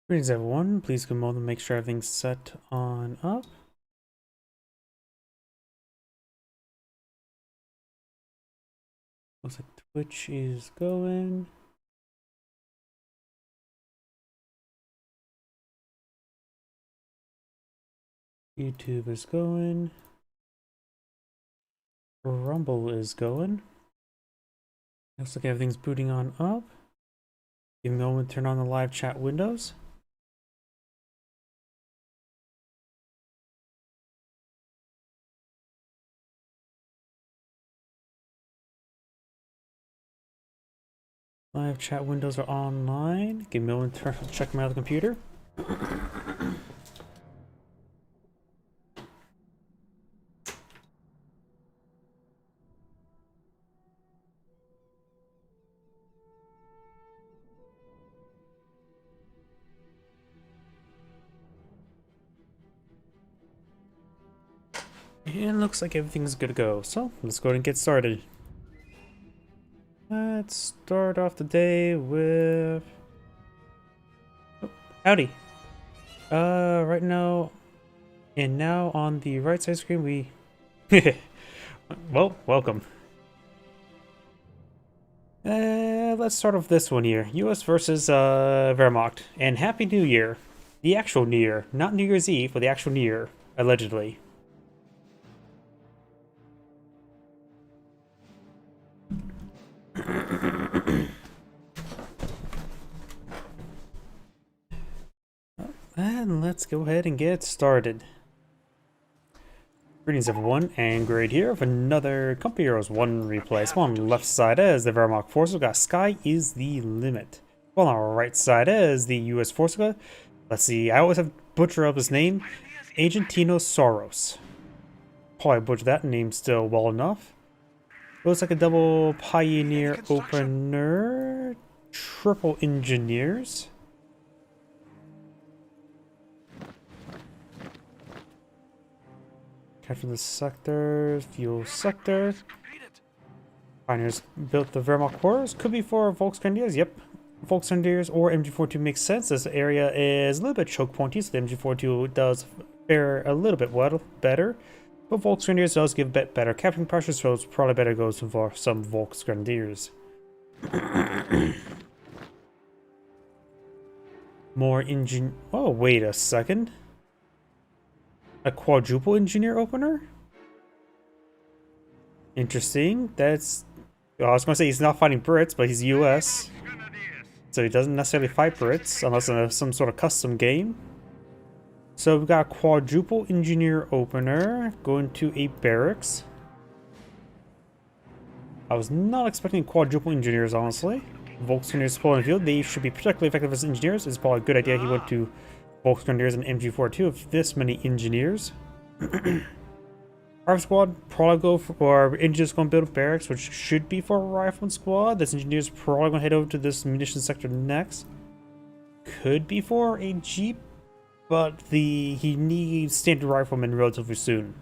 Greetings everyone, please go mode and make sure everything's set on up. Looks like Twitch is going. YouTube is going. Rumble is going. Looks like everything's booting on up. Give me a moment to turn on the live chat windows. Live chat windows are online. Give me a moment to check my other computer. And looks like everything's good to go. So let's go ahead and get started. Let's start off the day with... Oh, howdy. Right now, and now on the right side screen we... Well, welcome. Let's start off this one here. US versus Wehrmacht. And Happy New Year. The actual New Year. Not New Year's Eve, but the actual New Year. Allegedly. And let's go ahead and get started. Greetings everyone, and Grade here with another Company Heroes 1 replay. So on the left side as the Wehrmacht force, we've got Sky is the Limit. Well, on our right side as the US force, let's see, I always have butcher up his name, Argentino Soros. Probably butcher that name still well enough. Looks like a double Pioneer opener, triple Engineers. Capture the sector, fuel sector. Pioneers built the Wehrmacht quarters. Could be for Volksgrenadiers. Yep. Volksgrenadiers or MG42 makes sense. This area is a little bit choke pointy, so the MG42 does fare a little bit better. But Volksgrenadiers does give a bit better capturing pressure, so it's probably better goes for some Volksgrenadiers. More engine. Oh, wait a second. A quadruple engineer opener? Interesting. That's... Well, I was going to say he's not fighting Brits, but he's US. So he doesn't necessarily fight Brits, unless in some sort of custom game. So we've got a quadruple engineer opener going to a barracks. I was not expecting quadruple engineers, honestly. Volksgrenadiers deployed in the field. They should be particularly effective as engineers. It's probably a good idea he went to Volksgrenadiers and MG42 of this many engineers. Rifle squad probably go for engineers going to build a barracks, which should be for a rifle squad. This engineer's probably going to head over to this munitions sector next. Could be for a jeep, but he needs standard riflemen relatively soon.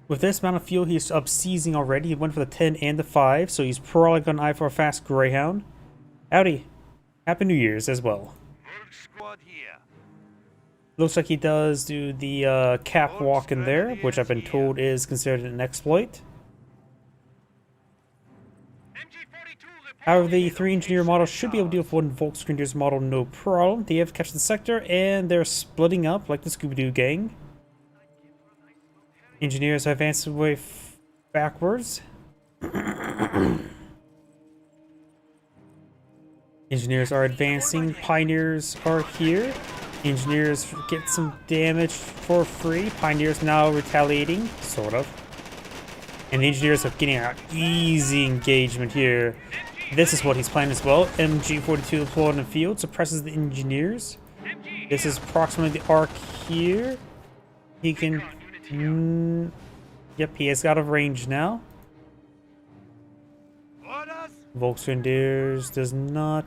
With this amount of fuel, he's up seizing already. He went for the 10 and the 5, so he's probably going to eye for a fast Greyhound. Howdy. Happy New Year's as well. Squad here. Looks like he does do the cap walk in there, which I've been told is considered an exploit. However, the 3 engineer models should be able to deal with one Volksgrenadiers model no problem. They have captured the sector and they're splitting up like the Scooby-Doo gang. Engineers have advanced away backwards. Engineers are advancing. Pioneers are here. Engineers get some damage for free. Pioneers now retaliating, sort of. And the engineers are getting an easy engagement here. This is what he's planning as well. MG42 deployed in the field, suppresses the engineers. This is approximately the arc here. He can... yep, he has got a range now. Volksgrenadiers does not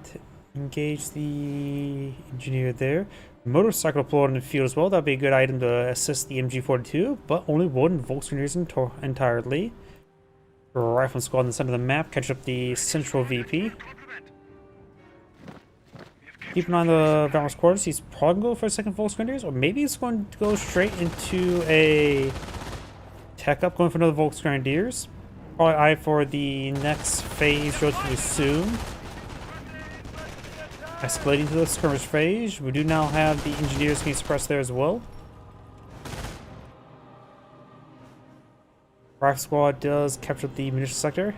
engage the engineer there. Motorcycle deployed in the field as well. That'd be a good item to assist the MG42, but only one Volksgrenadiers entirely. Rifle squad in the center of the map, catch up the central VP. Keep an eye on the Valor's quarters. He's probably going to go for a second Volksgrenadiers, or maybe he's going to go straight into a tech up, going for another Volksgrenadiers. Probably eye for the next phase relatively soon. Escalating to the skirmish phase. We do now have the engineers being suppressed there as well. Rifle squad does capture the munitions sector.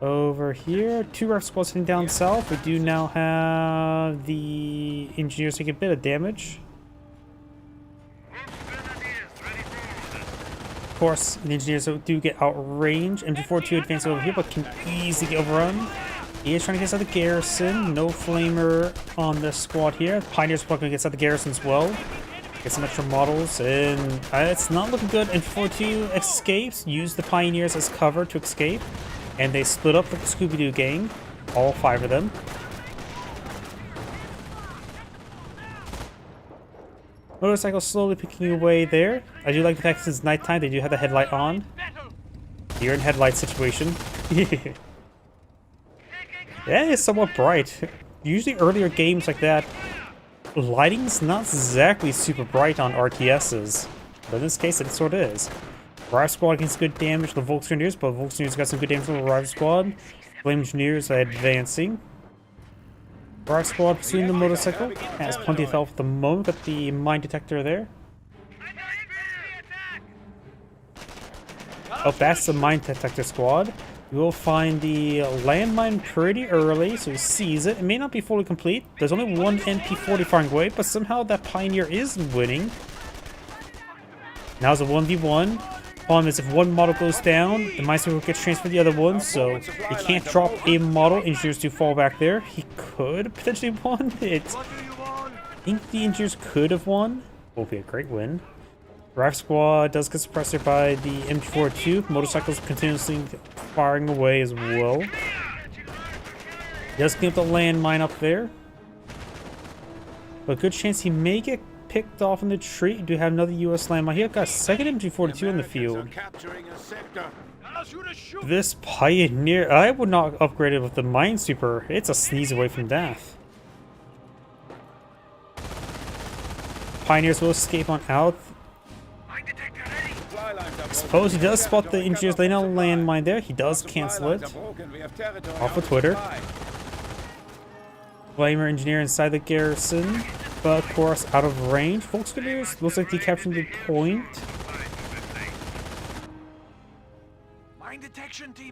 Over here, 2 rifle squads heading down south. We do now have the engineers taking a bit of damage. Of course, the engineers do get outrange. MG42 advances over here, but can easily get overrun. He is trying to get inside the garrison. No flamer on this squad here. Pioneers probably going to get inside the garrison as well. Get some extra models, and it's not looking good. MG42 escapes. Use the Pioneers as cover to escape. And they split up with the Scooby-Doo gang. All 5 of them. Motorcycle slowly picking away there. I do like the fact since nighttime they do have the headlight on. You're in headlight situation. Yeah, it's somewhat bright. Usually earlier games like that, lighting's not exactly super bright on RTSs. But in this case it sort of is. Rival squad gets good damage to the Volksgrenadiers, but Volksgrenadiers got some good damage on the rival squad. Flame engineers are advancing. Rival squad pursuing the motorcycle. Has plenty of health at the moment. Got the mine detector there. Oh, that's the mine detector squad. You will find the landmine pretty early, so he sees it. It may not be fully complete. There's only one MP40 firing away, but somehow that Pioneer is winning. Now it's a 1v1. Problem is, if one model goes down, the Meister gets transferred to the other one, so he can't drop a model. Engineers do fall back there. He could potentially have won. I think the engineers could have won. Will be a great win. Rifle squad does get suppressed here by the MG42. Motorcycles continuously firing away as well. He does clean up the landmine up there. But a good chance he may get picked off in the tree. Do have another US landmine here. Got a second MG42 in the field. This Pioneer, I would not upgrade it with the Minesweeper. It's a sneeze away from death. Pioneers will escape on out. I suppose he does spot the engineers laying out a landmine there. He does cancel it. Off of Twitter. Flamer engineer inside the garrison, but of course out of range. Volksgrenadiers looks like he captured the point.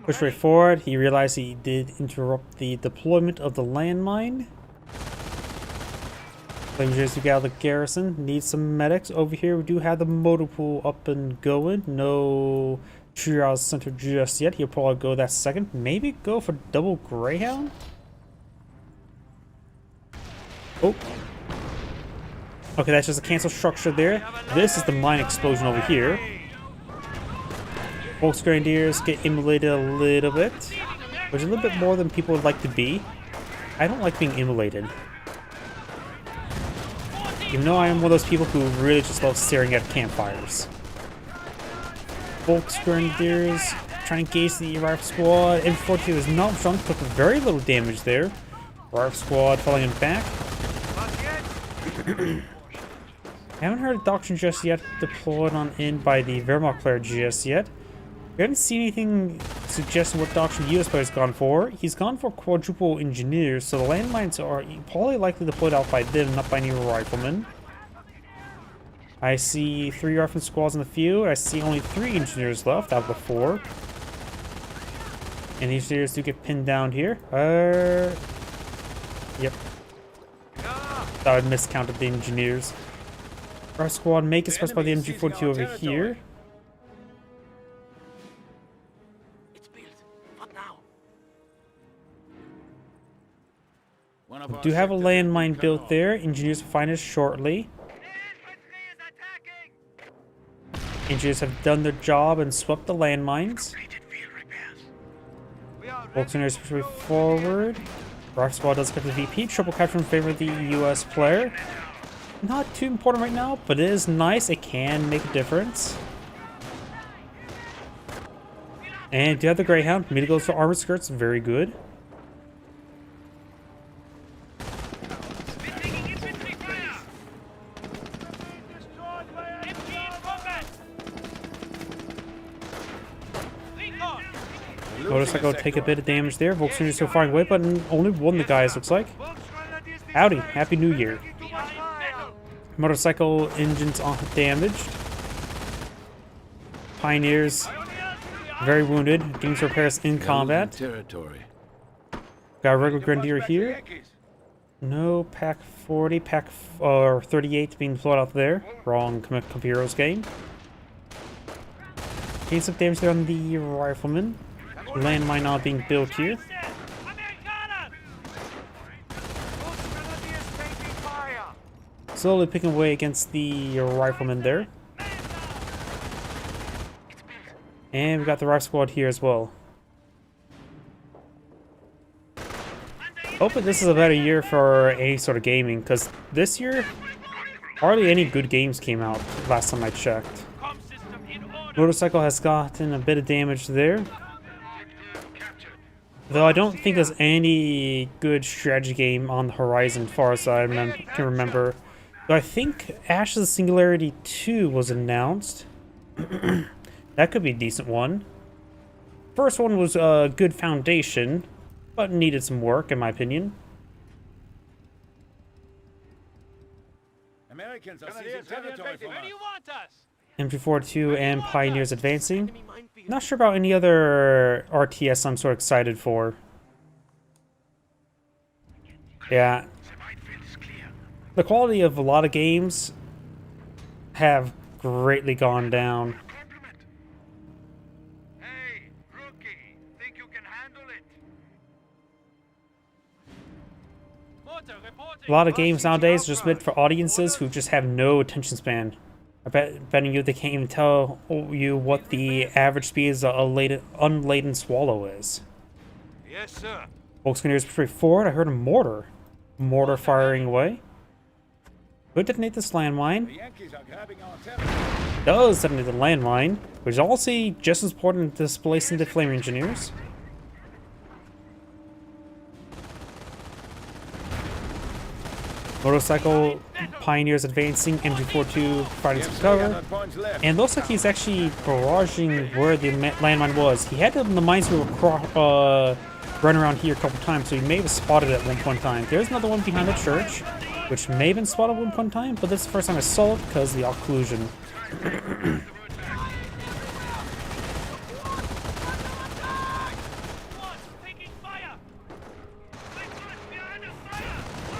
Push right forward. He realized he did interrupt the deployment of the landmine. Engineers to get out of the garrison. Need some medics. Over here we do have the motor pool up and going. No triage center just yet. He'll probably go that second. Maybe go for double Greyhound. Oh. Okay, that's just a cancel structure there. This is the mine explosion over here. Volksgrenadiers get immolated a little bit, which is a little bit more than people would like to be. I don't like being immolated. Even though I am one of those people who really just love staring at campfires. Volksgrenadiers trying to engage the rifle squad. M42 is not strong, took very little damage there. Rifle squad falling him back. Haven't heard of Doctrine just yet deployed on in by the Wehrmacht player just yet. We haven't seen anything suggesting what Doctrine the US player's gone for. He's gone for quadruple engineers, so the landmines are probably likely deployed out by them, not by any riflemen. I see 3 rifle squads in the field. I see only 3 engineers left out of the 4. And the engineers do get pinned down here. Yep. Thought I miscounted the engineers. Our squad may get suppressed by the MG42 over here. We do have a landmine built there. Engineers will find us shortly. Engineers have done their job and swept the landmines. Volksgrenadiers push forward. Rifle squad does get the VP. Triple capture in favor of the US player. Not too important right now, but it is nice. It can make a difference. And do have the Greyhound. Meter goes for armored skirts. Very good. Motorcycle take a bit of damage there. Volkswagen still firing away, but only one of the guys looks like. Howdy, Happy New Year. Motorcycle engines damaged. Pioneers very wounded. Getting to repairs in combat. Got a regular Grenadier here. No, Pack 40, Pack 38 being flown out there. Wrong Company Heroes game. Getting some damage there on the Rifleman. Landmine not being built here. Slowly picking away against the Rifleman there. And we got the Rifle Squad here as well. Hoping this is a better year for any sort of gaming, because this year, hardly any good games came out last time I checked. Motorcycle has gotten a bit of damage there. Though I don't think there's any good strategy game on the horizon, far as I can remember. Though I think Ashes of Singularity 2 was announced. That could be a decent one. First one was a good foundation, but needed some work, in my opinion. Americans are seizing territory from us. Where do you want us? MP42 and Pioneers advancing. Not sure about any other RTS I'm sort of excited for. Yeah. The quality of a lot of games have greatly gone down. Hey, rookie, think you can handle it? A lot of games nowadays are just meant for audiences who just have no attention span. Betting you they can't even tell you what the average speed of a unladen swallow is. Yes, sir. Volkswagen is pretty forward. I heard a mortar. Mortar firing away. Could detonate this landmine. The Yankees are grabbing our territory. Does detonate the landmine, which is also just as important as displacing the flame engineers. Motorcycle Pioneers advancing, MG42 fighting some cover. And looks like he's actually barraging where the landmine was. He had the mines who were run around here a couple times, so he may have spotted it at one point in time. There's another one behind the church, which may have been spotted at one point in time, but this is the first time I saw it because of the occlusion.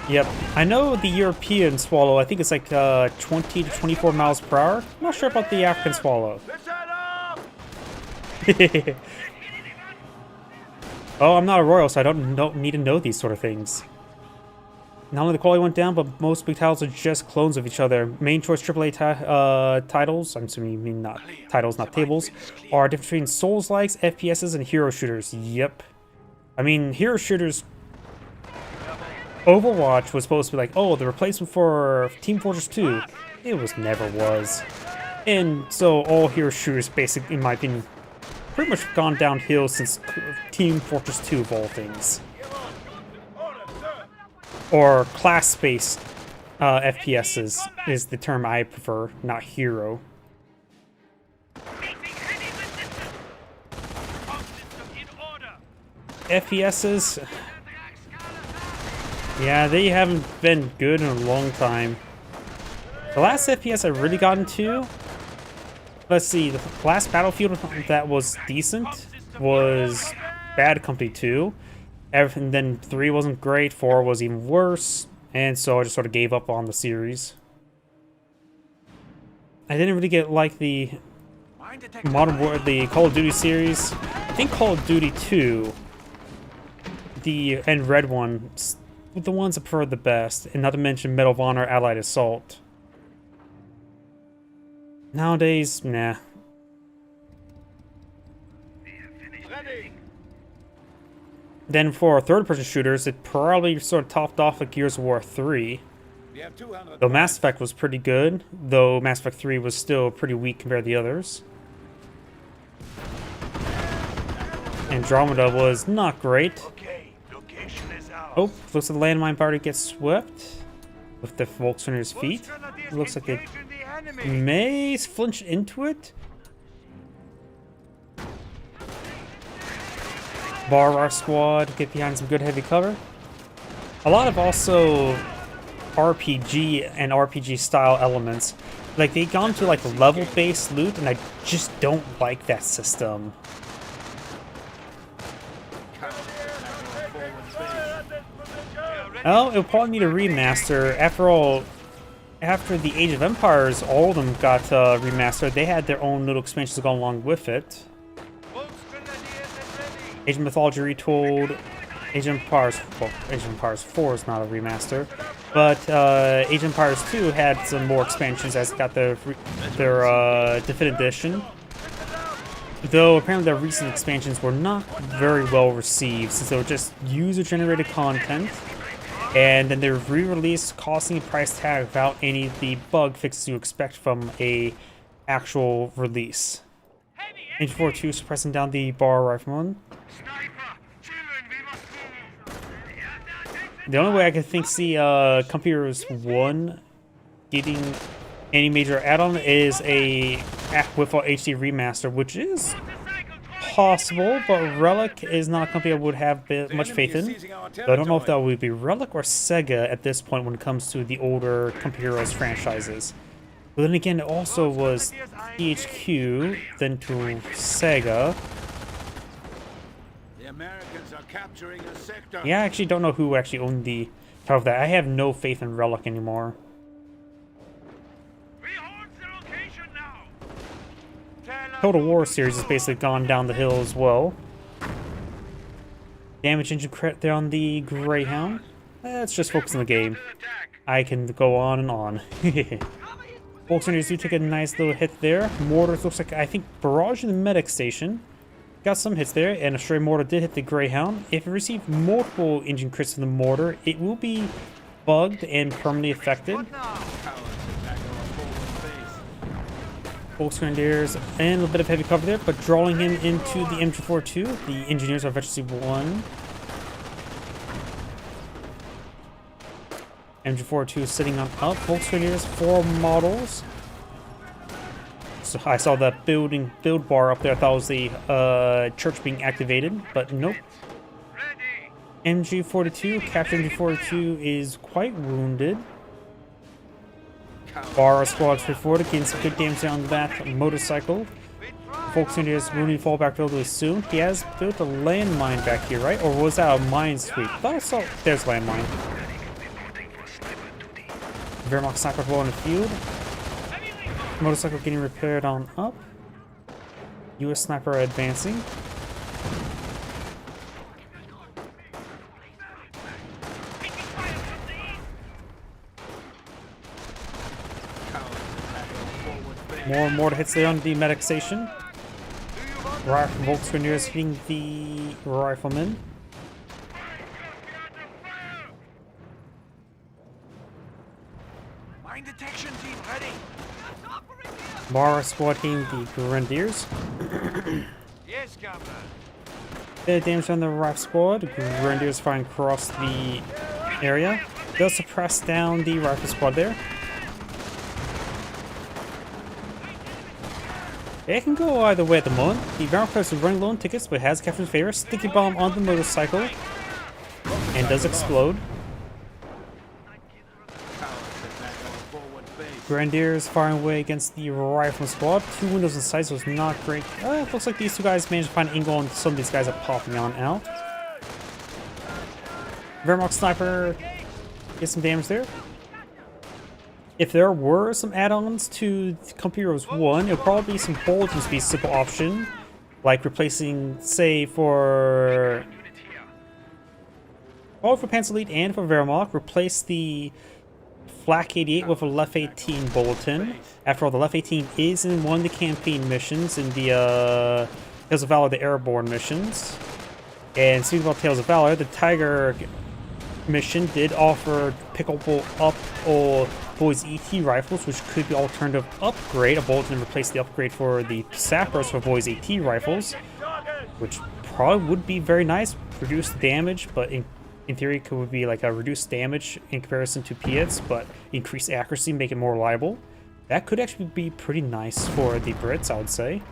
Yep, I know the European swallow, I think it's like 20 to 24 miles per hour. I'm not sure about the African swallow. Oh, I'm not a royal, so I don't need to know these sort of things. Not only the quality went down, but most big titles are just clones of each other. Main choice AAA titles, I'm assuming you mean not titles, not tables, are different between Souls-likes, FPSs, and hero shooters. Yep. I mean, hero shooters... Overwatch was supposed to be like, oh, the replacement for Team Fortress 2. It never was. And so all hero shooters, basically, in my opinion, pretty much gone downhill since Team Fortress 2 of all things. Or class-based FPSs is the term I prefer, not hero. FPSs... Yeah, they haven't been good in a long time. The last FPS I really got into... Let's see, the last Battlefield that was decent was Bad Company 2. And then 3 wasn't great, 4 was even worse. And so I just sort of gave up on the series. I didn't really like the Modern War, the Call of Duty series. I think Call of Duty 2, and Red one, the ones I prefer the best, and not to mention Medal of Honor, Allied Assault. Nowadays, nah. Then for third-person shooters, it probably sort of topped off with Gears of War 3. Though Mass Effect was pretty good, though Mass Effect 3 was still pretty weak compared to the others. Andromeda was not great. Oh, looks like the landmine party gets swept with the Volkswagen's feet. It looks like it may flinch into it. Bar squad, get behind some good heavy cover. A lot of also RPG and RPG style elements. Like they gone to like level based loot, and I just don't like that system. Well, it'll probably need a remaster. After all, after the Age of Empires, all of them got remastered. They had their own little expansions to go along with it. Age of Mythology Retold, Age of Empires, well, Age of Empires 4 is not a remaster, but Age of Empires 2 had some more expansions as it got their Definitive Edition. Though apparently their recent expansions were not very well received, since they were just user-generated content, and then they were re-released, costing a price tag without any of the bug fixes you expect from a actual release. Age 4-2 suppressing down the bar rifleman. The only way I can see Company Heroes 1 getting any major add-on is a with HD remaster, which is possible, but Relic is not a company I would have much faith in. So I don't know if that would be Relic or Sega at this point when it comes to the older Company Heroes franchises. But then again, it also was THQ, then to Sega. Americans are capturing a sector. Yeah, I actually don't know who actually owned the title of that. I have no faith in Relic anymore. We hold the location now. Total War series has basically gone down the hill as well. Damage engine credit there on the Greyhound. Let's just focus on the game. I can go on and on. Volkswagens do take a nice little hit there. Mortars looks like, I think, barrage in the medic station. Got some hits there, and a stray mortar did hit the Greyhound. If it received multiple engine crits from the mortar, it will be bugged and permanently affected. Volkswagens and a little bit of heavy cover there, but drawing him into the MG42. The engineers are eventually won. MG42 sitting on up. Volkswagens 4 models. So I saw that build bar up there. I thought it was the church being activated, but nope. MG42, Captain MG42 is quite wounded. Bar squad forward, getting some good damage on that motorcycle. Volkswagen wounded fallback relatively soon. He has built a landmine back here, right? Or was that a mine sweep? I thought I saw. There's landmine. Wehrmacht sniper blow on the field. Motorcycle getting repaired on up. US sniper advancing. More and more hits there on the medic station. Volkswagen hitting the rifleman. Mine detection team ready. Mara squad hitting the Grenadiers. Yes, Captain. Bit of damage on the rifle squad. Grenadiers firing across the area. They'll suppress down the rifle squad there. It can go either way at the moment. The Wehrmacht is running low on tickets, but has Captain's favor. Sticky bomb on the motorcycle. And does explode. Grenadiers firing away against the rifle squad. 2 windows in sight, so it's not great. Looks like these two guys managed to find an angle, and some of these guys are popping on out. Wehrmacht sniper gets some damage there. If there were some add-ons to Company Heroes 1, it would probably be some bulletins be a simple option. Like replacing, say, for Panzer Elite and for Wehrmacht, replace the Flak 88 with a Left 18 bulletin. After all, the Left 18 is in one of the campaign missions in the Tales of Valor, the Airborne missions. And speaking about Tales of Valor, the Tiger mission did offer pickable up or Boys ET rifles, which could be alternative upgrade. A bulletin replaced the upgrade for the sappers for Boys AT rifles, which probably would be very nice. Reduced damage, but in theory could be like a reduced damage in comparison to Piets, but increased accuracy, make it more reliable. That could actually be pretty nice for the Brits, I would say.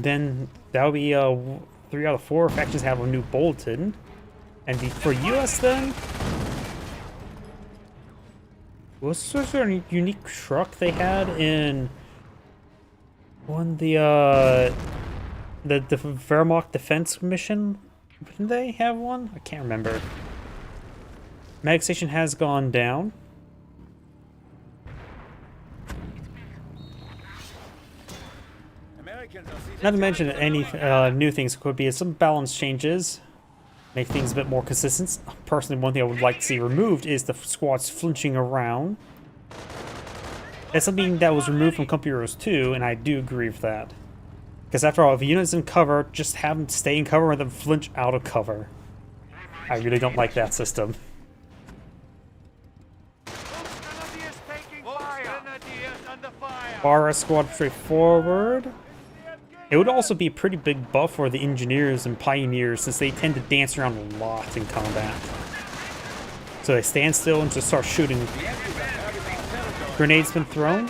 Then that would be 3 out of 4 factions have a new bulletin. And for US then, what's sort of a unique truck they had in one the Wehrmacht defense mission? Didn't they have one? I can't remember. Mag station has gone down. Not to mention any new things could be some balance changes, make things a bit more consistent. Personally, one thing I would like to see removed is the squads flinching around. That's something that was removed from Company Heroes 2, and I do agree with that. Because after all, if a unit's in cover, just have them stay in cover rather than flinch out of cover. I really don't like that system. Bar squad straight forward. It would also be a pretty big buff for the engineers and pioneers since they tend to dance around a lot in combat. So they stand still and just start shooting. Grenades been thrown.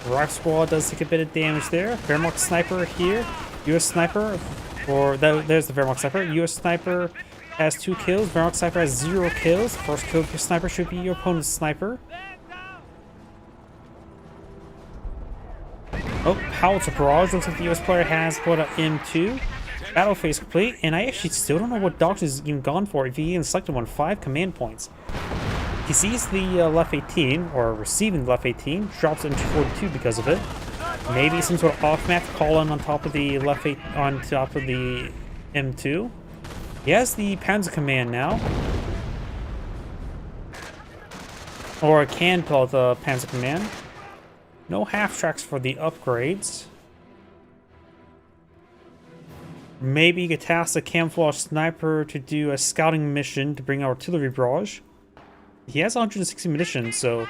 Rock squad does take a bit of damage there. Wehrmacht sniper here. US sniper, or there's the Wehrmacht sniper. US sniper has 2 kills. Wehrmacht sniper has 0 kills. First kill of your sniper should be your opponent's sniper. Oh, Howitzer Barrage. Looks like the US player has put an M2. Battle phase complete, and I actually still don't know what doctor is even gone for if he even selected one. 5 command points. He sees the left 18, or receiving the left 18, drops into 42 because of it. Maybe some sort of off-map call on top of the left 8, on top of the M2. He has the Panzer command now. Or can call the Panzer command. No half-tracks for the upgrades. Maybe you could task a camouflage sniper to do a scouting mission to bring artillery barrage. He has 160 munitions, so...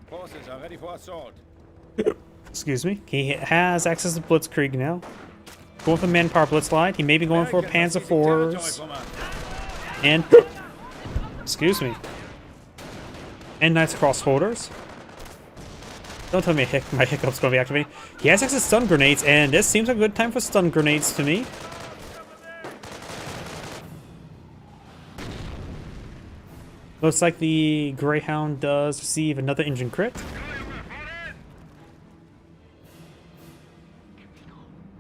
Forces are ready for assault. Excuse me. He has access to Blitzkrieg now. Going for the manpower blitz line. He may be going for Panzer IVs. And... Excuse me. And Knights Cross Holders. Don't tell me my hiccup's going to be activating. He has access to stun grenades, and this seems like a good time for stun grenades to me. Looks like the Greyhound does receive another engine crit.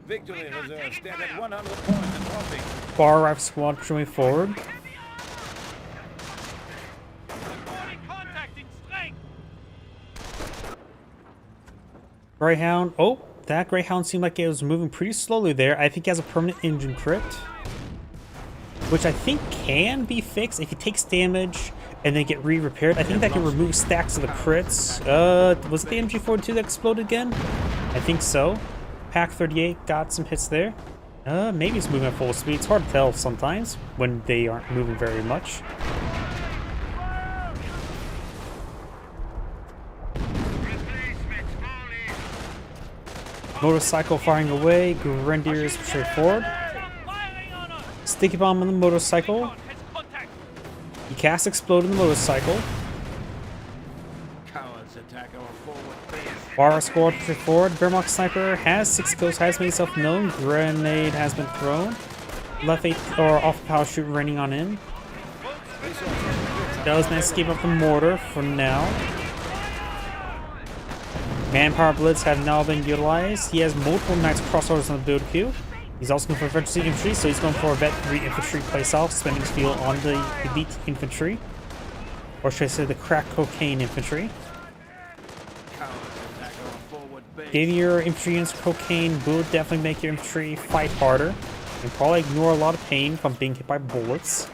Victory reserve stand at 100 points and dropping. Bar rifle squad pushing forward. Greyhound. Oh, that Greyhound seemed like it was moving pretty slowly there. I think he has a permanent engine crit, which I think can be fixed if he takes damage and then get re-repaired. I think that can remove stacks of the crits. Was it the MG42 that exploded again? I think so. Pack 38 got some hits there. Maybe it's moving at full speed. It's hard to tell sometimes when they aren't moving very much. Motorcycle firing away. Grenadiers straight forward. Sticky bomb on the motorcycle. He casts explode in the motorcycle. Cowards attack our forward base. Bar squad straight forward. Wehrmacht sniper has 6 kills. Has made himself known. Grenade has been thrown. Left 8 or off parachute raining on in. Does manage to escape up the mortar for now. Manpower blitz have now been utilized. He has multiple Knights crossovers on the build queue. He's also going for emergency infantry, so he's going for a Vet 3 infantry playstyle, spending his fuel on the elite infantry. Or should I say the crack cocaine infantry. Giving your infantry units cocaine will definitely make your infantry fight harder. And probably ignore a lot of pain from being hit by bullets.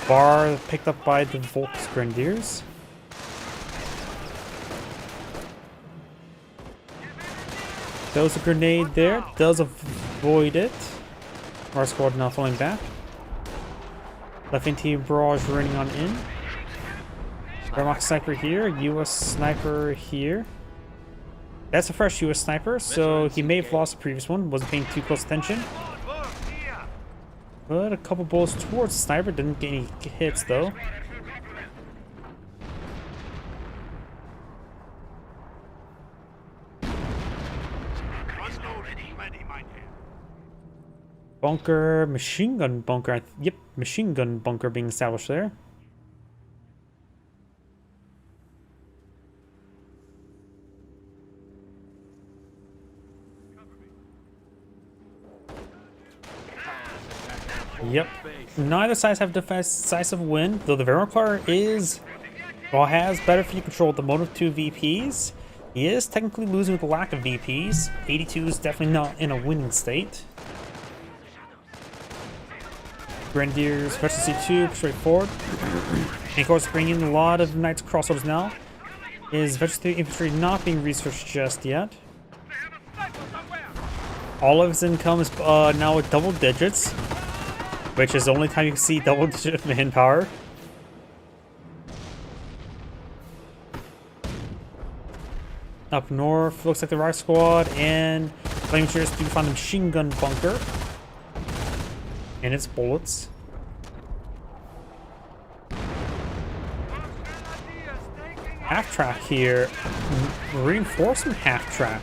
Bar picked up by the Volks Grenadiers. There's a grenade there. Does avoid it. Our squad now falling back. Left anti barrage running on in. Wehrmacht sniper here. US sniper here. That's a fresh US sniper, so he may have lost the previous one. Wasn't paying too close attention. But a couple bullets towards the sniper. Didn't get any hits though. Bunker, machine gun bunker. Yep, machine gun bunker being established there. Yep. Neither sides have decisive win, though the Wehrmacht is, well, has better field control at the moment of 2 VPs. He is technically losing with the lack of VPs. 82 is definitely not in a winning state. Grenadiers, Veteran C2, straight forward. And of course, bringing in a lot of Knights crossovers now. Is Veteran 3 infantry not being researched just yet? All of his income is now at double digits, which is the only time you can see double digit manpower. Up north, looks like the Rock Squad and Flamingers do find the machine gun bunker and its bullets. Half track here, reinforcement half track.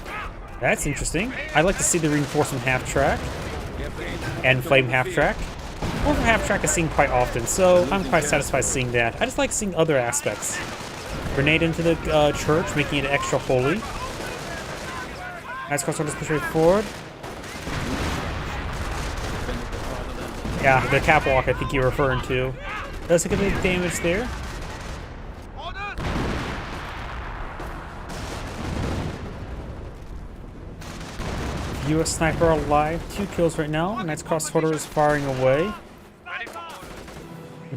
That's interesting. I'd like to see the reinforcement half track and flame half track. Orphan half track is seen quite often, so I'm quite satisfied seeing that. I just like seeing other aspects. Grenade into the church, making it extra holy. Nice crossovers push right forward. Yeah, the catwalk I think you're referring to. Does take a bit of damage there. US sniper alive, 2 kills right now. Nice crossholder is firing away.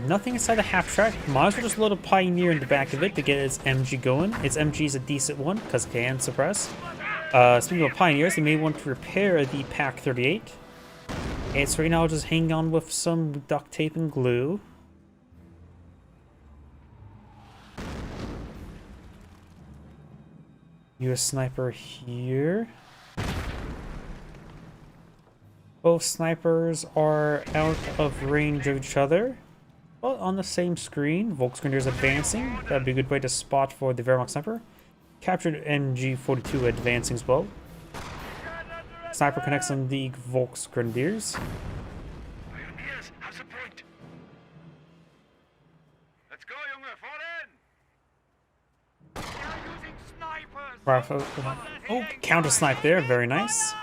Nothing inside the half track. Might as well just load a Pioneer in the back of it to get its MG going. Its MG is a decent one because it can suppress. Speaking of Pioneers, they may want to repair the Pack 38. And so right now, just hang on with some duct tape and glue. US sniper here. Both snipers are out of range of each other, but on the same screen. Volksgrenadiers advancing. That'd be a good way to spot for the Wehrmacht sniper. Captured MG42 advancing as well. Sniper connects on the Volksgrenadiers. Let's go, Junge, fall in! Rifle. Oh, counter snipe there. Very nice.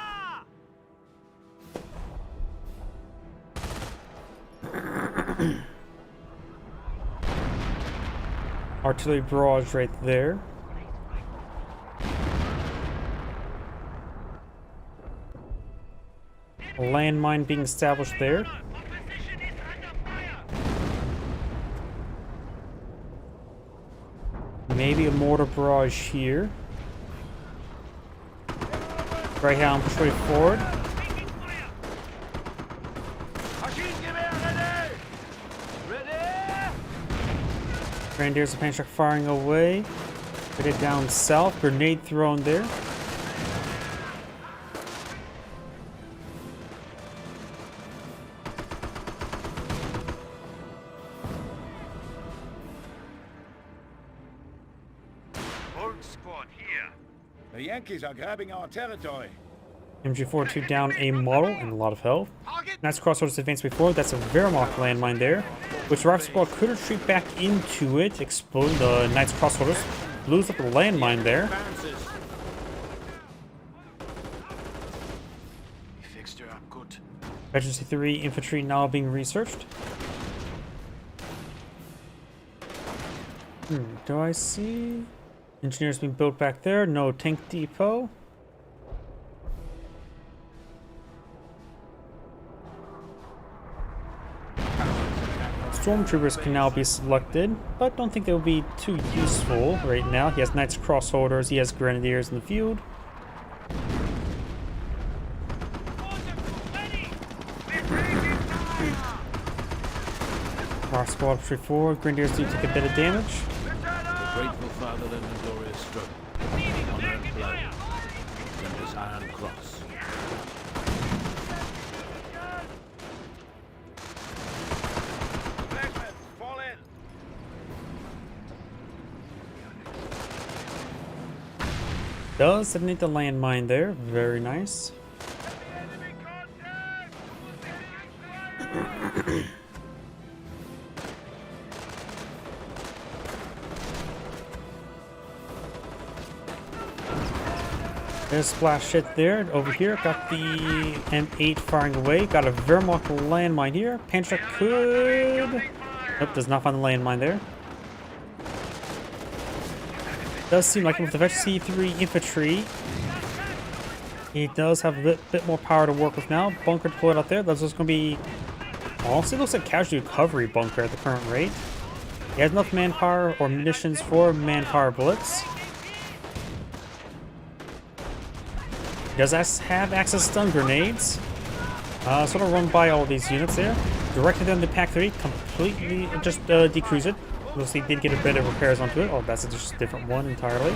Artillery barrage right there. A landmine being established there. Maybe a mortar barrage here. Greyhound push way forward. Grenadiers of Pantrack firing away. Put it down south. Grenade thrown there. Old squad here. The Yankees are grabbing our territory. MG42 down a model and a lot of health. Nice crossroads advance before. That's a Wehrmacht landmine there, which the Rock Squad could retreat back into it, exploding the Knights crossroads. Blows up the landmine there. We fixed her up good. Veteran C3 infantry now being researched. Do I see engineers being built back there? No tank depot. Stormtroopers can now be selected, but don't think they will be too useful right now. He has Knights crossholders, he has Grenadiers in the field. Our squad push forward. Grenadiers do take a bit of damage. The grateful father and the glorious struggle. Honor and blood. And this iron cross. Fall in! Does detonate the landmine there. Very nice. Enemy contact! There's splash hit there. Over here, got the M8 firing away. Got a Wehrmacht landmine here. Panther could... Nope, does not find the landmine there. Does seem like with the C3 infantry, he does have a bit more power to work with now. Bunker deployed out there. That's just going to be... Honestly, looks like casualty recovery bunker at the current rate. He has enough manpower or munitions for manpower blitz. He does have access to stun grenades. Sort of run by all these units there. Directed them to Pack 3, completely just decrease it. Looks like he did get a bit of repairs onto it. Oh, that's just a different one entirely.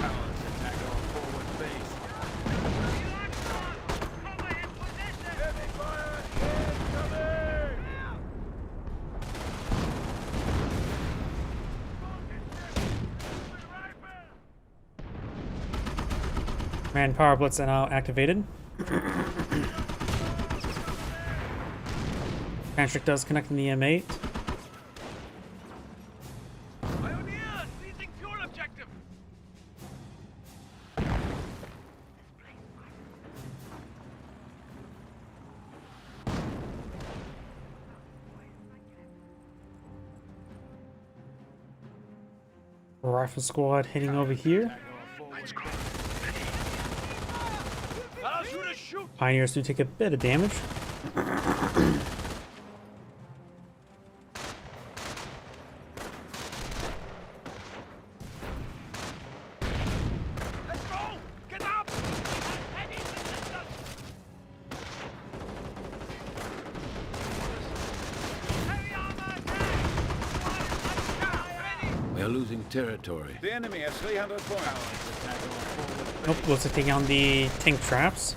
Manpower blitz are now activated. Patrick does connect in the M8. Rifle squad heading over here. Pioneers do take a bit of damage. We're losing territory. The enemy has 300 points. Nope, looks like taking on the tank traps.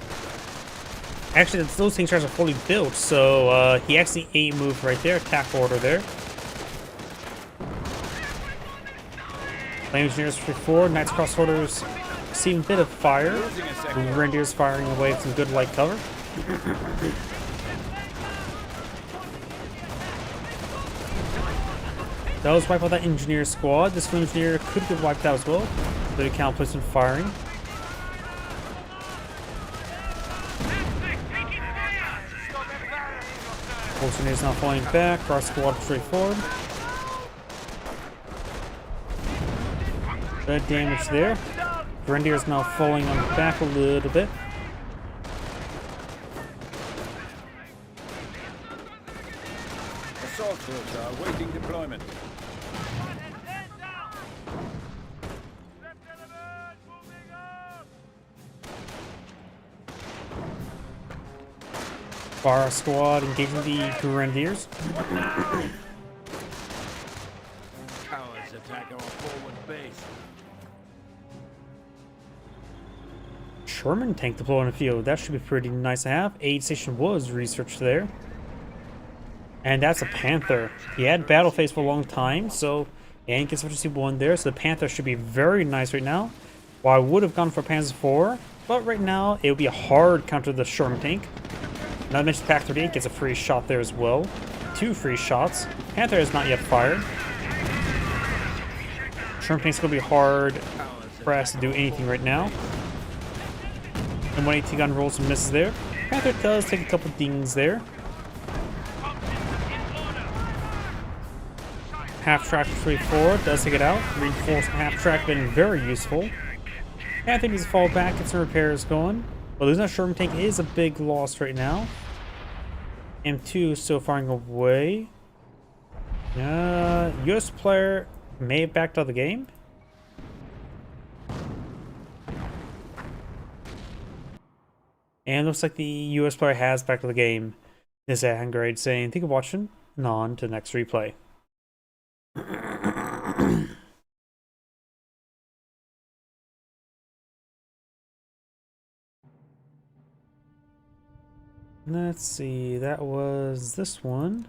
Actually, those tank traps are fully built, so he actually A-moved right there, attack order there. Flame Engineers for 4, Knights Cross Orders see a bit of fire. Grenadiers firing away with some good light cover. That was wipe out that engineer squad. This engineer could get wiped out as well. The account placement firing. Engineer is now falling back. Our squad straight forward. Good damage there. Grenadier is now falling on the back a little bit. Assault groups are awaiting deployment. Bar squad engaging the Grenadiers. Cowards attack our forward base. Sherman tank deployed in the field. That should be pretty nice to have. Aid station was researched there. And that's a Panther. He had battle phase for a long time, so and he gets efficiency 1 there, so the Panther should be very nice right now. Well, I would have gone for Panzer IV, but right now it would be a hard counter to the Sherman tank. Not to mention Pack 38 gets a free shot there as well. 2 free shots. Panther is not yet fired. Sherman tank's gonna be hard pressed to do anything right now. And 180 gun rolls and misses there. Panther does take a couple dings there. Half track 3-4 does take it out. Reinforced half track been very useful. Panther needs to fall back, get some repairs going. But losing that Sherman tank is a big loss right now. M2 is still firing away. US player may have backed out of the game. And looks like the US player has backed out of the game. This is Angrade saying, thank you for watching, and on to the next replay. Let's see, that was this one.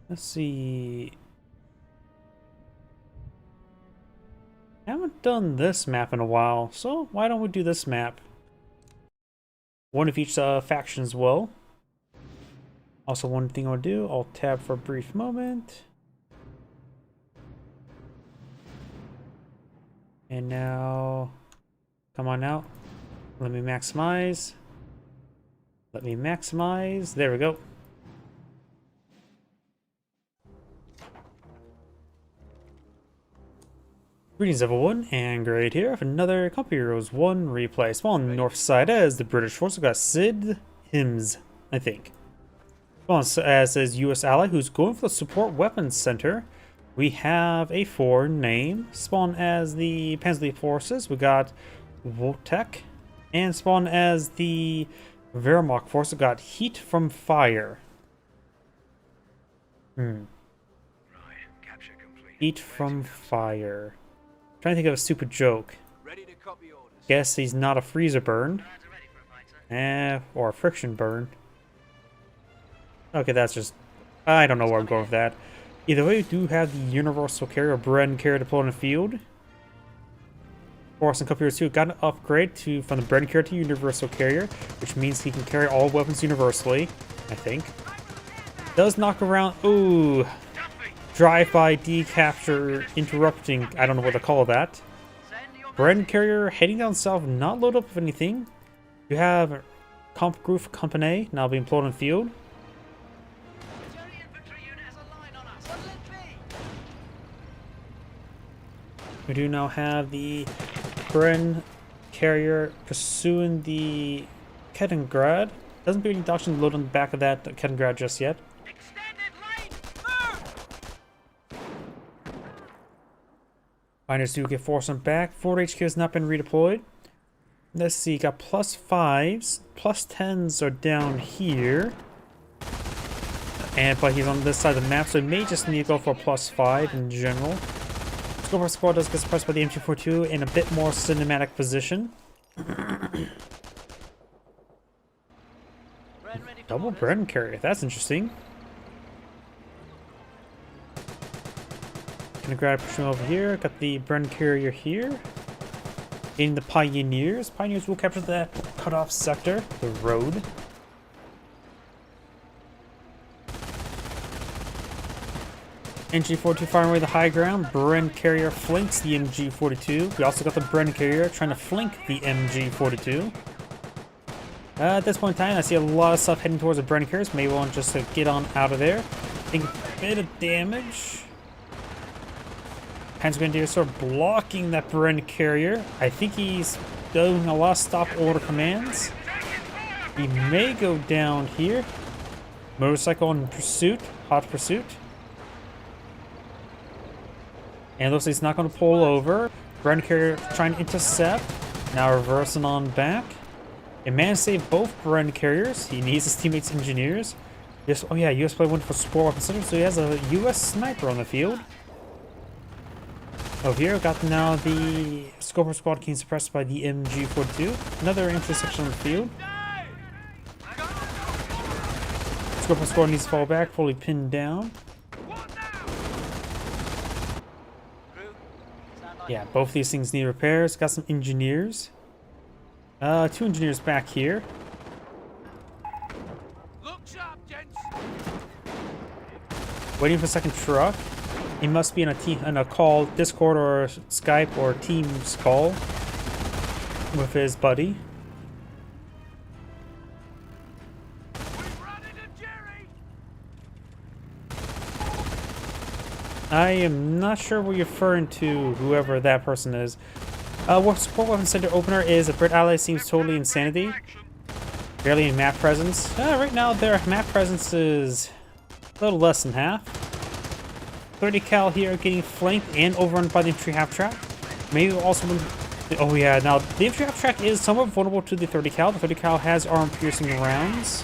Let's see. I haven't done this map in a while, so why don't we do this map? One of each faction as well. Also, one thing I'll do, I'll tab for a brief moment. And now, come on out. Let me maximize. Let me maximize. There we go. Greetings everyone, and Great here with another Company Heroes 1 replay. So on the north side as the British force, we've got Sid Hims, I think. Well, as his US ally who's going for the Support Weapons Center. We have a foreign name. Spawn as the Panzer forces, we got Wotek. And spawn as the Wehrmacht force, we got Heat from Fire. Heat from Fire. Trying to think of a stupid joke. Guess he's not a freezer burn. Or a friction burn. Okay, that's just... I don't know where I'm going with that. Either way, we do have the Universal Carrier, Bren Carrier deployed in the field. Force and Company Heroes 2 got an upgrade from the Bren Carrier to Universal Carrier, which means he can carry all weapons universally, I think. Does knock around... Ooh... Drive-by, decapture, interrupting, I don't know what to call that. Bren Carrier heading down south, not load up with anything. You have Group Company now being employed in the field. We do now have the Bren Carrier pursuing the Kettengrad. Doesn't be any doctrine load on the back of that Kettengrad just yet. Finders do get forced on back. Fort HQ has not been redeployed. Let's see, got +5s. +10s are down here. But he's on this side of the map, so he may just need to go for a +5 in general. Scoper Squad does get suppressed by the MG42 in a bit more cinematic position. Double Bren Carrier, that's interesting. Gonna grab pushing over here. Got the Bren Carrier here. In the Pioneers. Pioneers will capture that cutoff sector, the road. MG42 firing away the high ground. Bren Carrier flanks the MG42. We also got the Bren Carrier trying to flank the MG42. At this point in time, I see a lot of stuff heading towards the Bren Carriers. May want just to get on out of there. Take a bit of damage. Panzer Grenadier sort of blocking that Bren Carrier. I think he's doing a lot of stop order commands. He may go down here. Motorcycle in pursuit. Hot pursuit. And it looks like he's not going to pull over. Bren Carrier trying to intercept. Now reversing on back. It managed to save both Bren Carriers. He needs his teammates' engineers. Yes, oh yeah, US play went for support weapon center, so he has a US sniper on the field. Over here, got now the Scoper Squad getting suppressed by the MG42. Another intersection on the field. Scoper Squad needs to fall back, fully pinned down. Yeah, both these things need repairs. Got some engineers. 2 engineers back here. Waiting for a second truck. He must be in a call, Discord or Skype or Teams call with his buddy. I am not sure what you're referring to, whoever that person is. What support weapon center opener is a Brit ally seems totally insanity. Barely in map presence. Right now their map presence is a little less than half. 30 cal here getting flanked and overrun by the infantry half track. Maybe also oh yeah, now the infantry half track is somewhat vulnerable to the 30 cal. The 30 cal has armor piercing rounds.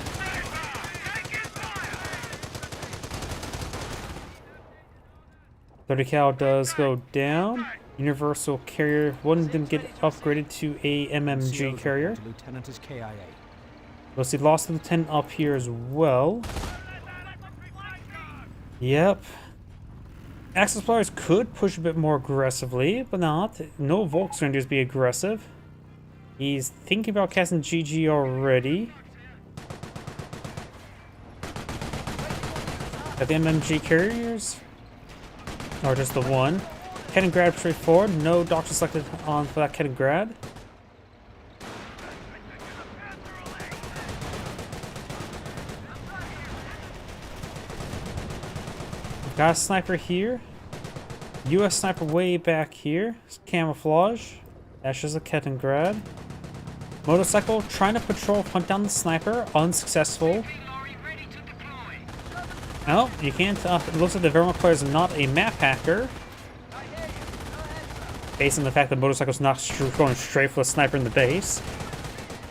.30 cal does go down. Universal Carrier, one of them get upgraded to a MMG carrier. We'll see lost the lieutenant up here as well. Yep. Axis players could push a bit more aggressively, but not. No Volks Rangers be aggressive. He's thinking about casting GG already. Got the MMG carriers. Or just the one. Kettengrad straightforward. No doctor selected on for that Kettengrad. Got a sniper here. US sniper way back here. Camouflage. That's just a Kettengrad. Motorcycle trying to patrol, hunt down the sniper. Unsuccessful. Oh, you can't. It looks like the Wehrmacht player is not a map hacker. Based on the fact that the motorcycle's not going straight for the sniper in the base.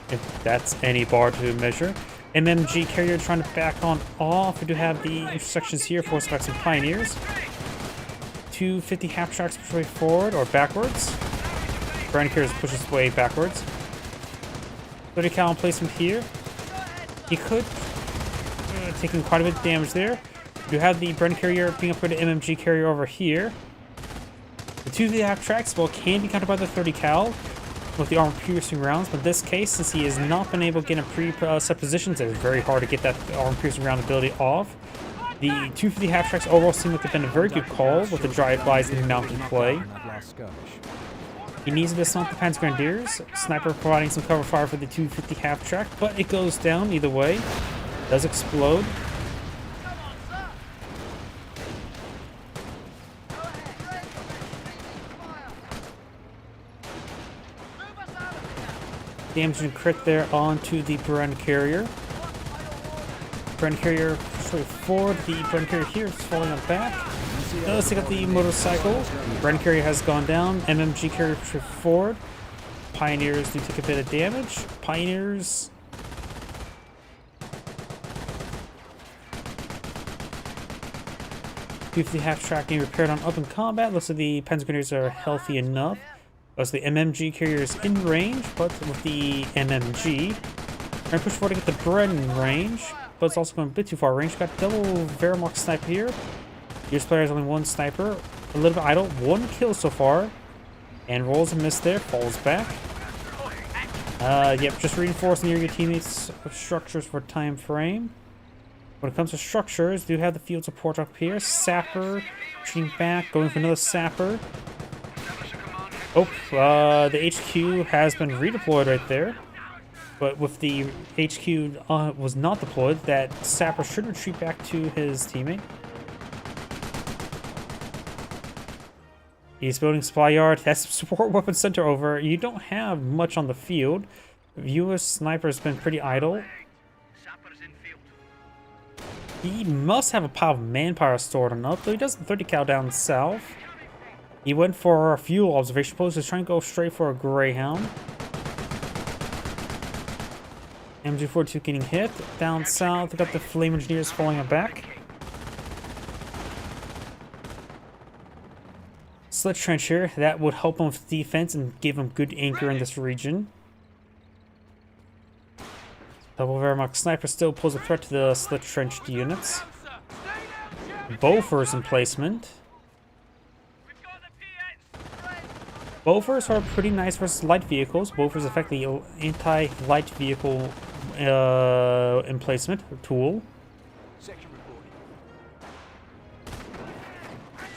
If that's any bar to measure. MMG carrier trying to back on off. We do have the intersections here, force back some pioneers. 250 half tracks push way forward or backwards. Brand carrier pushes way backwards. 30 cal placement here. He could taking quite a bit of damage there. You have the Brand carrier being upgraded to MMG carrier over here. The 250 half tracks well can be countered by the 30 cal with the armor piercing rounds, but in this case, since he has not been able to get in pre-set positions, it's very hard to get that armor piercing round ability off. The 250 half tracks overall seem like they've been a very good call with the drive-bys and mounted play. He needs to dismount the Panzer Grenadiers. Sniper providing some cover fire for the 250 half track, but it goes down either way. Does explode. Damage and crit there onto the Bren carrier. Bren carrier straight forward. The Bren carrier here is falling on back. Let's take out the motorcycle. Bren carrier has gone down. MMG carrier straight forward. Pioneers do take a bit of damage. Pioneers. If the half track getting repaired on open combat, looks like the Panzer Grenadiers are healthy enough. As the MMG carrier is in range, but with the MMG, we're gonna push forward to get the Bren in range, but it's also going a bit too far range. Got double Wehrmacht sniper here. This player has only one sniper, a little bit idle, one kill so far, and rolls a miss there, falls back. Yep, just reinforce near your teammates' structures for time frame. When it comes to structures, do have the field support up here. Sapper, shooting back, going for another sapper. Oh, the HQ has been redeployed right there. But with the HQ was not deployed, that sapper should retreat back to his teammate. He's building supply yard, has support weapon center over. You don't have much on the field. US sniper has been pretty idle. He must have a pile of manpower stored enough, though he does 30 cal down south. He went for a fuel observation post, he's trying to go straight for a Greyhound. MG42 getting hit. Down south, we got the Flame Engineers falling back. Slit trench here, that would help him with defense and give him good anchor in this region. Double Wehrmacht sniper still poses a threat to the slit trenched units. Bofors in placement. Bofors are pretty nice versus light vehicles. Bofors affect the anti-light vehicle emplacement tool.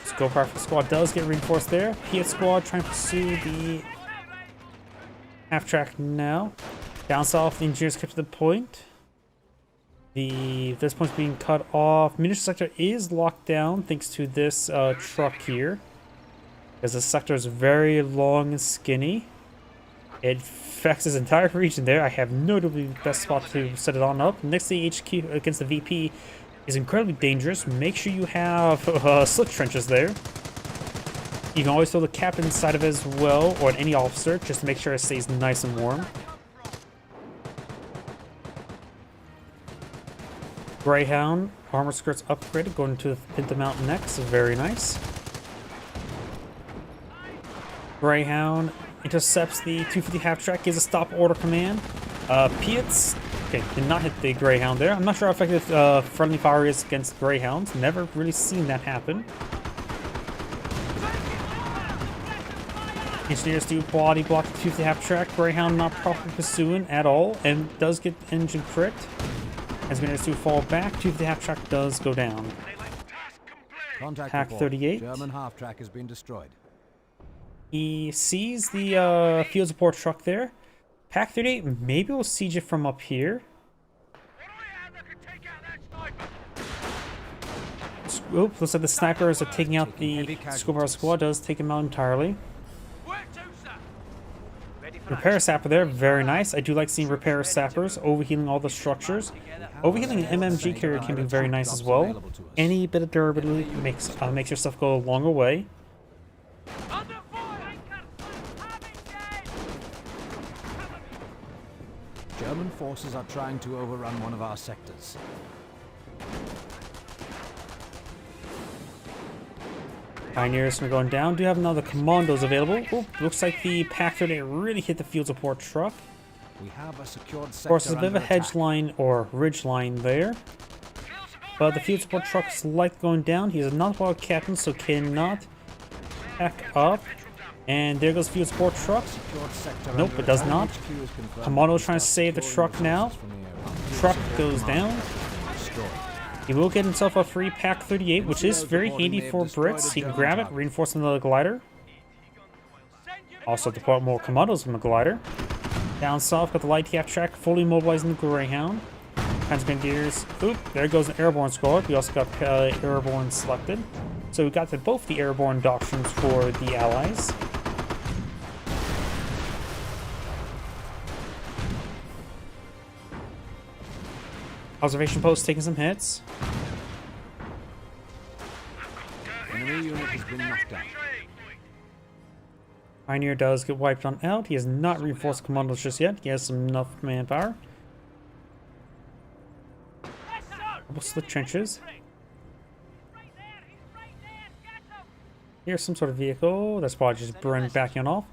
Scope Rifle Squad does get reinforced there. Piet Squad trying to pursue the half track now. Down south, the engineers kept to the point. This point's being cut off. Munition sector is locked down thanks to this truck here. Because the sector is very long and skinny. It affects this entire region there. I have no idea the best spot to set it on up. Next to the HQ against the VP is incredibly dangerous. Make sure you have slit trenches there. You can always throw the captain inside of it as well, or any officer, just to make sure it stays nice and warm. Greyhound, armor skirts upgraded, going to the Pinta Mountain next, very nice. Greyhound intercepts the 250 half track, gives a stop order command. Piets, okay, did not hit the Greyhound there. I'm not sure how effective friendly fire is against Greyhounds. Never really seen that happen. Engineers do body block the 250 half track. Greyhound not properly pursuing at all, and does get engine crit. Engineers do fall back. 250 half track does go down. Pack 38. German half track has been destroyed. He sees the field support truck there. Pack 38, maybe we'll siege it from up here. Oop, looks like the snipers are taking out the scuba squad. Does take him out entirely. Where to, sir? Ready for Repair sapper there, very nice. I do like seeing repair sappers overhealing all the structures. Overhealing an MMG carrier can be very nice as well. Any bit of durability makes your stuff go a longer way. Under fire! German forces are trying to overrun one of our sectors. Pioneers are going down. Do you have another commandos available? Oh, looks like the Pack 38 really hit the field support truck. We have a secured sector. Of course, there's a bit of a under hedge attack. line or ridge line there. But the field support truck's like going down. He's not a captain, so cannot back up. And there goes field support truck. Secured sector Nope, under it does attack. not. HQ is confirmed. Commando's trying to save the Securing truck now. forces from the air. Truck Support goes command. down. Destroyed. He will get himself a free Pack 38, which is very handy for Brits. He can grab it, reinforce another glider. Also deploy more commandos from the glider. Down south, got the light TF track fully mobilizing the Greyhound. Grenadiers. Oop, there goes an airborne squad. We also got airborne selected. So we got both the airborne doctrines for the Allies. Observation post taking some hits. Enemy unit has been knocked out. Pioneer does get wiped on out. He has not reinforced commandos just yet. He has enough manpower. Couple split trenches. Here's some sort of vehicle. That's probably just burning back on off.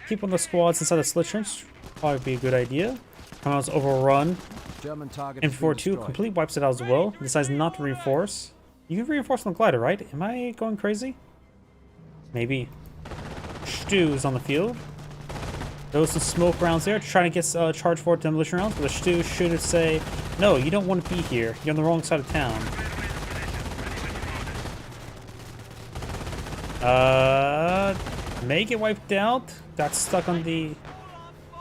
Keep one of the squads inside the split trench. Probably be a good idea. Commandos overrun. German target has been M42 destroyed. complete wipes it out as well. Decides not to reinforce. You can reinforce on the glider, right? Am I going crazy? Maybe. Stu is on the field. Those some smoke rounds there, trying to get charge for demolition rounds, but the Stu should say, no, you don't want to be here. You're on the wrong side of town. May get wiped out. Got stuck on the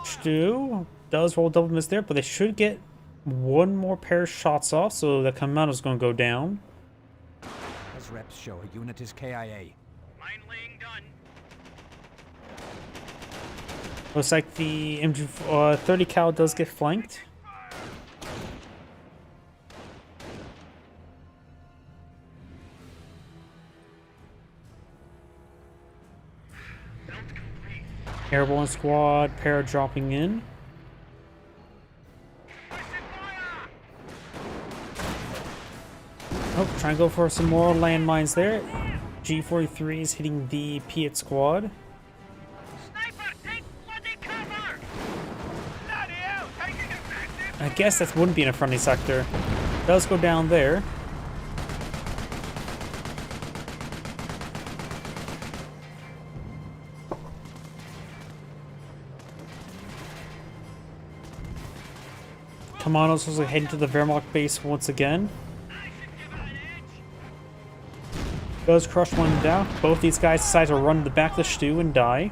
Stu. Does roll double miss there, but they should get one more pair of shots off, so the commando's going to go down. As reps show, a unit is KIA. Mine laying done. Looks like the MG 30 cal does get flanked. Airborne squad, pair dropping in. Oh, trying to go for some more landmines there. G43 is hitting the Piet squad. Sniper, take bloody cover! Bloody hell, taking effective! I guess that wouldn't be in a friendly sector. Does go down there. Commandos was heading to the Wehrmacht base once again. Does crush one down. Both these guys decide to run to the back of the Stu and die.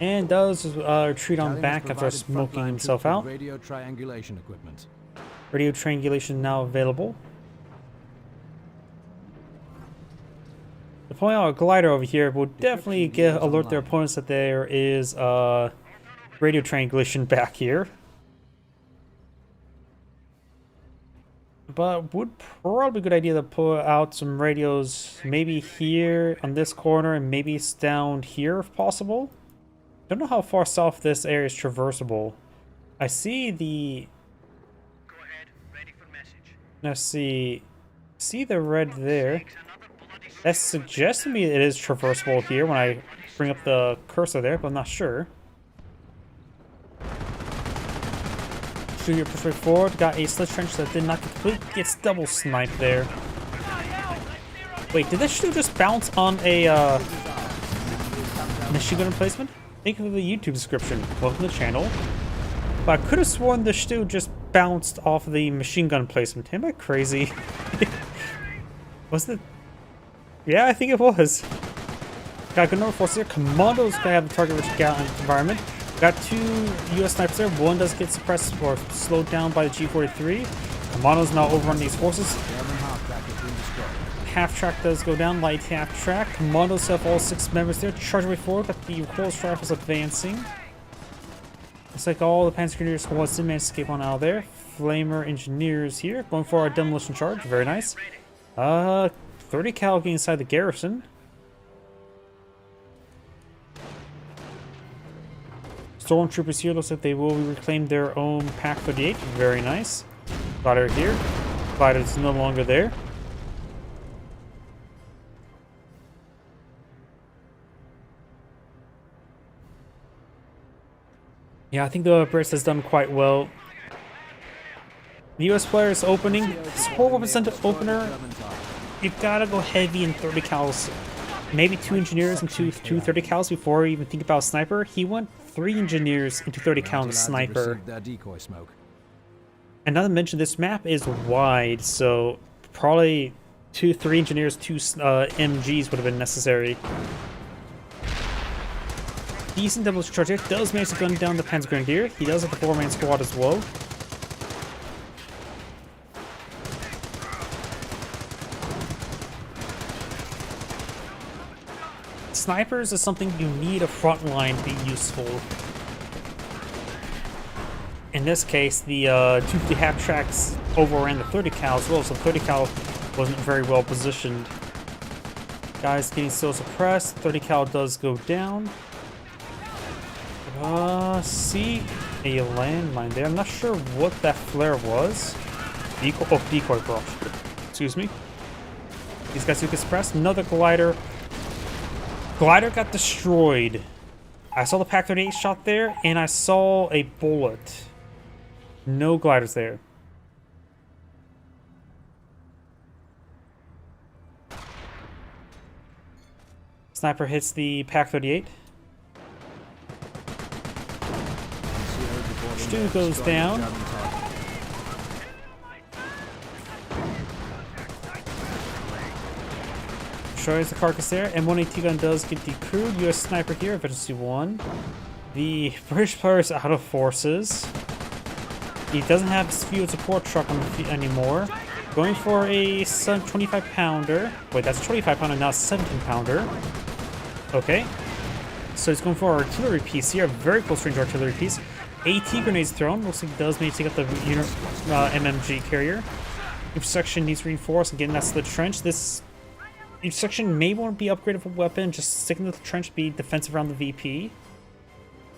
And does retreat on Battalion back has after provided smoking frontline himself troops with out. Radio triangulation equipment. Radio triangulation now available. Deploying our glider over here will definitely alert their opponents that there is radio triangulation back here. But would probably be a good idea to pull out some radios maybe here on this corner and maybe down here if possible. Don't know how far south this area is traversable. I see the... Go ahead, ready for message. Let's see the red there. That suggests to me it is traversable here when I bring up the cursor there, but I'm not sure. Shoot here, push right forward. Got a slit trench that did not complete. Gets double sniped there. Wait, did that Stu just bounce on a machine gun emplacement? Thank you for the YouTube description. Welcome to the channel. But I could have sworn the Stu just bounced off the machine gun emplacement. Am I crazy? Was it? Yeah, I think it was. Got a good number of forces here. Commandos gonna have the target-rich environment. Got 2 US snipers there. One does get suppressed or slowed down by the G43. Commandos now overrun these forces. Half track does go down, light half track. Commandos have all 6 members there. Charge way forward, got the Repulse Rifles advancing. Looks like all the Panzer Grenadier squads did manage to escape on out of there. Flamer Engineers here, going for our demolition charge. Very nice. 30 cal getting inside the garrison. Stormtroopers here, looks like they will reclaim their own Pack 38. Very nice. Glider here. Glider is no longer there. Yeah, I think the Brits has done quite well. The US players opening, this 4% opener, you've got to go heavy in 30 cals. Maybe 2 engineers into 2 30 cals before you even think about a sniper. He went 3 engineers into 30 cal and a sniper. And not to mention, this map is wide, so probably 3 engineers, 2 MGs would have been necessary. Decent demolition charge here. Does manage to gun down the Panzer Grenadier. He does have the 4-man squad as well. Snipers is something you need a front line to be useful. In this case, the 250 half tracks overran the 30 cal as well, so 30 cal wasn't very well positioned. Guys getting still suppressed. 30 cal does go down. See a landmine there. I'm not sure what that flare was. Decoy barrage. Excuse me. These guys do get suppressed. Another glider. Glider got destroyed. I saw the Pack 38 shot there, and I saw a bullet. No gliders there. Sniper hits the Pack 38. Stu goes down. Destroys the carcass there. M1AT gun does get decrewed. US sniper here, eventually 1. The British player is out of forces. He doesn't have his field support truck on the feet anymore. Going for a 25 pounder. Wait, that's 25 pounder, not 17 pounder. Okay. So he's going for an artillery piece here, a very close range artillery piece. AT grenades thrown. Looks like he does maybe take out the MMG carrier. Intersection needs reinforced and getting that slit trench. This intersection may want to be upgraded for weapon, just sticking to the trench, be defensive around the VP.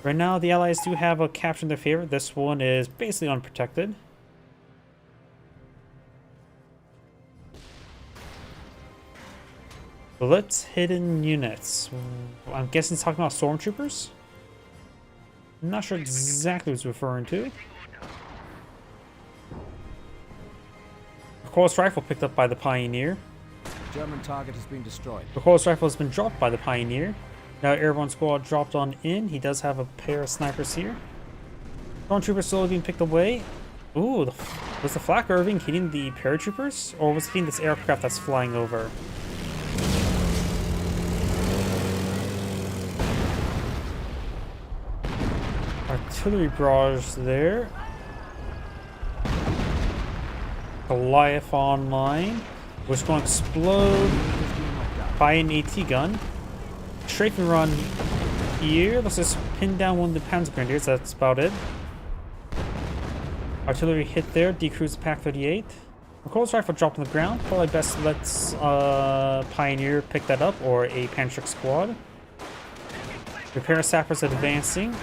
Right now, the Allies do have a capture in their favor. This one is basically unprotected. Blitz hidden units. I'm guessing it's talking about stormtroopers? I'm not sure exactly what it's referring to. Recoilless rifle picked up by the Pioneer. German target has been destroyed. Recoilless rifle has been dropped by the Pioneer. Now airborne squad dropped on in. He does have a pair of snipers here. Stormtroopers slowly being picked away. Ooh, was the flak Irving hitting the paratroopers? Or was it hitting this aircraft that's flying over? Artillery barrage there. Goliath online. Which is going to explode by an AT gun. Strafing run here. Let's just pin down one of the Panzer Grenadiers. That's about it. Artillery hit there. Decrews the Pack 38. Recoilless rifle dropped on the ground. Probably best let's Pioneer pick that up, or a Panzer squad. Repair sappers advancing.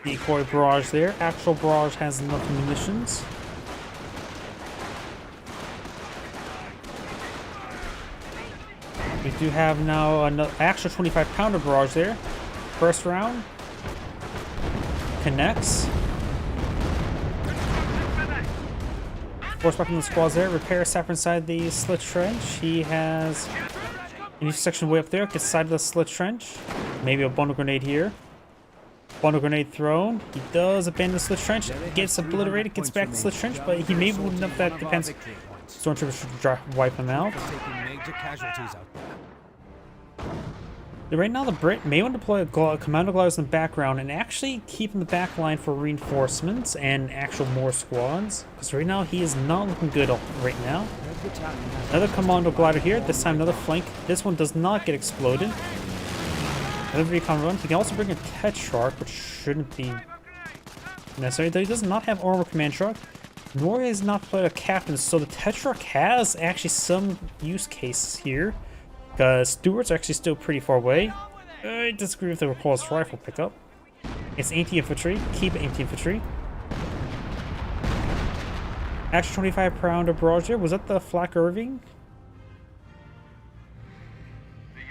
Decoy barrage there. Actual barrage has enough munitions. We do have now an actual 25 pounder barrage there. First round. Connects. Force back in the squads there. Repair sapper inside the slit trench. He has an intersection way up there. Gets side of the slit trench. Maybe a bundle grenade here. Bundle grenade thrown. He does abandon the slit trench. Gets obliterated. Gets back to the slit trench, but he maybe wouldn't have that defense. Stormtroopers should wipe him out. Right now, the Brit may want to deploy a commando gliders in the background and actually keep in the back line for reinforcements and actual more squads. Because right now, he is not looking good right now. Another commando glider here. This time, another flank. This one does not get exploded. Another recon run. He can also bring a Tetrarch, which shouldn't be necessary. Though he does not have armor command truck, nor has not played a captain. So the Tetrarch has actually some use case here. Because Stuart's actually still pretty far away. I disagree with the repulsed rifle pickup. It's anti-infantry. Keep it anti-infantry. Actually, 25 pounder barrage there. Was that the Flak Irving?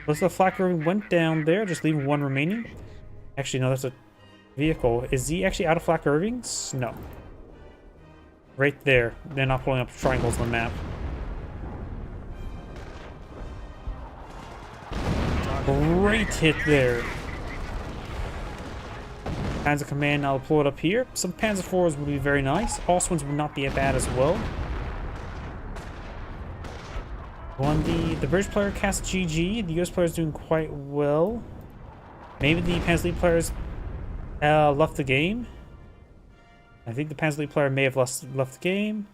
Was the Flak Irving went down there, just leaving one remaining? Actually, no, that's a vehicle. Is he actually out of Flak Irvings? No. Right there. They're not pulling up triangles on the map. Great hit there. Panzer Command, I'll pull it up here. Some Panzer IVs would be very nice. Austrians would not be bad as well. On the British player cast GG. The US player is doing quite well. Maybe the Panzer League players left the game. I think the Panzer League player may have left the game.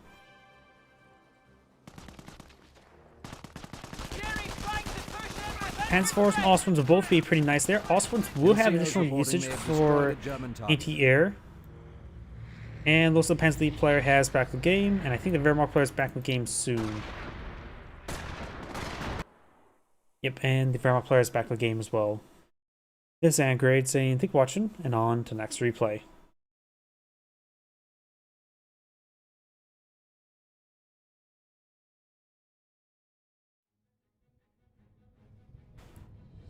Panzer IVs and Austrians will both be pretty nice there. Austrians will have additional usage for anti-air. And looks like the Panzer League player has back the game, and I think the Wehrmacht player is back the game soon. Yep, and the Wehrmacht player is back the game as well. This is Angrade saying thank you for watching, and on to next replay.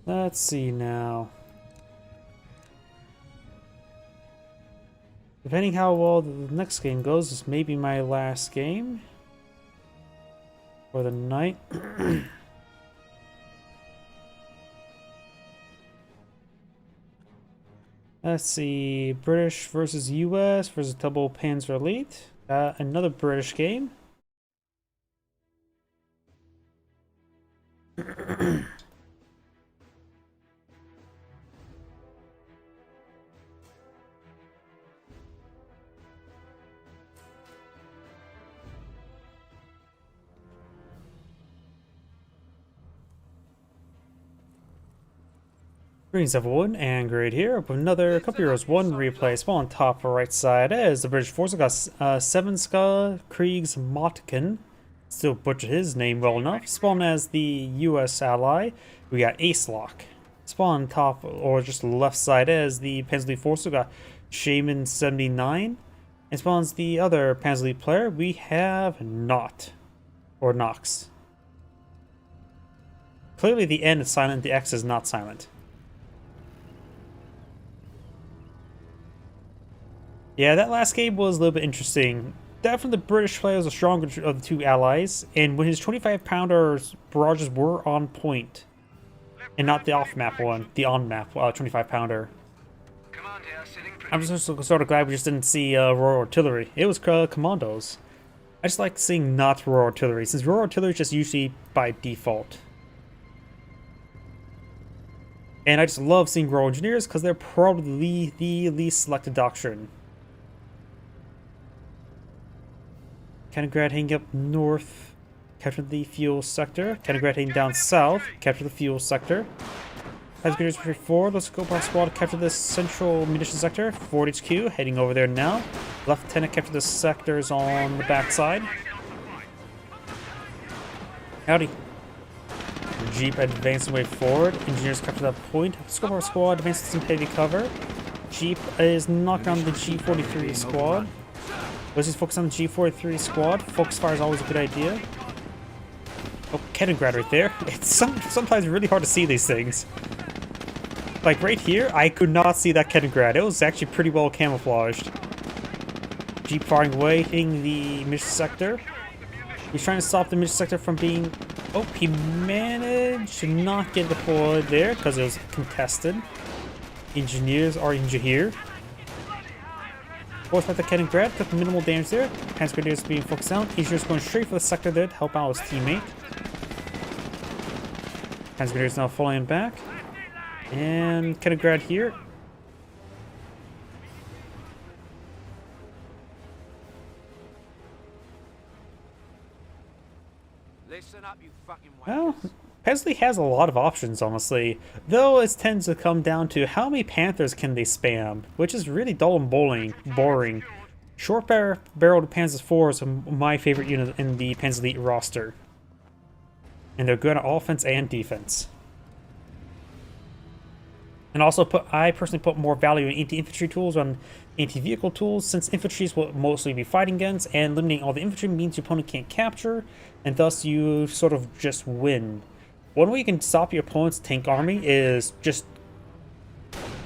Let's see now. Depending how well the next game goes, this may be my last game for the night. Let's see. British versus US versus double Panzer Elite. Another British game. Greetings everyone, and Grade here with another Cup Heroes 1 replay. Spawn on top right side as the British force got 7 Ska Kriegs Motkin. Still butchered his name well enough. Spawn as the US ally, we got Ace Lock. Spawn on top or just left side as the Panzer League force, we got Shaman 79. And spawns the other Panzer League player, we have Not or Nox. Clearly the N is silent, the X is not silent. Yeah, that last game was a little bit interesting. Definitely the British player was the stronger of the two allies, and when his 25-pounder barrages were on point, and not the off-map one, the on-map 25-pounder. I'm just sort of glad we just didn't see Royal Artillery. It was commandos. I just like seeing not Royal Artillery, since Royal Artillery is just usually by default. And I just love seeing Royal Engineers because they're probably the least selected doctrine. Kaliningrad hanging up north, capture the fuel sector. Kaliningrad hanging down south, capture the fuel sector. As grenadiers push forward, let's go by squad to capture this central munitions sector. Forward HQ, heading over there now. Left Lieutenant capture the sectors on the backside. Howdy. Jeep advancing way forward. Engineers capture that point. Scope our squad advances some heavy cover. Jeep is knocking down the G43 squad. Let's just focus on the G43 squad. Focus fire is always a good idea. Oh, Kaliningrad right there. It's sometimes really hard to see these things. Like right here, I could not see that Kaliningrad. It was actually pretty well camouflaged. Jeep firing away, hitting the mission sector. He's trying to stop the mission sector from being... Oh, he managed to not get deployed there because it was contested. Engineers are injured here. Force by the Kaliningrad, took minimal damage there. Panzer Grenadiers being focused down. Engineers going straight for the sector there to help out his teammate. Panzer Grenadiers now falling back. And Kenigrad here. Listen up, you fucking Well, wankers. Pesley has a lot of options, honestly, though it tends to come down to how many Panthers can they spam, which is really dull and boring. Short-barreled Panzer IVs are my favorite unit in the Panzer Elite roster, and they're good at offense and defense. And also, I personally put more value in anti-infantry tools on anti-vehicle tools, since infantry is what mostly be fighting against, and limiting all the infantry means your opponent can't capture, and thus you sort of just win. One way you can stop your opponent's tank army is just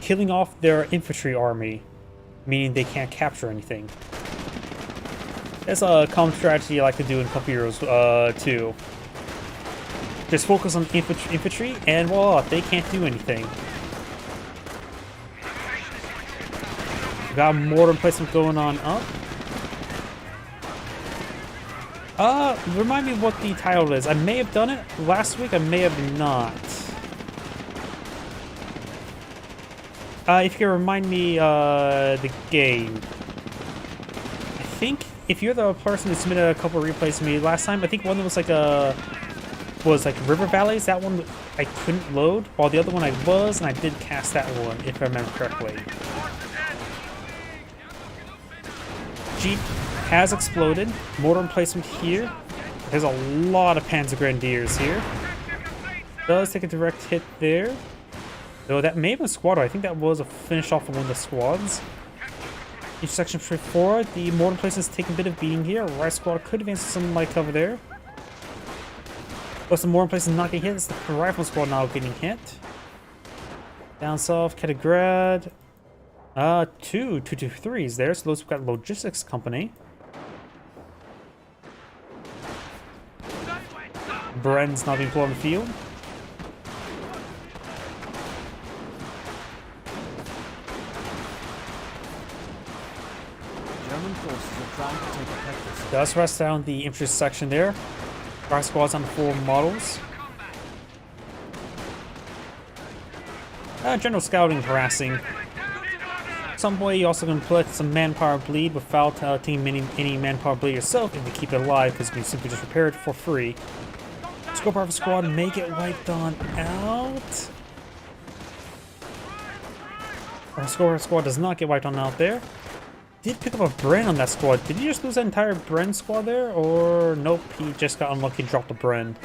killing off their infantry army, meaning they can't capture anything. That's a common strategy I like to do in Cup Heroes too. Just focus on infantry, and voila, they can't do anything. Got mortar placement going on up. Remind me what the title is. I may have done it last week, I may have not. If you can remind me the game. I think if you're the person who submitted a couple of replays to me last time, I think one was like River Valleys. That one I couldn't load, while the other one I was, and I did cast that one, if I remember correctly. Jeep has exploded. Mortar emplacement here. There's a lot of Panzer Grenadiers here. Does take a direct hit there. Though that may have been a squad. I think that was a finish off of one of the squads. Intersection 4. The mortar emplacement's taking a bit of beating here. Right squad could advance to some light cover there. But some mortar emplacement not getting hit. It's the rifle squad now getting hit. Down south, Kenigrad. 223s there, so those have got logistics company. Bren's not being pulled on the field. German forces are trying to take a Petrus. Does rest down the infantry section there. Our squad's on the 4 models. General scouting harassing. Some way you also can put some manpower bleed without taking any manpower bleed yourself if you keep it alive, because you can simply just repair it for free. Scope Rifle Squad may get wiped on out. Our Scope Rifle Squad does not get wiped on out there. Did pick up a Bren on that squad. Did you just lose that entire Bren squad there? Or nope, he just got unlucky and dropped a Bren.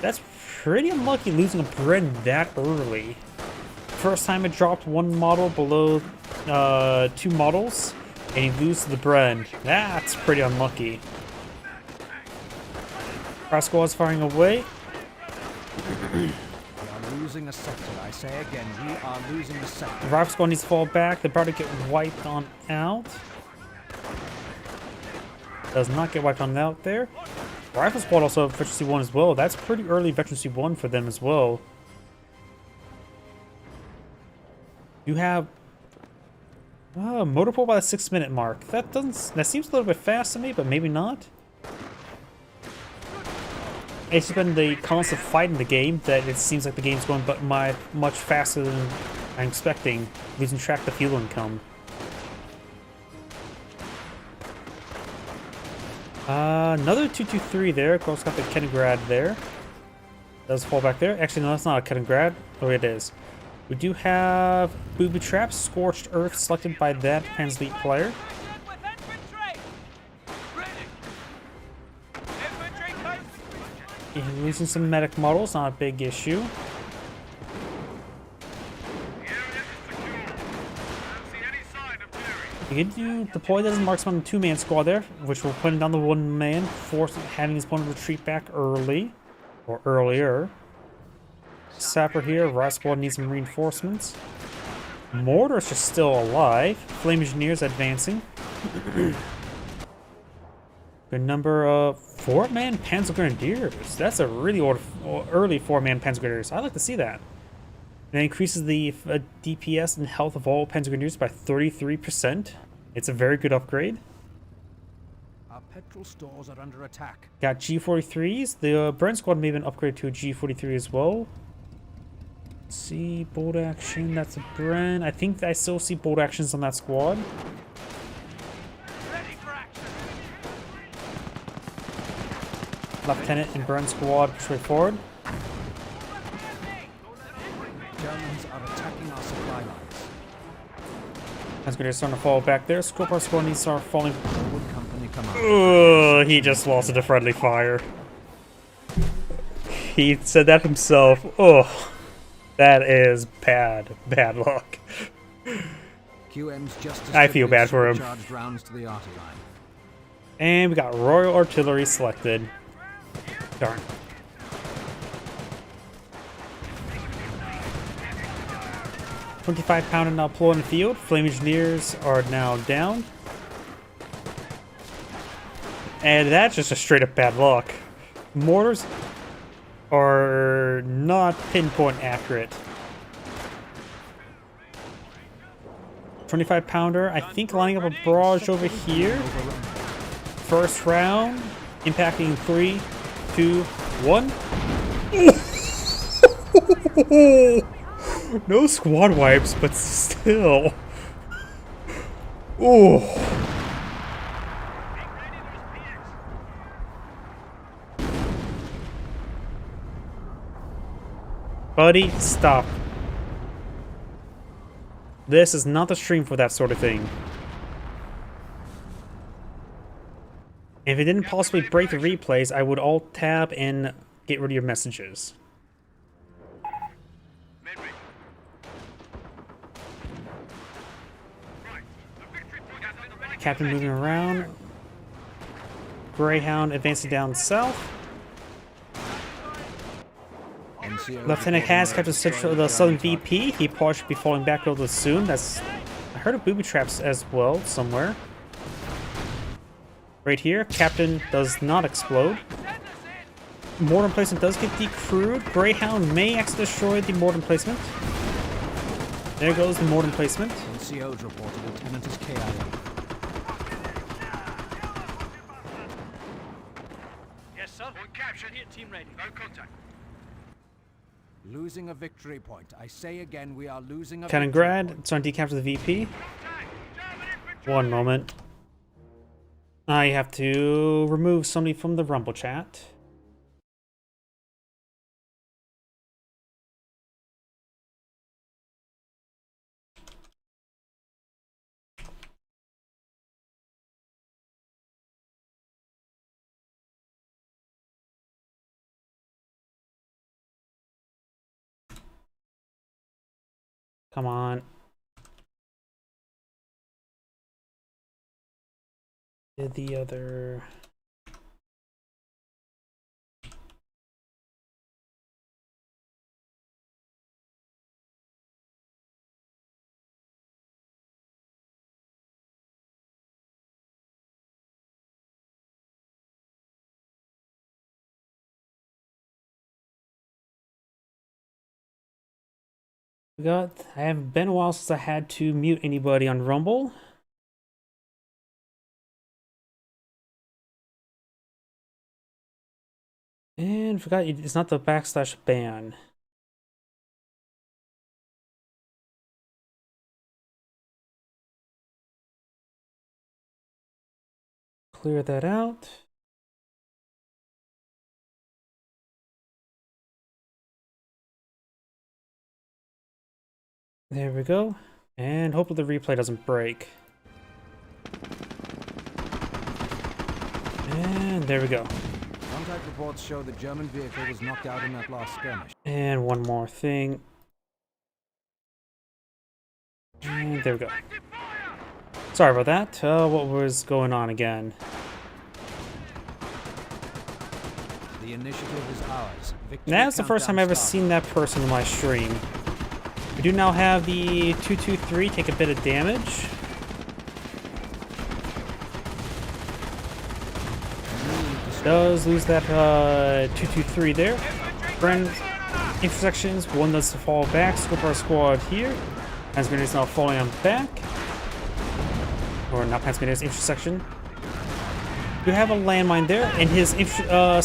That's pretty unlucky losing a Bren that early. First time it dropped one model below 2 models, and you lose the Bren. That's pretty unlucky. Our squad's firing away. We are losing a sector. I say again, we are losing a sector. The rifle squad needs to fall back. They're about to get wiped on out. Does not get wiped on out there. Rifle squad also have veterancy 1 as well. That's pretty early veterancy 1 for them as well. You have motor pull by the 6-minute mark. That seems a little bit fast to me, but maybe not. It's just been the constant fight in the game that it seems like the game's going much faster than I'm expecting, losing track of fuel income. Another 223 there. Of course, got the Kenigrad there. Does fall back there. Actually, no, that's not a Kenigrad. Oh, it is. We do have Booby Traps, Scorched Earth, selected by that Panzer Elite player. Yeah, losing some medic models, not a big issue. You can deploy that as a marksman on the 2-man squad there, which will put him down the 1-man, having his opponent retreat back early, or earlier. Sapper here, Riot Squad needs some reinforcements. Mortar's just still alive. Flame Engineers advancing. Good number of 4-man Panzer Grenadiers. That's a really early 4-man Panzer Grenadiers. I like to see that. It increases the DPS and health of all Panzer Grenadiers by 33%. It's a very good upgrade. Our petrol stores are under attack. Got G43s. The Bren squad may have been upgraded to a G43 as well. See, bolt action, that's a Bren. I think I still see bolt actions on that squad. Ready for action. Lieutenant and Bren squad push way forward. Germans are attacking our supply lines. That's going to starting to fall back there. Scorpio squad needs to start falling. Forward company command. Ugh, he just lost it to friendly fire. He said that himself. Oh, that is bad luck. QM's just I feel bad for him. charged rounds to the arty line. And we got Royal Artillery selected. Darn. .25 now deployed in the field. Flame Engineers are now down. And that's just a straight up bad luck. Mortars are not pinpoint accurate. 25 pounder, I think lining up a barrage over here. First round, impacting 3, 2, 1. No squad wipes, but still. Oh. Buddy, stop. This is not the stream for that sort of thing. If it didn't possibly break the replays, I would alt tab and get rid of your messages. Captain moving around. Greyhound advancing down south. Lieutenant has captured the southern VP. He probably should be falling back over soon. That's, I heard of booby traps as well somewhere. Right here, Captain does not explode. Mortar emplacement does get decrewed. Greyhound may actually destroy the mortar emplacement. There goes the mortar emplacement. NCO's reported Lieutenant is KIA. Yes, sir. On capture. Here, team ready. No contact. Losing a victory point. I say again, we are losing a Kaliningrad, trying to decapture the VP. One moment. I have to remove somebody from the Rumble chat. Come on. Did the other... I haven't been a while since I had to mute anybody on Rumble. And forgot it's not the backslash ban. Clear that out. There we go. And hopefully the replay doesn't break. And there we go. Contact reports show the German vehicle was knocked out in that last skirmish. And one more thing. And there we go. Sorry about that. What was going on again? The initiative is ours. Victory That's the first time I've ever countdown seen that person in my stream. We do now have the 223 take a bit of damage. Does lose that 223 there. Friend intersections, one does fall back. Scope our squad here. Panspermia is now falling on back. Or not Panspermia, intersection. We have a landmine there, and his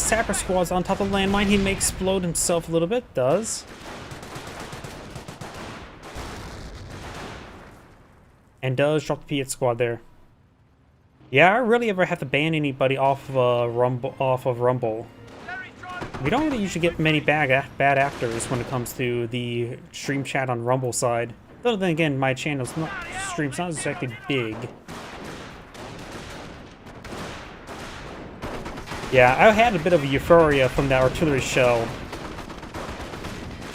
sapper squad's on top of the landmine. He may explode himself a little bit, does. And does drop the P8 squad there. Yeah, I rarely ever have to ban anybody off of Rumble. We don't really usually get many bad actors when it comes to the stream chat on Rumble side. Though then again, my channel's stream's not exactly big. Yeah, I had a bit of a euphoria from that artillery shell.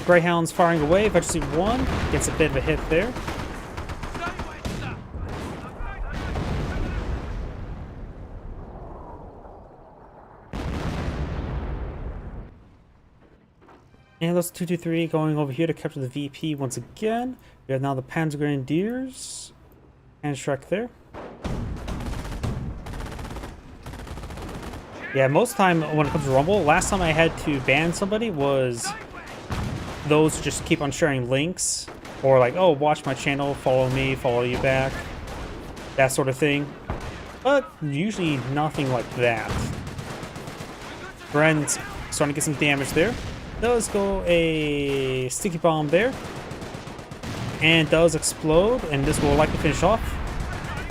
Greyhound's firing away. Eventually one gets a bit of a hit there. And those 223 going over here to capture the VP once again. We have now the Panzer Grenadiers and Shrek there. Yeah, most time when it comes to Rumble, last time I had to ban somebody was those who just keep on sharing links, or like, oh, watch my channel, follow me, follow you back, that sort of thing. But usually nothing like that. Bren's starting to get some damage there. Does go a sticky bomb there, and does explode, and this will likely finish off.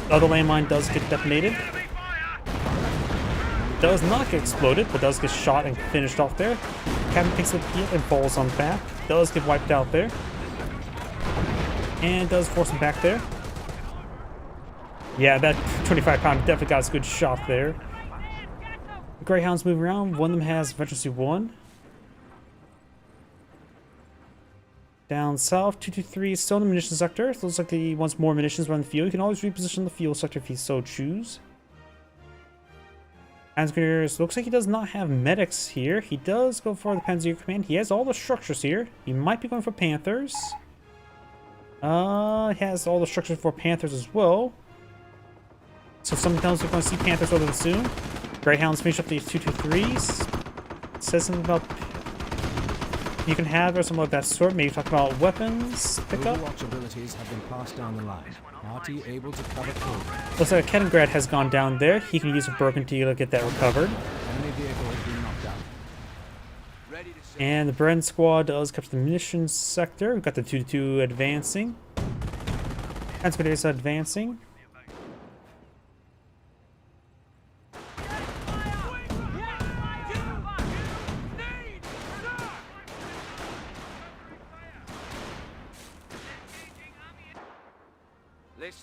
The other landmine does get detonated. Does not get exploded, but does get shot and finished off there. Captain picks up the and falls on back. Does get wiped out there, and does force him back there. Yeah, that 25-pounder definitely got a good shot there. Greyhounds move around. One of them has Veterancy 1. Down south, 223 is still in the munitions sector. It looks like he wants more munitions around the field. You can always reposition the fuel sector if you so choose. Panzer looks like he does not have medics here. He does go for the Panzer Command. He has all the structures here. He might be going for Panthers. He has all the structures for Panthers as well. So sometimes we're going to see Panthers rather than soon. Greyhounds finish up these 223s. Says something about you can have or something like that sort. Maybe talk about weapons pickup. Overwatch abilities have been passed down the line. Party able to cover progress. Looks like Kettengrad has gone down there. He can use a Burgundy to get that recovered. Enemy vehicle has been knocked down. And the Bren squad does capture the munitions sector. We've got the 2-2 advancing. Panzer is advancing.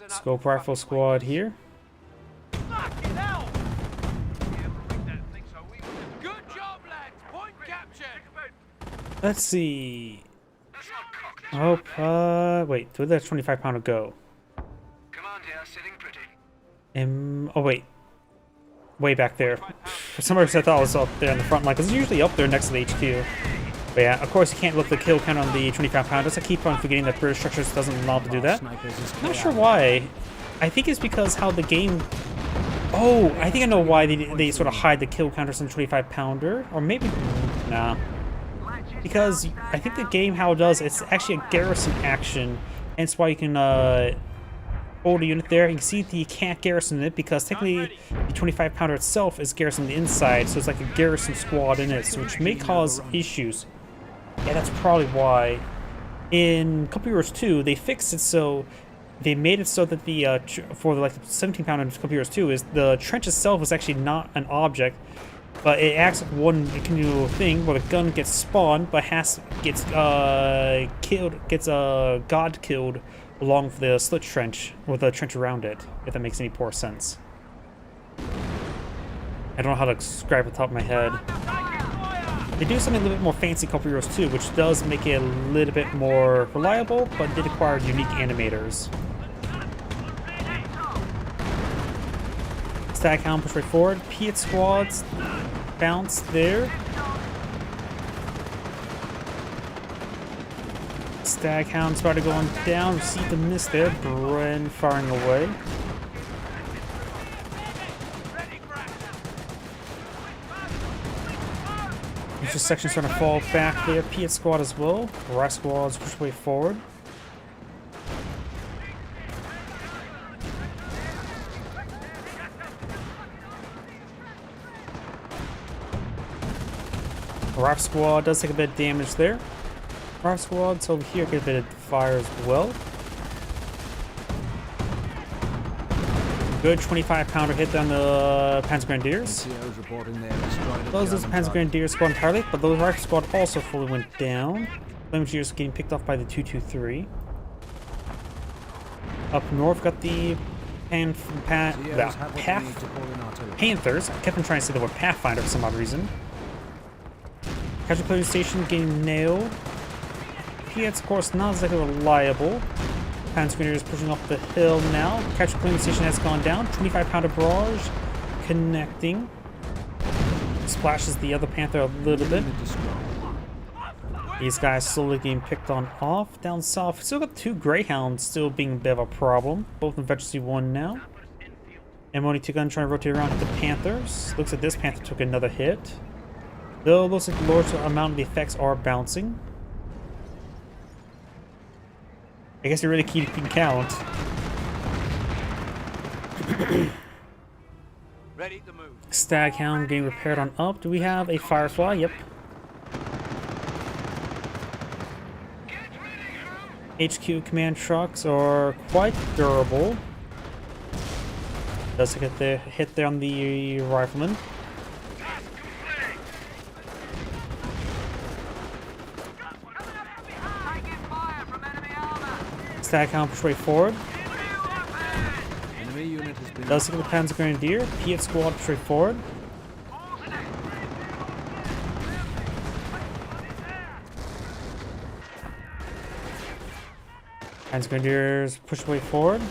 Scope rifle squad here. Good job, lads. Point captured. Let's see. Oh, wait. Where did that 25-pounder go? Command here, sitting pretty. Oh, wait. Way back there. For some reason, I thought it was up there in the front line, because it's usually up there next to the HQ. But yeah, of course, you can't look the kill count on the 25-pounders. I keep on forgetting that British Structures doesn't allow to do that. Not sure why. I think it's because how the game... Oh, I think I know why they sort of hide the kill counters on the 25-pounder. Or maybe... Nah. Because I think the game, how it does, it's actually a garrison action. Hence why you can hold a unit there. You can see that you can't garrison it because technically the 25-pounder itself is garrisoned inside. So it's like a garrison squad in it, so which may cause issues. Yeah, that's probably why. In Company Heroes 2, they fixed it so they made it so that the for like the 17-pounder in Company Heroes 2 is the trench itself is actually not an object, but it acts like one continual thing where the gun gets spawned, but gets god killed along with the slit trench or the trench around it. If that makes any poor sense. I don't know how to describe it off the top of my head. They do something a little bit more fancy in Company Heroes 2, which does make it a little bit more reliable, but did require unique animators. Stag Hound push right forward. P8 squads bounce there. Stag Hound started going down. Receive the miss there. Bren firing away. This section's trying to fall back there. P8 squad as well. Rock squads push way forward. Rock squad does take a bit of damage there. Rock squad's over here get a bit of fire as well. Good 25-pounder hit on the Panzer Grenadiers. NCO's reporting they have destroyed a Those is the German Panzer target. Grenadier squad entirely, but those rifle squad also fully went down. Flame Engineers getting picked off by the 223. Up north, got the NCOs have what they need to call in artillery. Panthers. I kept on trying to say the word Pathfinder for some odd reason. Casual Clearing Station getting nailed. Piets, of course, not exactly reliable. Panzer Grenadiers pushing up the hill now. Casual Clearing Station has gone down. 25-pounder barrage connecting. Splashes the other Panther a little bit. Unit destroyed. These guys slowly getting picked on off. Down south, still got 2 Greyhounds still being a bit of a problem. Both in Veteran C1 now. M1E2 gun trying to rotate around to the Panthers. Looks like this Panther took another hit. Though looks like the large amount of the effects are bouncing. I guess you're really keeping count. Ready to move. Staghound getting repaired on up. Do we have a Firefly? Yep. HQ command trucks are quite durable. Does get the hit there on the rifleman. Staghound push way forward. Enemy unit has been Does get the Panzer Grenadier. Piet squad push way forward. Panzer Grenadiers push way forward.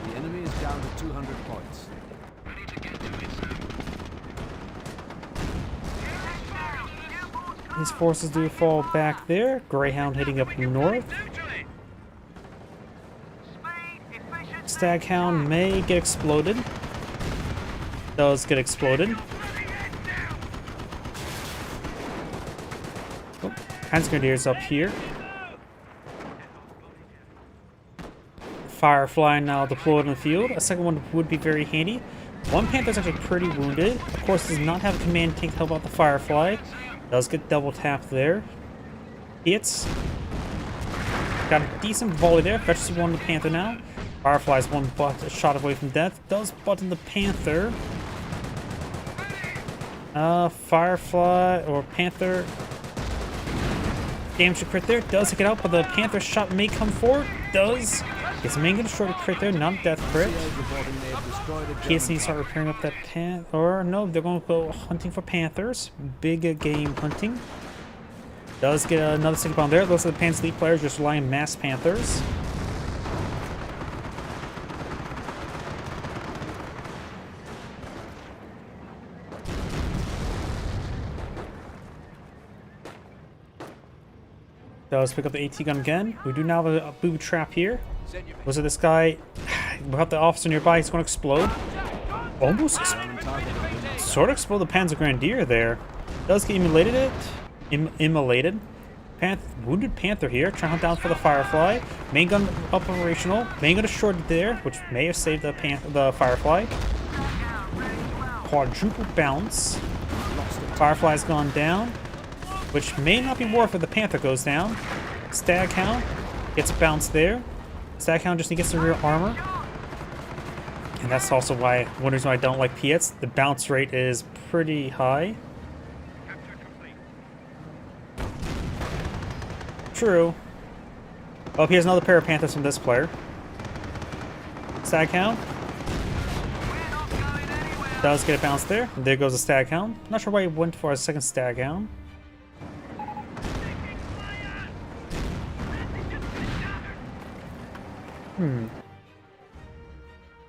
The enemy is down to 200 points. Ready to get to it, sir. These forces do fall back there. Greyhound hitting up north. Staghound may get exploded. Does get exploded. Oh, Panzer Grenadiers up here. Firefly now deployed in the field. A second one would be very handy. One Panther's actually pretty wounded. Of course, does not have a command tank to help out the Firefly. Does get double tapped there. Hits. Got a decent volley there. Fetches one to the Panther now. Firefly's one a shot away from death. Does button the Panther. Firefly or Panther. Damage to crit there. Does take it out, but the Panther shot may come forward. Does. Gets main gonna short a crit there, not a death crit. NCOs reporting they have destroyed a German Case needs to start target. repairing up that pan, or no, they're going to go hunting for Panthers. Big game hunting. Does get another single bomb there. Looks like the Panzer Elite players just relying mass Panthers. Does pick up the AT gun again. We do now have a booby trap here. Was it this guy? We have the officer nearby. He's going to explode. Almost German target has been knocked sort of explode the Panzer Grenadier there. Does get immolated it. Immolated. Wounded Panther here. Trying to hunt down for the Firefly. Main gun operational. Main gun shorted there, which may have saved the Firefly. Quadruple bounce. Firefly's gone down, which may not be worth it. The Panther goes down. Staghound gets a bounce there. Staghound just gets the rear armor. And that's also why, one reason why I don't like Piets. The bounce rate is pretty high. True. Oh, here's another pair of Panthers from this player. Staghound. Does get a bounce there. And there goes a Staghound. Not sure why he went for a second Staghound.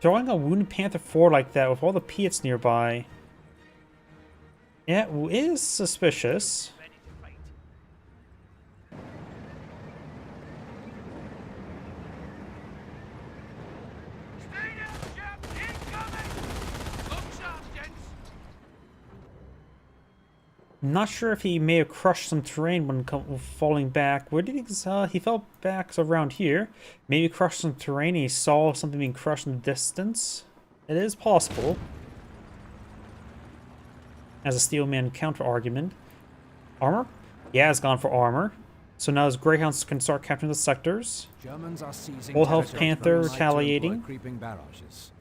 Throwing a wounded Panther forward like that with all the Piets nearby. Yeah, it is suspicious. I'm not sure if he may have crushed some terrain when falling back. Where did he fell back around here. Maybe crushed some terrain and he saw something being crushed in the distance. It is possible. As a Steelman counter argument. Armor? Yeah, it's gone for armor. So now his Greyhounds can start capturing the sectors. Germans are seizing Full health territory Panther from right to employ retaliating. creeping barrages.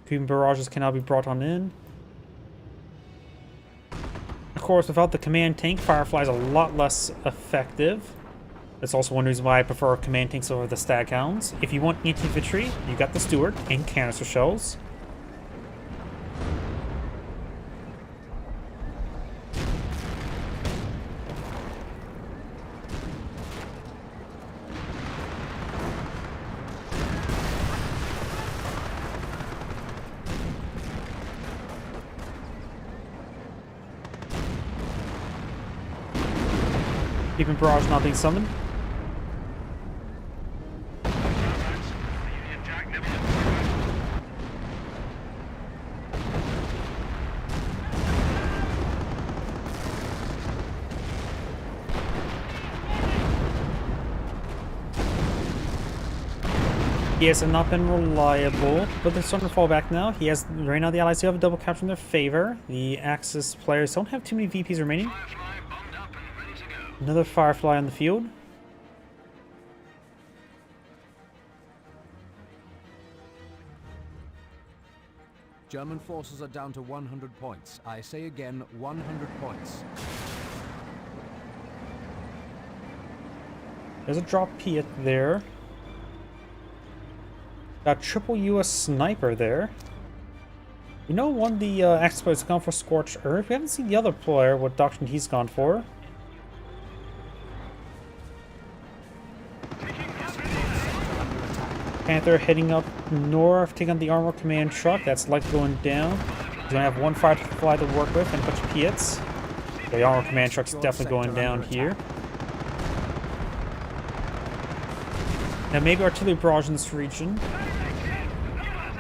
Creeping barrages can now be brought on in. Of course, without the command tank, Firefly is a lot less effective. That's also one reason why I prefer command tanks over the Staghounds. If you want anti-infantry, you got the Stuart and canister shells. Keeping barrage not being summoned. He has not been reliable, but they're starting to fall back now. He has right now the Allies do have a double capture in their favor. The Axis players don't have too many VPs remaining. Firefly bombed up and ready to go. Another Firefly on the field. German forces are down to 100 points. I say again, 100 points. There's a drop Piet there. Got triple US sniper there. You know, one of the Axis players has gone for Scorched Earth. We haven't seen the other player, what doctrine he's gone for. Panther heading up north, taking on the armor command truck. That's likely going down. He's gonna have one Firefly to work with and a bunch of Piets. The armor command truck's definitely going down here. Now maybe artillery barrage in this region.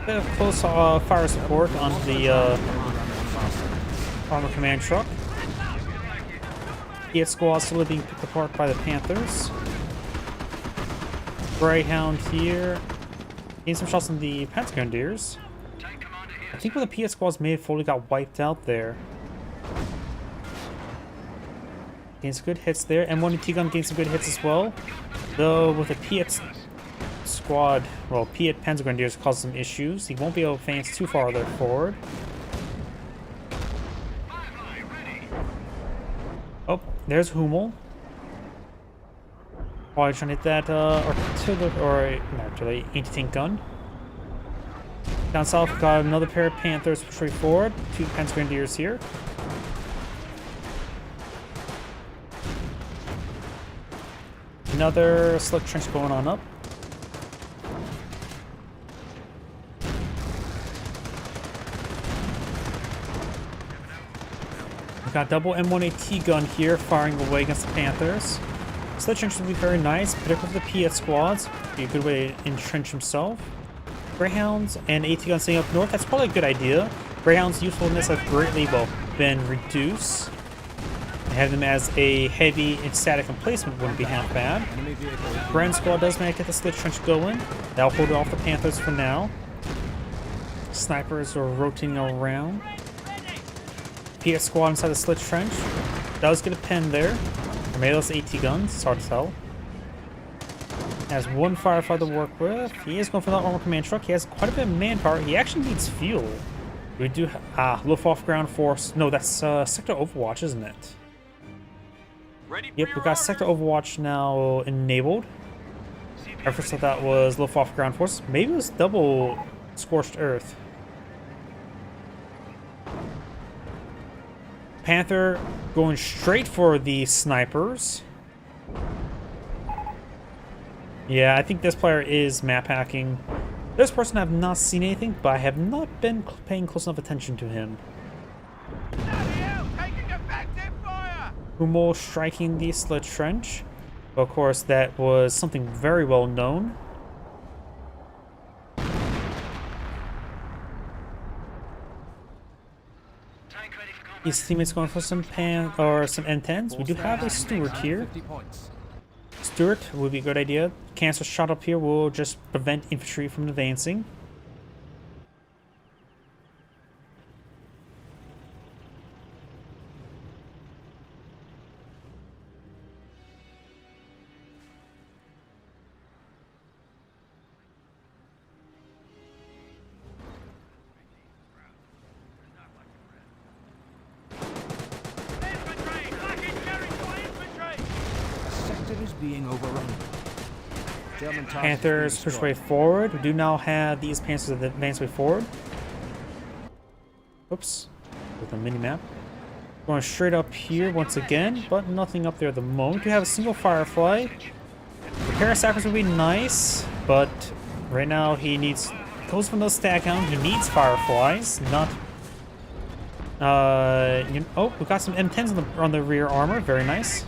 Bit of close fire support on the armor command truck. Piet squad still being picked apart by the Panthers. Greyhound here. Getting some shots on the Pentagondiers. I think one of the Piet squads may have fully got wiped out there. Getting some good hits there. M1 T-gun getting some good hits as well. Though with the Piet squad, well, Piet Pentagondiers caused some issues. He won't be able to advance too far there forward. Oh, there's Hummel. Probably trying to hit that artillery, anti-tank gun. Down south, we've got another pair of Panthers pushing forward. Two Pentagondiers here. Another slick trench going on up. We've got double M1AT gun here firing away against the Panthers. Slit trench would be very nice, particularly for the Piet squads. Be a good way to entrench himself. Greyhounds and AT guns staying up north, that's probably a good idea. Greyhounds' usefulness has greatly been reduced. Having them as a heavy and static emplacement wouldn't be half bad. Grand squad does manage to get the slit trench going. That'll hold off the Panthers for now. Snipers are rotating around. Piet squad inside the slit trench. Does get a pen there. Or maybe those AT guns, it's hard to tell. Has one firefighter to work with. He is going for that armor command truck. He has quite a bit of manpower. He actually needs fuel. We do Luftwaffe ground force. No, that's sector Overwatch, isn't it? Yep, we've got sector Overwatch now enabled. I first thought that was Luftwaffe ground force. Maybe it was double Scorched Earth. Panther going straight for the snipers. Yeah, I think this player is map hacking. This person I have not seen anything, but I have not been paying close enough attention to him. Hummel striking the slit trench. Of course, that was something very well known. His teammates going for some some M10s. We do have a Stuart here. Stuart would be a good idea. Cancer shot up here will just prevent infantry from advancing. being overrun. German targets Panthers being push way destroyed. forward. We do now have these Panthers that advance way forward. Oops. With a mini-map. Going straight up here once again, but nothing up there at the moment. We have a single Firefly. Repair sappers would be nice, but right now he needs... Goes from those stag hound. He needs Fireflies, not... oh, we got some M10s on the rear armor. Very nice.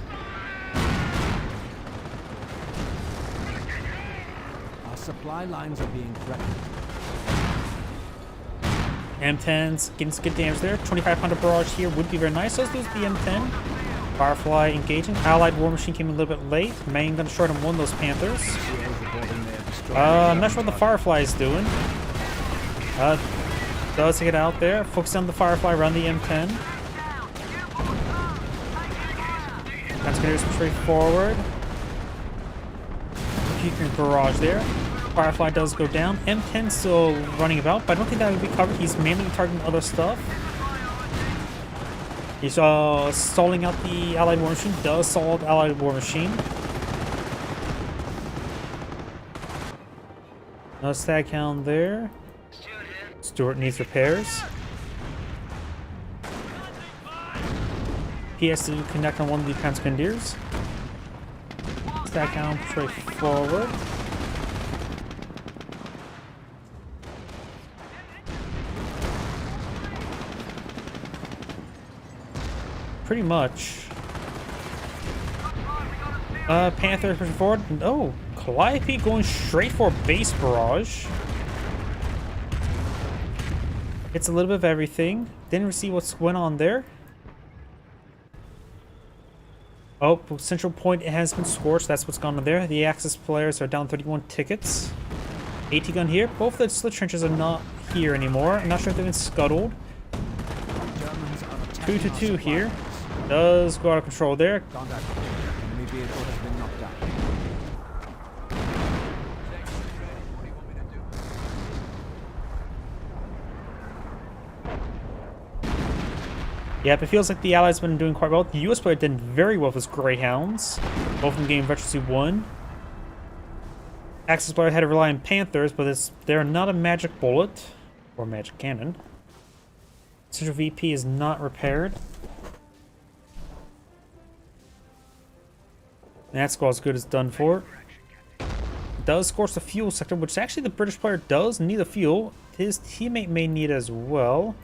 Our supply lines are being threatened. M10s getting some good damage there. 2500 barrage here would be very nice. Let's lose the M10. Firefly engaging. Allied War Machine came a little bit late. Main gun short on one of those Panthers. I'm not sure what the Firefly is doing. Does take it out there. Focus on the Firefly around the M10. That's going to do straight forward. Peeking barrage there. Firefly does go down. M10 still running about, but I don't think that would be covered. He's mainly targeting other stuff. He's stalling out the Allied War Machine. Does stall out the Allied War Machine. No stag hound there. Stuart needs repairs. PS to connect on one of the Transcondiers. Stag hound straight forward. Pretty much. Panther pushing forward. Oh, Calliope going straight for base barrage. It's a little bit of everything. Didn't see what's going on there. Oh, central point has been scorched. That's what's gone on there. The Axis players are down 31 tickets. AT gun here. Both of the slit trenches are not here anymore. I'm not sure if they've been scuttled. 2-2 here. Does go out of control there. Contact. Enemy vehicle has been knocked down. Yep, it feels like the Allies have been doing quite well. The US player did very well with his Greyhounds. Both of them getting virtually won. Axis player had to rely on Panthers, but they're not a magic bullet. Or magic cannon. Central VP is not repaired. And that squad's good as done for. Does scorch the fuel sector, which actually the British player does need the fuel. His teammate may need as well.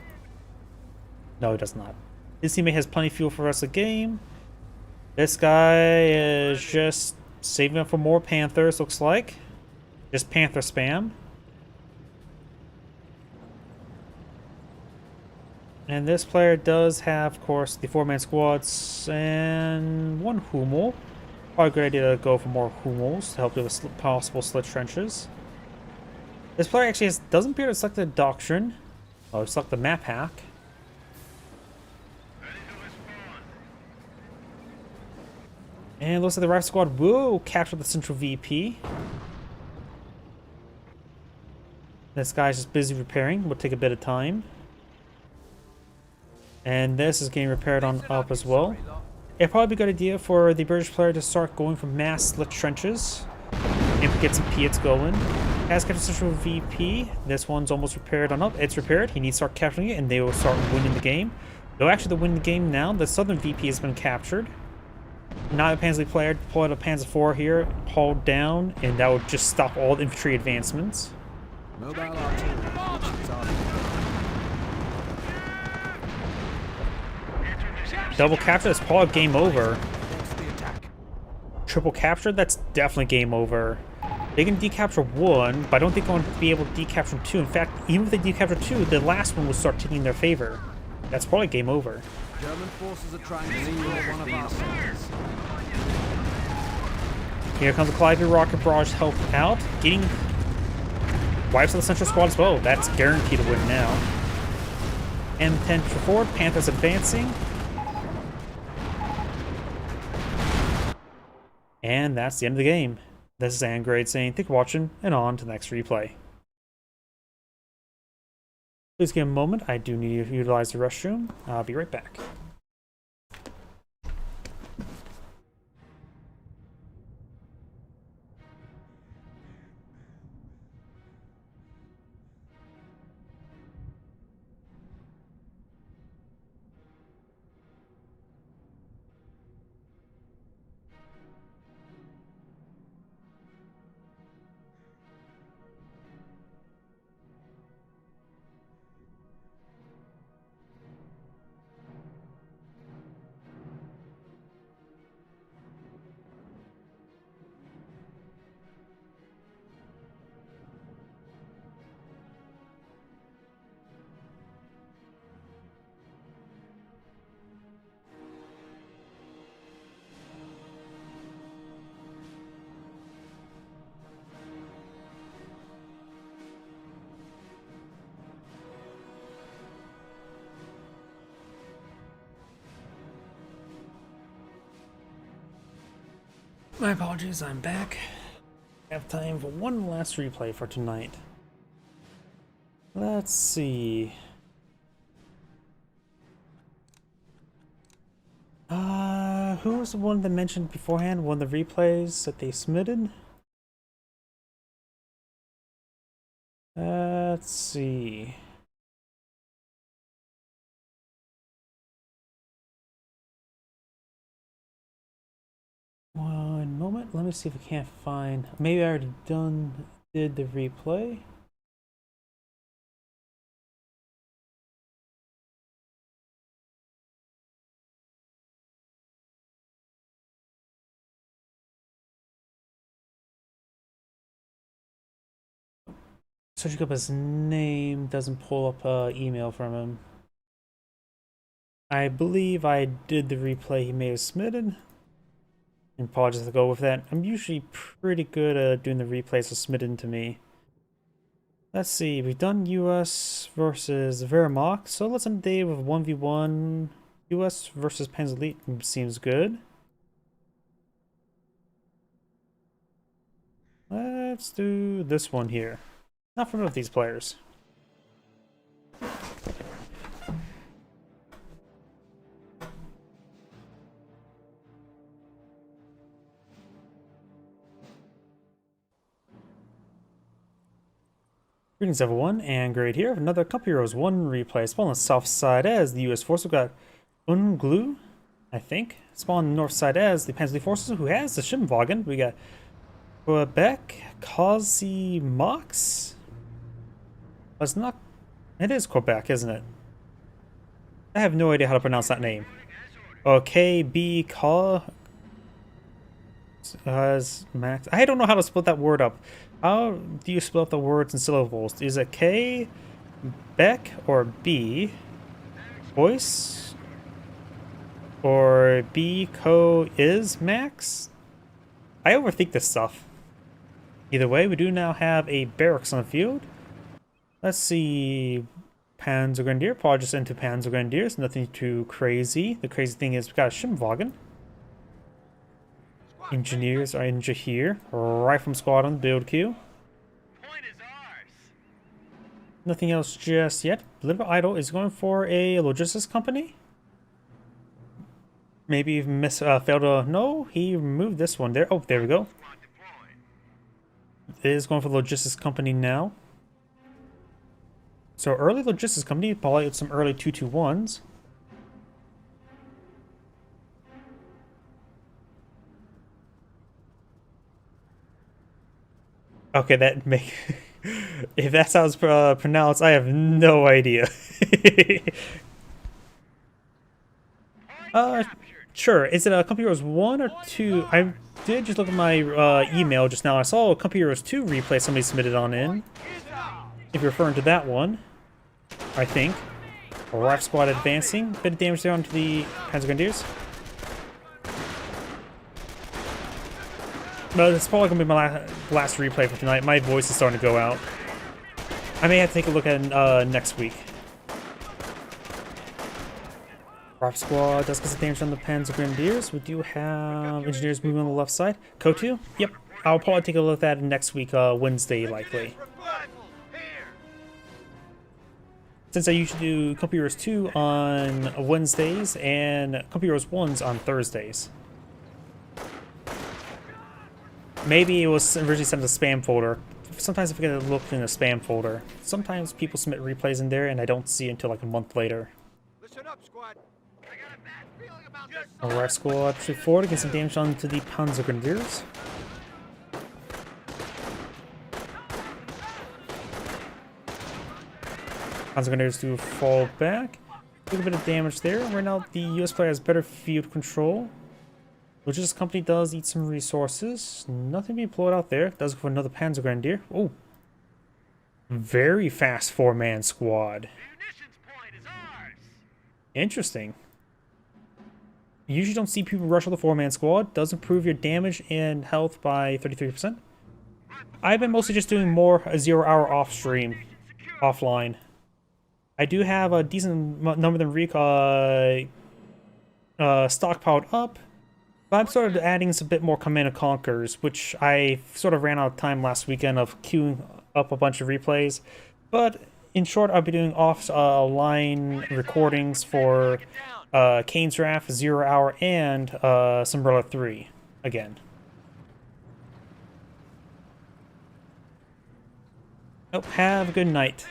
No, he does not. His teammate has plenty of fuel for the rest of the game. This guy is just saving up for more Panthers, looks like. Just Panther spam. And this player does have, of course, the 4-man squads and one Hummel. Probably a good idea to go for more Hummels to help with possible slit trenches. This player actually doesn't appear to select the doctrine. Oh, select the map hack. And it looks like the Rifle Squad will capture the central VP. This guy's just busy repairing. Will take a bit of time. And this is getting repaired on up as well. It'd probably be a good idea for the British player to start going for mass slit trenches and get some Piets going. Has captured central VP. This one's almost repaired on up. It's repaired. He needs to start capturing it and they will start winning the game. Though actually to win the game now, the southern VP has been captured. Not a Panzer player, pull out a Panzer IV here, hold down, and that would just stop all the infantry advancements. Mobile artillery. Double capture, that's probably game over. Triple capture, that's definitely game over. They can decapture one, but I don't think they're going to be able to decapture two. In fact, even if they decapture two, the last one will start taking in their favor. That's probably game over. German forces are trying to secure one of our sectors. Here comes the Calliope rocket barrage to help out. Getting wipes out the central squad as well. That's guaranteed to win now. M10 forward, Panthers advancing. And that's the end of the game. This is Angrade saying thank you for watching, and on to the next replay. Please give me a moment. I do need to utilize the restroom. I'll be right back. My apologies, I'm back. I have time for one last replay for tonight. Let's see. Who was the one that mentioned beforehand one of the replays that they submitted? Let's see. One moment, let me see if I can't find. Maybe I already did the replay. Searching up his name doesn't pull up an email from him. I believe I did the replay he may have submitted. And apologies to go with that. I'm usually pretty good at doing the replays that submitted to me. Let's see, we've done US versus Wehrmacht, so let's end the day with 1v1 US versus Panzer Elite. Seems good. Let's do this one here. Not familiar with these players. Greetings everyone, and Great here. Another Company Heroes 1 replay. Spawn on the south side as the US force. We've got Unglu, I think. Spawn on the north side as the Panzer Elite forces, who has the Schimwagen. We got Quebec, Kazi Mox. It's not. It is Quebec, isn't it? I have no idea how to pronounce that name. Okay, B Ka as Max. I don't know how to split that word up. How do you split up the words in syllables? Is it K, Beck, or B, voice, or B Co is Max? I overthink this stuff. Either way, we do now have a barracks on the field. Let's see. Panzergrenadier, probably just into Panzergrenadiers, nothing too crazy. The crazy thing is we got a Schimwagen. Engineers are injured here. Rifleman squad on the build queue. Point is ours. Nothing else just yet. A little bit idle. Is going for a logistics company. Maybe failed to. No, he removed this one there. Oh, there we go. Squad deployed. It is going for the logistics company now. So early logistics company, probably with some early 221s. Okay, that make if that's how it's pronounced, I have no idea. Sure. Is it a Company Heroes 1 or 2? I did just look at my email just now. I saw a Company Heroes 2 replay somebody submitted on in. If you're referring to that one, I think. Rifle squad advancing. Bit of damage there onto the Panzergrenadiers. No, it's probably going to be my last replay for tonight. My voice is starting to go out. I may have to take a look at it next week. Rifle squad does get some damage on the Panzergrenadiers. We do have engineers moving on the left side. Kotu? Yep. I'll probably take a look at it next week, Wednesday likely. Since I usually do Company Heroes 2 on Wednesdays and Company Heroes 1s on Thursdays. Maybe it was originally sent to the spam folder. Sometimes I forget to look in the spam folder. Sometimes people submit replays in there and I don't see it until like a month later. Listen up, squad. I got a bad feeling about this. Alright, squad, push forward to get some damage onto the Panzergrenadiers. Panzergrenadiers do fall back. A little bit of damage there. Right now, the US player has better field control. Logistics company does eat some resources. Nothing being deployed out there. Does go for another Panzergrenadier. Oh. Very fast 4-man squad. Munitions point is ours. Interesting. You usually don't see people rush on the 4-man squad. Does improve your damage and health by 33%. I've been mostly just doing more a 0-hour off stream. Offline. I do have a decent number of them stockpiled up. But I'm sort of adding some bit more Command and Conquers, which I sort of ran out of time last weekend of queuing up a bunch of replays. But in short, I'll be doing off-line recordings for Kane's Wrath, 0 Hour, and Summery 3 again. Oh, have a good night.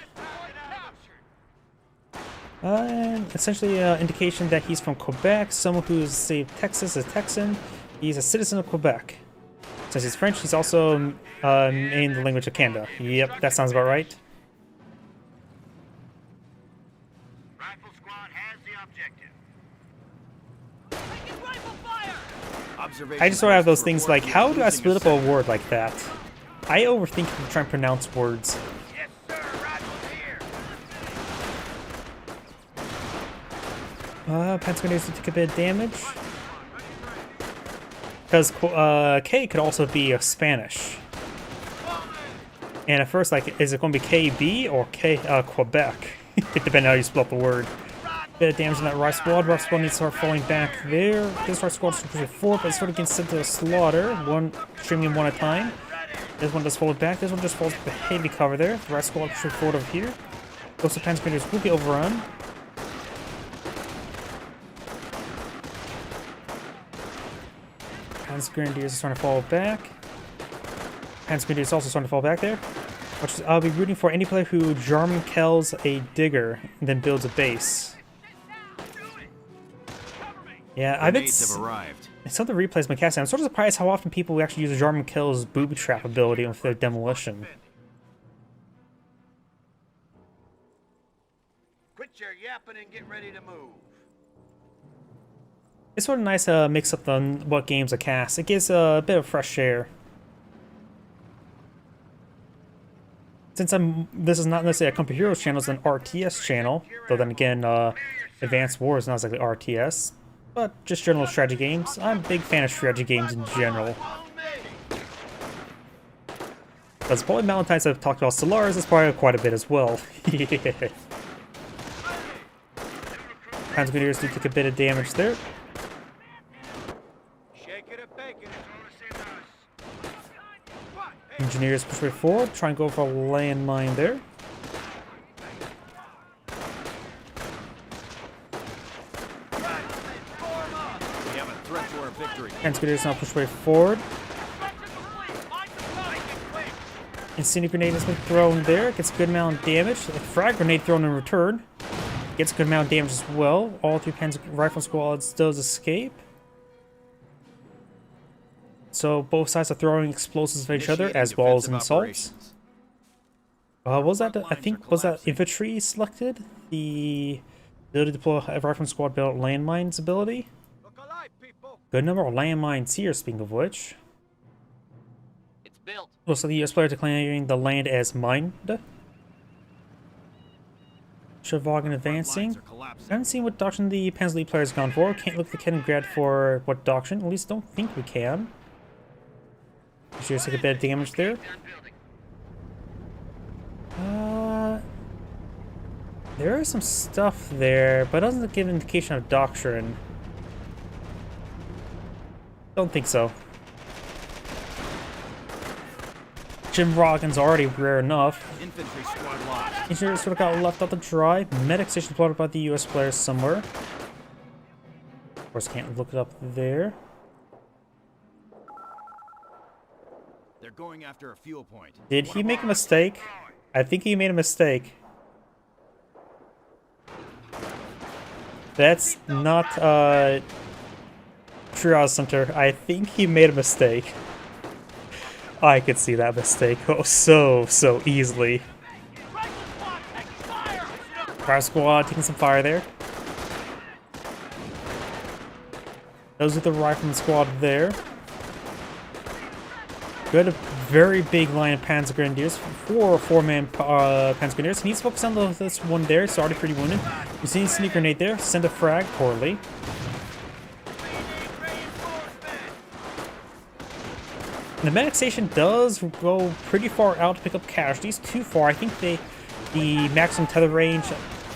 And essentially indication that he's from Quebec, someone who's saved Texas as Texan. He's a citizen of Quebec. Since he's French, he's also in the language of Canada. Yep, that sounds about right. Rifle squad has the objective. Observation I just sort of have those post things report like, how do I losing split a up a sector. word like that? I overthink and try and pronounce words. Yes, sir. Rifles here. Pentagoners to take a bit of damage. Because K could also be Spanish. And at first, like, is it going to be KB or K Quebec? Depending on how you spell the word. Bit of damage on that Rice Squad. Rice Squad needs to start falling back there. This Rice Squad is pushing forward, but it's sort of getting sent to the slaughter. Streaming them one at a time. This one does fall back. This one just falls with heavy cover there. The Rice Squad pushing forward over here. Those Pentagoners will be overrun. Grenadiers is starting to fall back. Grenadiers is also starting to fall back there. I'll be rooting for any player who Jarman kills a digger and then builds a base. Yeah, I bet Grenades have arrived. some of the replays been casting. I'm sort of surprised how often people actually use Jarman Kill's booby trap ability with their demolition. Quit your yapping and get ready to move. It's sort of nice to mix up what games I cast. It gives a bit of fresh air. Since this is not necessarily a Company Heroes channel, it's an RTS channel. Though then again, Advanced Wars is not exactly RTS. But just general strategy games. I'm a big fan of strategy games in general. Because probably Valentine's I've talked about Solaris is probably quite a bit as well. Grenadiers do take a bit of damage there. Shake it or bake it. It's all the same to us. What? Hey, Engineers push way forward, try and go for a landmine there. We have a threat to our victory. Grenadiers now push way forward. Incendiary grenade has been thrown there. Gets a good amount of damage. A frag grenade thrown in return. Gets a good amount of damage as well. All three rifle squads does escape. So both sides are throwing explosives at each other as well as Initiating insults. defensive Was that, I Front lines think, are was that collapsing. infantry selected? The ability to deploy a rifle squad built landmines ability? look alive, people. Good number of landmines here, speaking of which. It's built. Also, the US player declaring the land as mined. Shavagan advancing. lines are collapsing. I haven't seen what doctrine the Panzer player has gone for. Can't look at the Kaliningrad for what doctrine. At least don't think we can. Should take a bit of damage there. There is some stuff there, but it doesn't give indication of doctrine. Don't think so. Jim Roggen's already rare enough. Infantry squad lost. Engineers sort of got left out to dry. Medic station plotted by the US players somewhere. Of course, can't look it up there. They're going after a fuel point. Did he make a mistake? I think he made a mistake. That's not Triage Center. I think he made a mistake. I could see that mistake so easily. Fire squad taking some fire there. Those are the rifleman squad there. Good, a very big line of Panzer Grenadiers. Four-man Panzer Grenadiers. He needs to focus on this one there. It's already pretty wounded. We've seen a sneak grenade there. Send a frag poorly. The medic station does go pretty far out to pick up casualties. Too far. I think the maximum tether range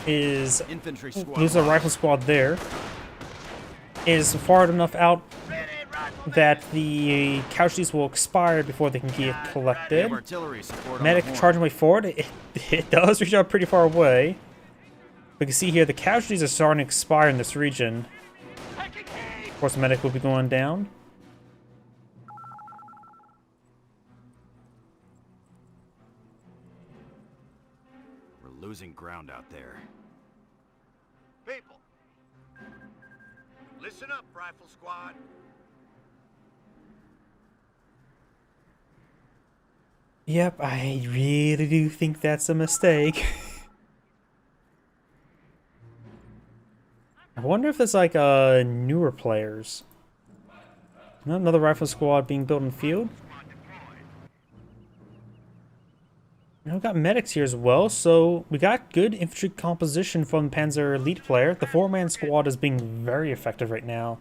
is Infantry squad lose a lost. rifle squad there. Is far enough out that the casualties will expire before they can get collected. Artillery support Medic charging way forward. It does reach out pretty far away. We can see here the casualties are starting to expire in this region. Of course, the medic will be going down. We're losing ground out there. People, listen up, rifle squad. Yep, I really do think that's a mistake. I wonder if there's like newer players. Another rifle squad being built in the field. And we've got medics here as well, so we got good infantry composition from the Panzer Elite player. The 4-man squad is being very effective right now.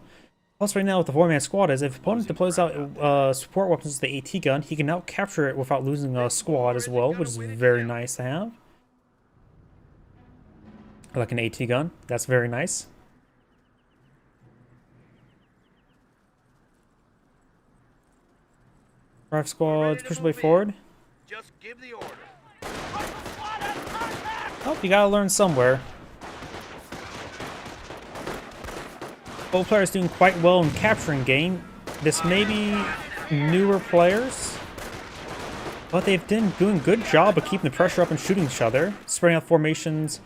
Plus right now with the 4-man squad is if opponent deploys out support weapons to the AT gun, he can now capture it without losing a squad as well, which is very nice to have. Like an AT gun, that's very nice. Rifle squads push their way forward. Just give the order. Oh, you gotta learn somewhere. Both players doing quite well in capturing game. This may be newer players, but they've been doing a good job of keeping the pressure up and shooting each other, spreading out formations.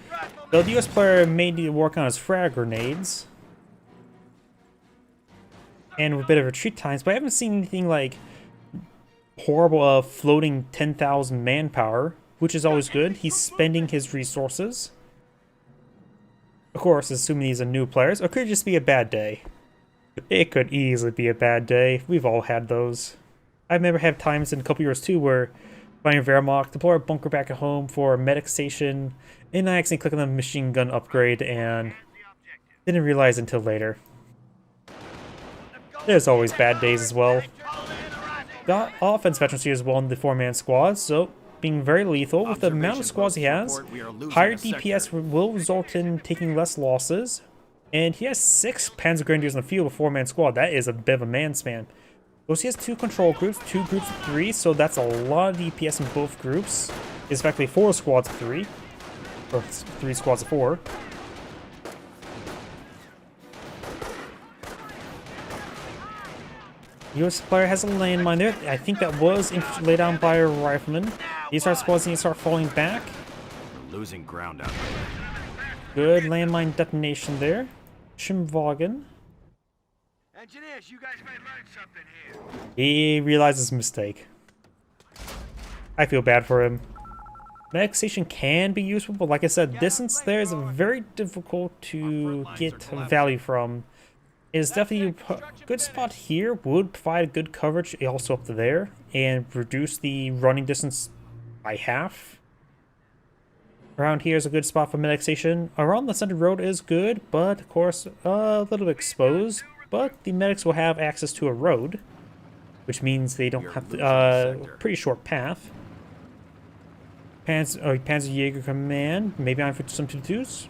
Though the US player may need to work on his frag grenades and with a bit of retreat times, but I haven't seen anything like horrible floating 10,000 manpower, which is always good. He's spending his resources. Of course, assuming these are new players, or could it just be a bad day? It could easily be a bad day. We've all had those. I remember had times in a couple years too where finding Wehrmacht, deploy a bunker back at home for a medic station, and I accidentally clicked on the machine gun upgrade and didn't realize until later. There's always bad days as well. Got offense veterans here as well in the 4-man squad, so being very lethal with the amount of squads he has. Higher DPS will result in taking less losses, and he has 6 Panzer Grenadiers in the field with a 4-man squad. That is a bit of a man span. He has 2 control groups, 2 groups of 3, so that's a lot of DPS in both groups. It's effectively 4 squads of 3, or 3 squads of 4. US player has a landmine there. I think that was laid down by a rifleman. These are squads need to start falling back. We're losing ground out there. Good landmine detonation there. Schimwagen. Engineers, you guys may learn something here. He realizes his mistake. I feel bad for him. Medic station can be useful, but like I said, distance there is very difficult to get value from. It is definitely a good spot here, would provide good coverage also up to there, and reduce the running distance by half. Around here is a good spot for medic station. Around the center road is good, but of course a little bit exposed. But the medics will have access to a road, which means they don't have to, pretty short path. Panzerjäger Command, maybe I'm for some to-dos.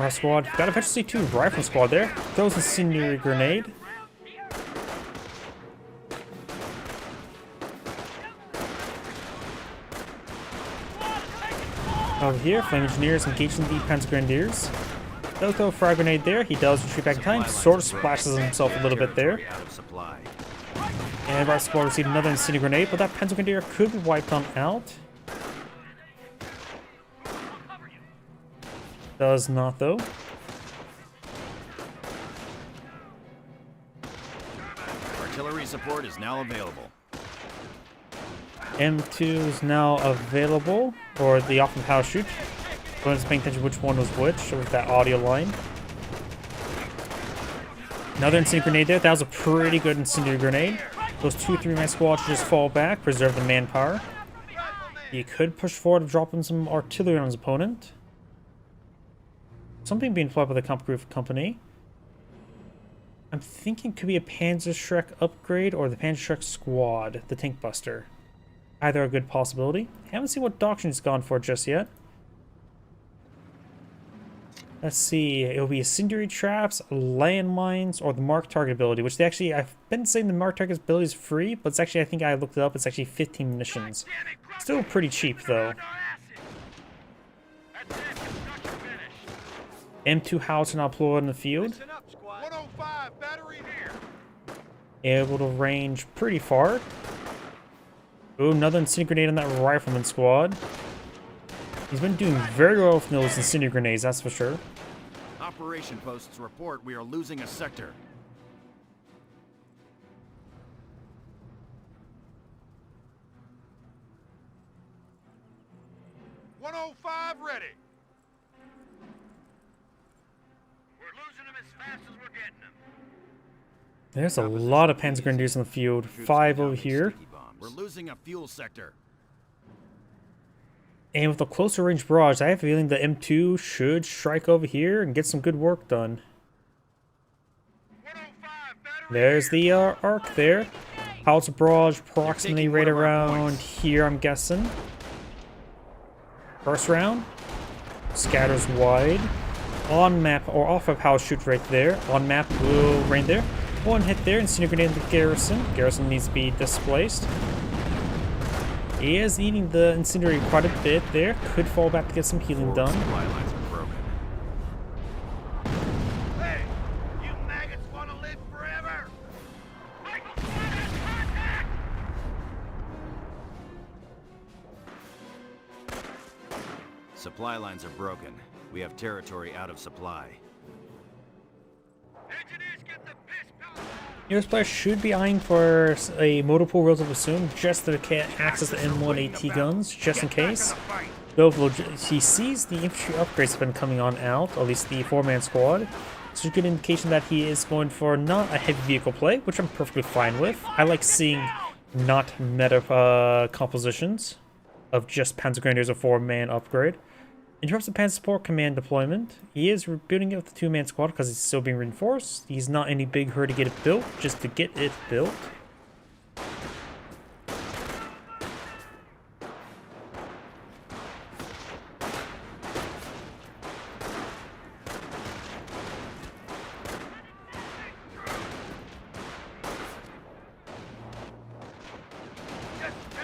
Squad, got eventually 2 rifle squad there. Throws a incendiary grenade. Over here, flame engineers engaging the Panzer Grenadiers. Does throw a frag grenade there. He does retreat back in time. Sort of splashes himself a little bit there. And rifle squad received another incendiary grenade, but that Panzer Grenadier could be wiped on out. Does not, though. Artillery support is now available. M2 is now available, or the off-the parachute. I'm just paying attention to which one was which, with that audio line. Another incendiary grenade there. That was a pretty good incendiary grenade. Those 2 3-man squads just fall back, preserve the manpower. He could push forward, dropping some artillery on his opponent. Something being deployed by the Kampfgruppe company. I'm thinking it could be a Panzerschreck upgrade or the Panzerschreck squad, the tank buster. Either a good possibility. Haven't seen what doctrine's gone for just yet. Let's see, it'll be incendiary traps, landmines, or the mark target ability, which they actually, I've been saying the mark target ability is free, but it's actually, I think I looked it up, it's actually 15 munitions. Still pretty cheap though. M2 howitzer now deployed in the field. Listen up, squad. 105 battery here. Able to range pretty far. Ooh, another incendiary grenade on that rifleman squad. He's been doing very well with those incendiary grenades, that's for sure. Operation posts report we are losing a sector. .105 ready. We're losing them as fast as we're getting them. There's a lot of Panzer Grenadiers in the field. 5 over here. We're losing a fuel sector. And with a closer range barrage, I have a feeling the M2 should strike over here and get some good work done. 105 battery. There's the arc there. Howitzer barrage approximately right around here, I'm guessing. First round. Scatters wide. On map, or off of house shoot right there. On map will rain there. One hit there, incendiary grenade the garrison. Garrison needs to be displaced. He is eating the incendiary quite a bit there. Could fall back to get some healing done. Supply lines are broken. Hey, you maggots want to live forever? Rifle squad has contact! Supply lines are broken. We have territory out of supply. Engineers get the piss pellet. US player should be eyeing for a motor pool relatively soon, just to access the M1 AT guns, just in case. Though he sees the infantry upgrades have been coming on out, at least the 4-man squad. So a good indication that he is going for not a heavy vehicle play, which I'm perfectly fine with. I like seeing not meta compositions of just Panzer Grenadiers or 4-man upgrade. In terms of Panzer Support Command deployment, he is building it with the 2-man squad because it's still being reinforced. He's not in any big hurry to get it built, just to get it built.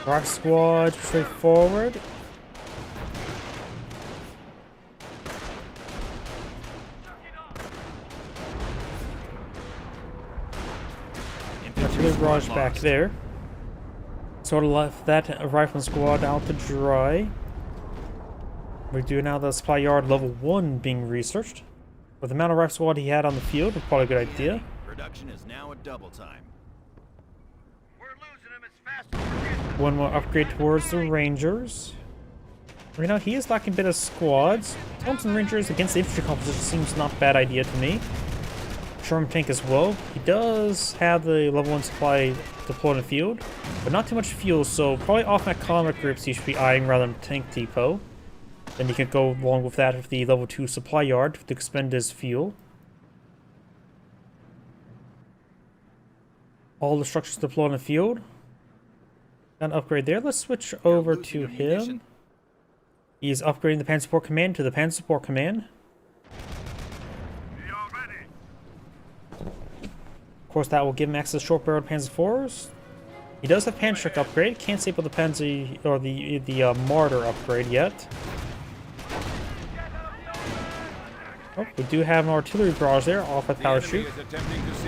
Rock squad straight forward. Good barrage back there. Sort of left that rifleman squad out to dry. We do now the supply yard level 1 being researched. With the amount of rifle squad he had on the field, it's probably a good idea. Production is now at double time. We're losing them as fast as we're getting them. One more upgrade towards the Rangers. Right now he is lacking a bit of squads. Thompson Rangers against the infantry composition seems not a bad idea to me. Sherman tank as well. He does have the level 1 supply deployed in the field, but not too much fuel, so probably off-map combat groups he should be eyeing rather than tank depot. Then you can go along with that with the level 2 supply yard to expend his fuel. All the structures deployed in the field. Got an upgrade there. Let's switch over to him. He's upgrading the Panzer Support Command to the Panzer Support Command. Of course, that will give him access to short-barreled Panzer IVs. He does have Panzer upgrade. Can't say about the Panzer or the Martyr upgrade yet. Oh, we do have an artillery barrage there off at power shoot.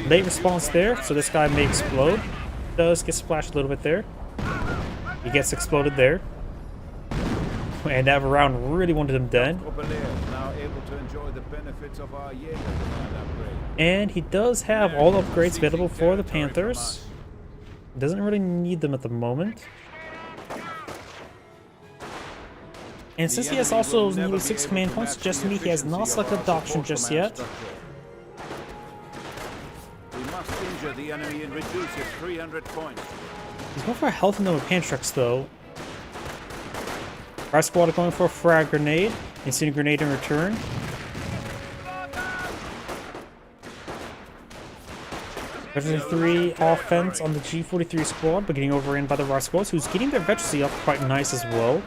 Late response there, so this guy may explode. Does get splashed a little bit there. He gets exploded there. And that round really wanted him dead. Now able to enjoy the benefits of our Jaeger command upgrade. And he does have all upgrades available for the Panthers. Doesn't really need them at the moment. And since he has also nearly 6 command points, just to me he has not selected doctrine just yet. We must injure the enemy and reduce his 300 points. He's going for a healthy number of Pantrax though. Our squad are going for a frag grenade. Incendiary grenade in return. Veteran 3 offense on the G43 squad, but getting overran by the Rock squads, who's getting their veterancy up quite nice as well.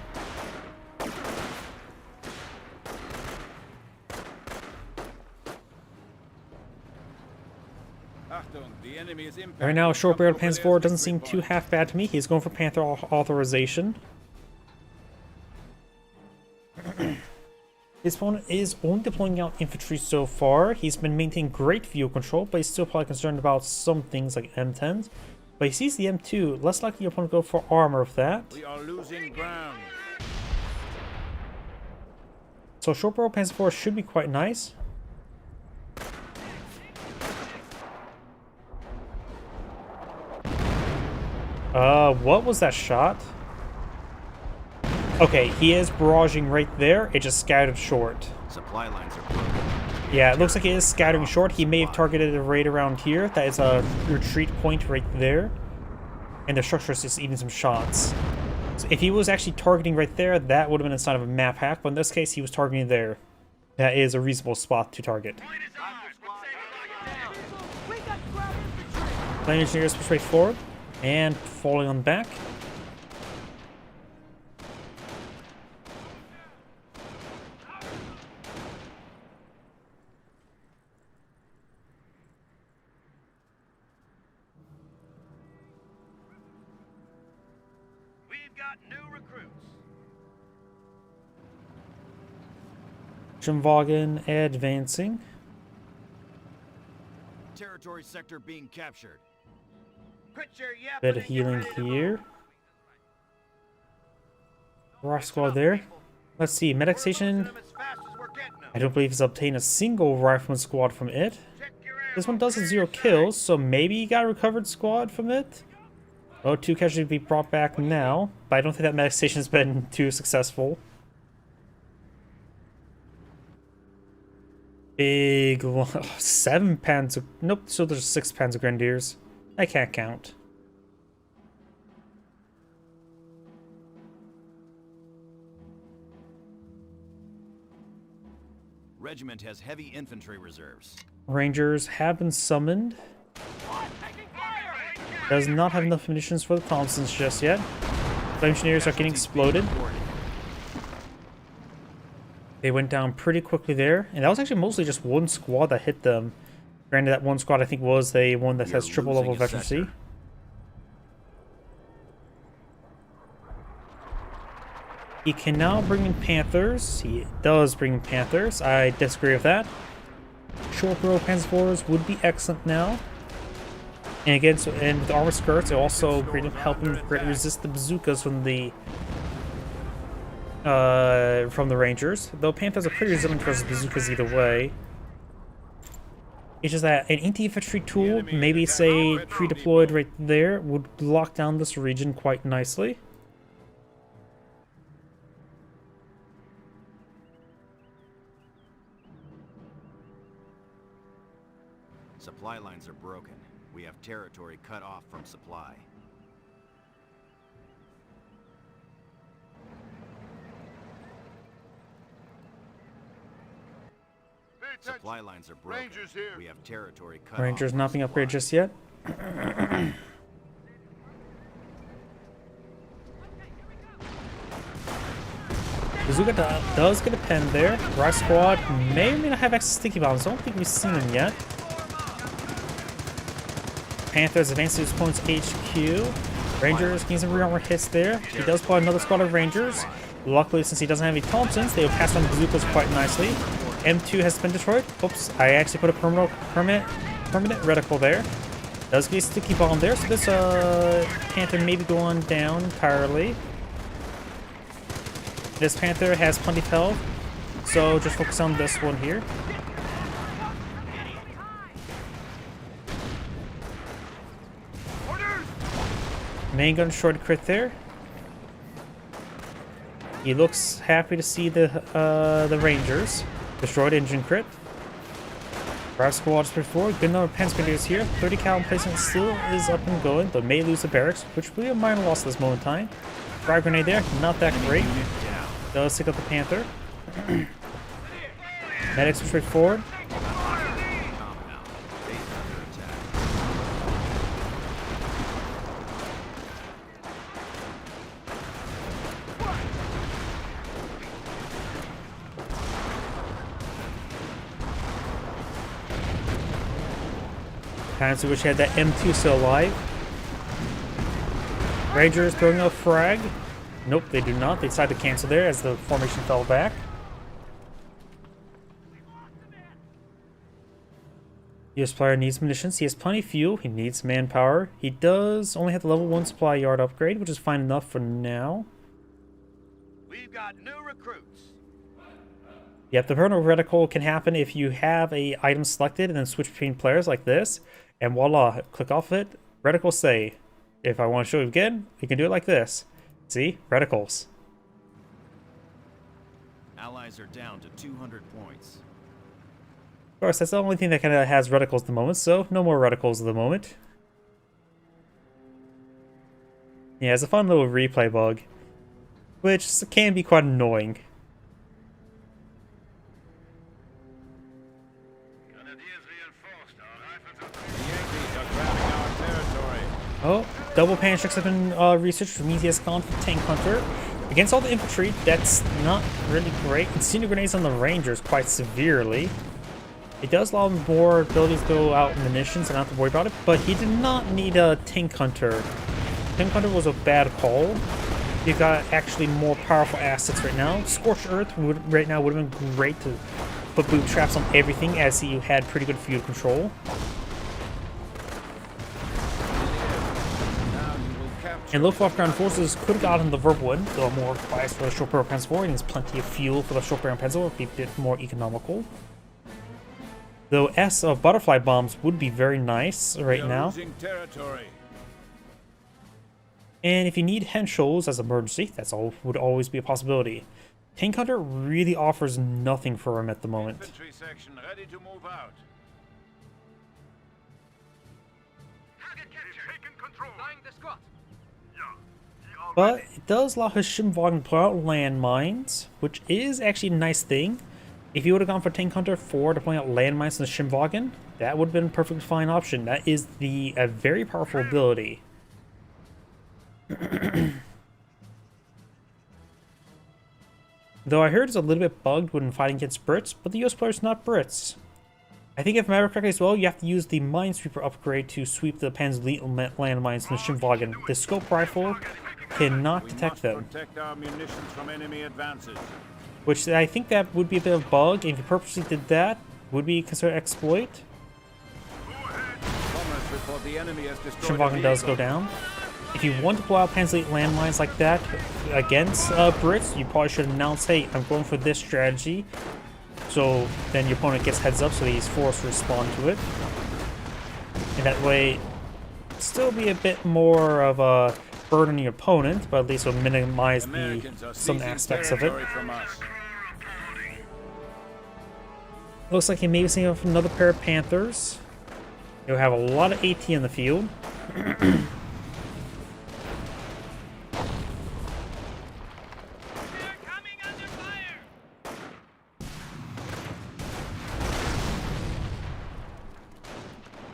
Right now, short-barreled Panzer IV doesn't seem too half bad to me. He's going for Panther authorization. His opponent is only deploying out infantry so far. He's been maintaining great vehicle control, but he's still probably concerned about some things like M10s. But he sees the M2, less likely your opponent to go for armor with that. We are losing ground. So short-barrel Panzer IV should be quite nice. What was that shot? Okay, he is barraging right there. It just scattered short. Supply lines are broken. Yeah, it looks like it is scattering short. He may have targeted it right around here. That is a retreat point right there. And the structure is just eating some shots. So if he was actually targeting right there, that would have been a sign of a map hack. But in this case, he was targeting there. That is a reasonable spot to target. Plane engineers push right forward. And falling on the back. We've got new recruits. Wagen advancing. Territory sector being captured. Quit your yapping Bit of and get healing ready to here. move. Rock squad there. Let's see, medic station. Them as fast as we're getting them. I don't believe he's obtained a single rifleman squad from it. Check your This one ammo. does have 0 kills, so maybe he got a recovered squad from it. Oh, 2 casualties to be brought back now, but I don't think that medic station has been too successful. Big 7 Panzer. Nope, so there's 6 Panzer Grenadiers. I can't count. Regiment has heavy infantry reserves. Rangers have been summoned. Does not have enough munitions for the Thompsons just yet. The engineers are getting exploded. They went down pretty quickly there, and that was actually mostly just one squad that hit them. Granted, that one squad I think was the one that has triple level veterancy. He can now bring in Panthers. He does bring in Panthers. I disagree with that. Short barrel Panzer IVs would be excellent now. And again, so, and with armor skirts, it also help him resist the bazookas from the Rangers. Though Panthers are pretty resilient versus bazookas either way. It's just that an anti-infantry tool, maybe say pre-deployed right there, would lock down this region quite nicely. Supply lines are broken. We have territory cut off from supply. Supply lines are broken. Rangers here. We have territory cut Rangers off not from being supply. upgraded just yet. Bazooka does get a pen there. Rock Squad may or may not have access to sticky bombs. I don't think we've seen them yet. Panthers advance to his opponent's HQ. Rangers getting some rear armor hits there. He does pull another squad of Rangers. Luckily, since he doesn't have any Thompsons, they will pass on bazookas quite nicely. M2 has been destroyed. Oops, I actually put a permanent reticle there. Does get a sticky bomb there, so this Panther may be going down entirely. This Panther has plenty of health, so just focus on this one here. Main gun short crit there. He looks happy to see the Rangers. Destroyed engine crit. Drive squad just before. Good number of Panzer Grenadiers here. 30 cal emplacement still is up and going, but may lose the barracks, which will be a minor loss at this moment in time. Drive grenade there, not that great. Does take out the Panther. Medics push right forward. Times I wish I had that M2 still alive. Rangers throwing a frag. Nope, they do not. They decided to cancel there as the formation fell back. US player needs munitions. He has plenty of fuel. He needs manpower. He does only have the level 1 supply yard upgrade, which is fine enough for now. We've got new recruits. Yep, the permanent reticle can happen if you have a item selected and then switch between players like this. And voila, click off it. Reticles say, if I want to show you again, you can do it like this. See? Reticles. Allies are down to 200 points. Of course, that's the only thing that kind of has reticles at the moment, so no more reticles at the moment. Yeah, it's a fun little replay bug, which can be quite annoying. Oh, double pan checks have been researched from ETS Con for Tank Hunter. Against all the infantry, that's not really great. Incendiary grenades on the Rangers quite severely. It does allow him more abilities to go out munitions and not have to worry about it, but he did not need a Tank Hunter. Tank Hunter was a bad call. You've got actually more powerful assets right now. Scorched Earth right now would have been great to put boot traps on everything as you had pretty good field control. And low-off ground forces could have gotten the Verwood, though more biased for the short barrel pencil forward, and there's plenty of fuel for the short barrel pencil, would be a bit more economical. Though S of butterfly bombs would be very nice right now. And if you need Henschels as emergency, that's all would always be a possibility. Tank Hunter really offers nothing for him at the moment. Infantry section ready to move out. Target capture. Taking control. Flying the squad. But it does allow his Schimwagen to pull out landmines, which is actually a nice thing. If you would have gone for Tank Hunter 4 to point out landmines in the Schimwagen, that would have been a perfectly fine option. That is a very powerful ability. Though I heard it's a little bit bugged when fighting against Brits, but the US player's not Brits. I think if I remember correctly as well, you have to use the Minesweeper upgrade to sweep the Panzer Elite landmines in the Schimwagen. The scope rifle cannot detect them. Protect our munitions from enemy advances. Which I think that would be a bit of a bug, and if you purposely did that, would be considered exploit. Schimwagen does go down. If you want to pull out Panzer Elite landmines like that against Brits, you probably should announce, hey, I'm going for this strategy. So then your opponent gets heads up so he's forced to respond to it. And that way, still be a bit more of a burden on your opponent, but at least will minimize some aspects of it. Looks like he may be seeing another pair of Panthers. You'll have a lot of AT in the field.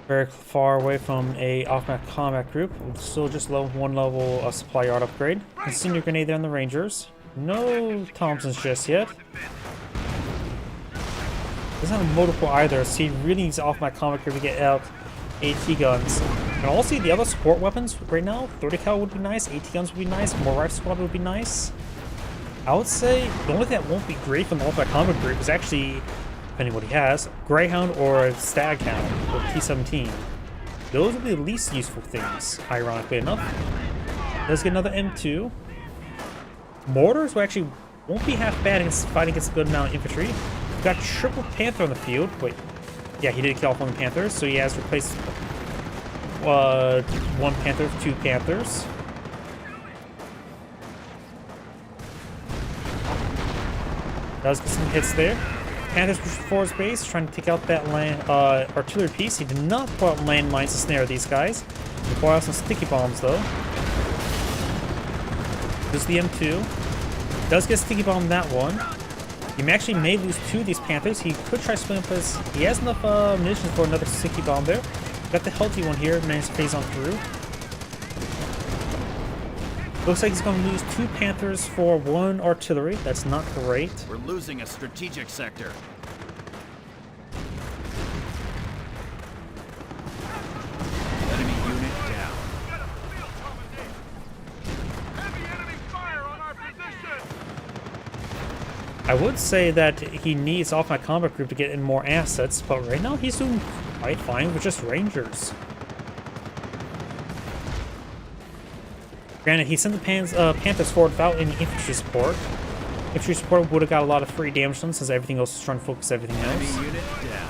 Very far away from a off-map combat group. Still just one level of supply yard upgrade. Incendiary grenade there on the Rangers. No Thompsons just yet. Doesn't have a multiple either, so he really needs off-map combat group to get out AT guns. And also the other support weapons right now, 30 cal would be nice, AT guns would be nice, more rifle squad would be nice. I would say the only thing that won't be great from the off-map combat group is actually, depending what he has, Greyhound or Staghound or T-17. Those will be the least useful things, ironically enough. Let's get another M2. Mortars will actually won't be half bad against fighting against a good amount of infantry. We've got triple Panther on the field. Wait, yeah, he did kill off one of the Panthers, so he has replaced one Panther with two Panthers. Does get some hits there. Panthers push forward his base, trying to take out that artillery piece. He did not pull out landmines to snare these guys. He pulled out some sticky bombs though. This is the M2. Does get sticky bomb that one. He actually may lose two of these Panthers. He could try splitting up his. He has enough munitions for another sticky bomb there. Got the healthy one here, managed to phase on through. Looks like he's going to lose two Panthers for one artillery. That's not great. We're losing a strategic sector. I would say that he needs off my combat group to get in more assets, but right now he's doing quite fine with just Rangers. Granted, he sent the Panthers forward without any infantry support. Infantry support would have got a lot of free damage done since everything else was trying to focus everything else. Enemy unit down.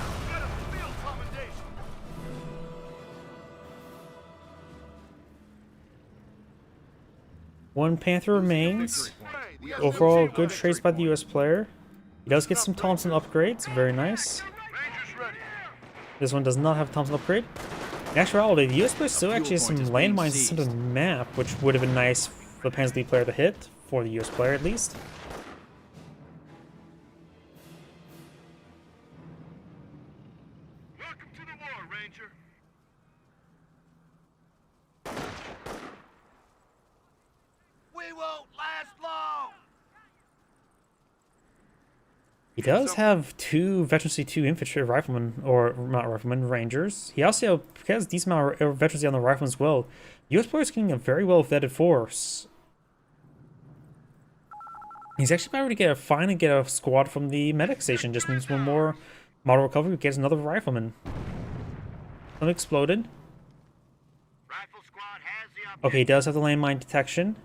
One Panther remains. Overall, good trades by the US player. He does get some Thompson upgrades, very nice. This one does not have a Thompson upgrade. In actuality, the US player still actually has some landmines in the map, which would have been nice for the Panzer player to hit, for the US player at least. Welcome to the war, Ranger. We won't last long. He does have two Veterancy 2 infantry riflemen, or not riflemen, rangers. He also has a decent amount of veterancy on the riflemen as well. US player is getting a very well vetted force. He's actually about to finally get a squad from the medic station. Just needs one more model recovery. Gets another rifleman. One exploded. Rifle squad has the Okay, he does have the landmine detection.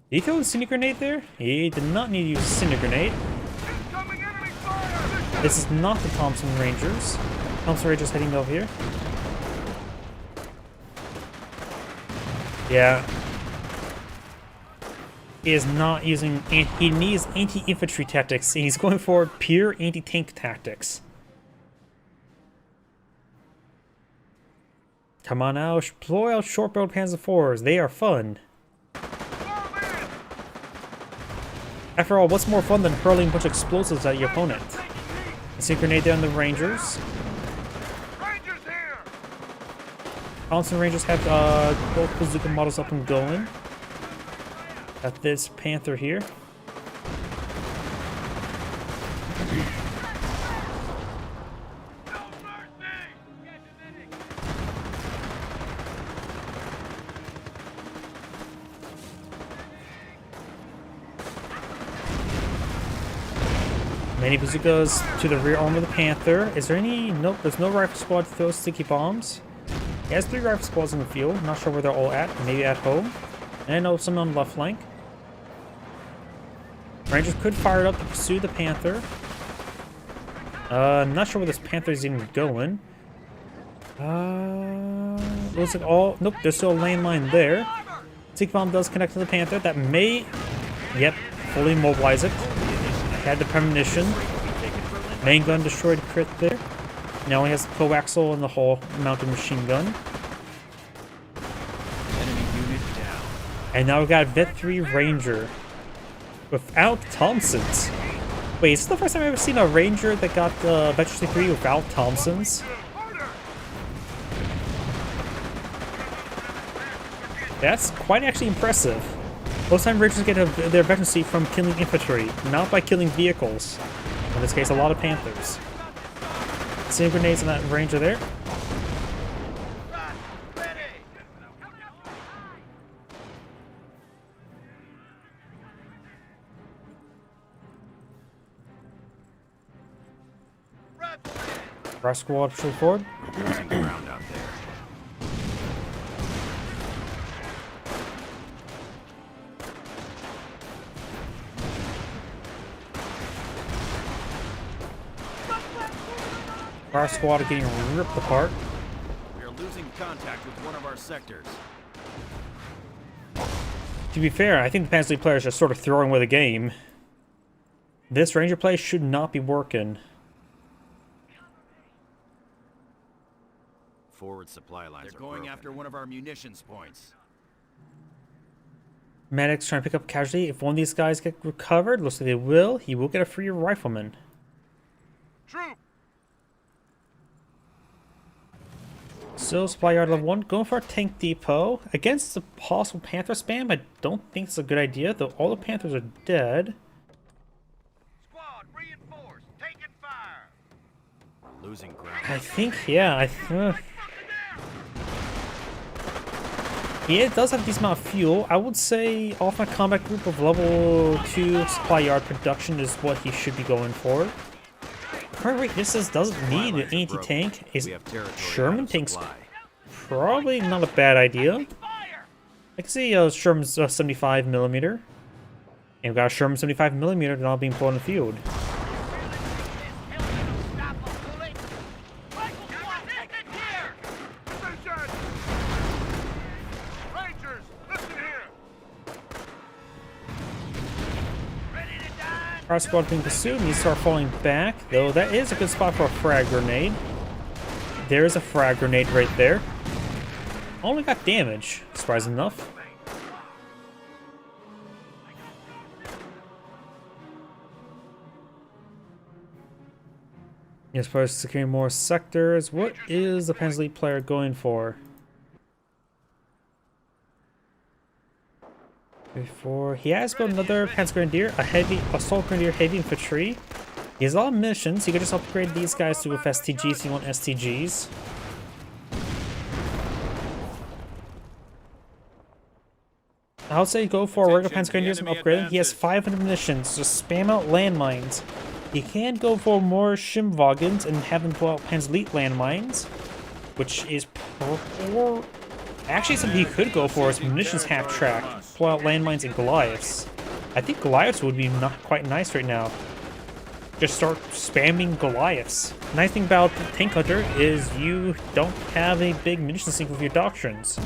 Did he throw the Cinder Grenade there? He did not need to use a Cinder Grenade. incoming enemy fire. This is not the Thompson Rangers. Thompson Rangers heading over here. Yeah. He is not using... He needs anti-infantry tactics, and he's going for pure anti-tank tactics. Come on now, deploy out short-barreled Panzer IVs. They are fun. After all, what's more fun than hurling a bunch of explosives at your opponent? A Cinder Grenade down the Rangers. Rangers here. Thompson Rangers have both bazooka models up and going. Got this Panther here. No mercy. Many bazookas to the rear arm of the Panther. Is there any... Nope, there's no rifle squad to throw sticky bombs. He has 3 rifle squads in the field. Not sure where they're all at. Maybe at home. And I know some on the left flank. Rangers could fire it up to pursue the Panther. I'm not sure where this Panther is even going. Looks like all... Nope, there's still a landmine there. Sticky bomb does connect to the Panther. That may... Yep, fully immobilize it. Had the premonition. Main gun destroyed crit there. Now he has the coaxial and the whole mounted machine gun. Enemy unit down. And now we've got Vet 3 Ranger. Without Thompsons. Wait, is this the first time I've ever seen a Ranger that got Veterancy 3 without Thompsons? That's quite actually impressive. Most time Rangers get their veterancy from killing infantry, not by killing vehicles. In this case, a lot of Panthers. Cinder grenades on that Ranger there. Ready. Rush squad pushing forward. Losing ground out there. Our squad are getting ripped apart. We are losing contact with one of our sectors. To be fair, I think the Panzer players are just sort of throwing away the game. This Ranger play should not be working. Forward supply lines They're are going broken. after one of our munitions points. Medics trying to pick up a casualty. If one of these guys get recovered, looks like they will, he will get a free rifleman. Troop. Still supply yard level 1, going for a tank depot. Against the possible Panther spam, I don't think it's a good idea, though all the Panthers are dead. Squad reinforced. Taking fire. Losing ground. I think, yeah, Yeah, it does have a decent amount of fuel. I would say off my combat group of level 2 supply yard production is what he should be going for. Current rate distance doesn't need an anti-tank. Is We have territory Sherman out of tanks supply. probably not a bad idea. I can see Sherman's 75 millimeter. And we've got a Sherman 75 millimeter now being put in the field. Rangers, listen here. Our squad being pursued needs to start falling back, though that is a good spot for a frag grenade. There's a frag grenade right there. Only got damage, surprising enough. As far as securing more sectors, what is the Panzer Elite player going for? Before he has built another Panzer Grenadier, a heavy assault grenadier, heavy infantry. He has a lot of missions. You could just upgrade these guys to with STGs if you want STGs. I would say go for a regular Panzer Grenadiers and upgrade him. He has 500 munitions. Just spam out landmines. You can go for more Shimwagens and have them pull out Panzer Elite landmines, which is actually something he could go for is munitions half track, pull out landmines and Goliaths. I think Goliaths would be not quite nice right now. Just start spamming Goliaths. Nice thing about Tank Hunter is you don't have a big munition sink with your doctrines.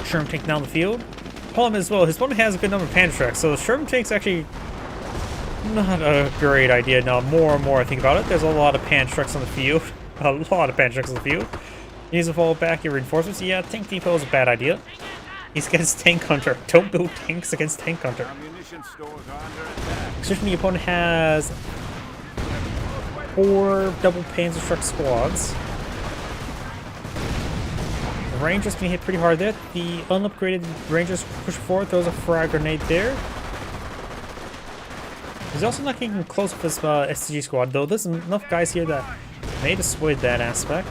Sherman tank down the field. Problem as well, his opponent has a good number of pan tracks, so the Sherman tank's actually not a great idea. Now, more and more I think about it, there's a lot of pan trucks on the field. A lot of pan trucks on the field. He needs to fall back in reinforcements. Yeah, tank depot is a bad idea. He's against Tank Hunter. Don't build tanks against Tank Hunter. Ammunition stores are under attack. Especially when the opponent has 4 double Panzer truck squads. The Rangers can hit pretty hard there. The unupgraded Rangers push forward, throws a frag grenade there. He's also not getting close with his STG squad, though there's enough guys here that may dissuade that aspect.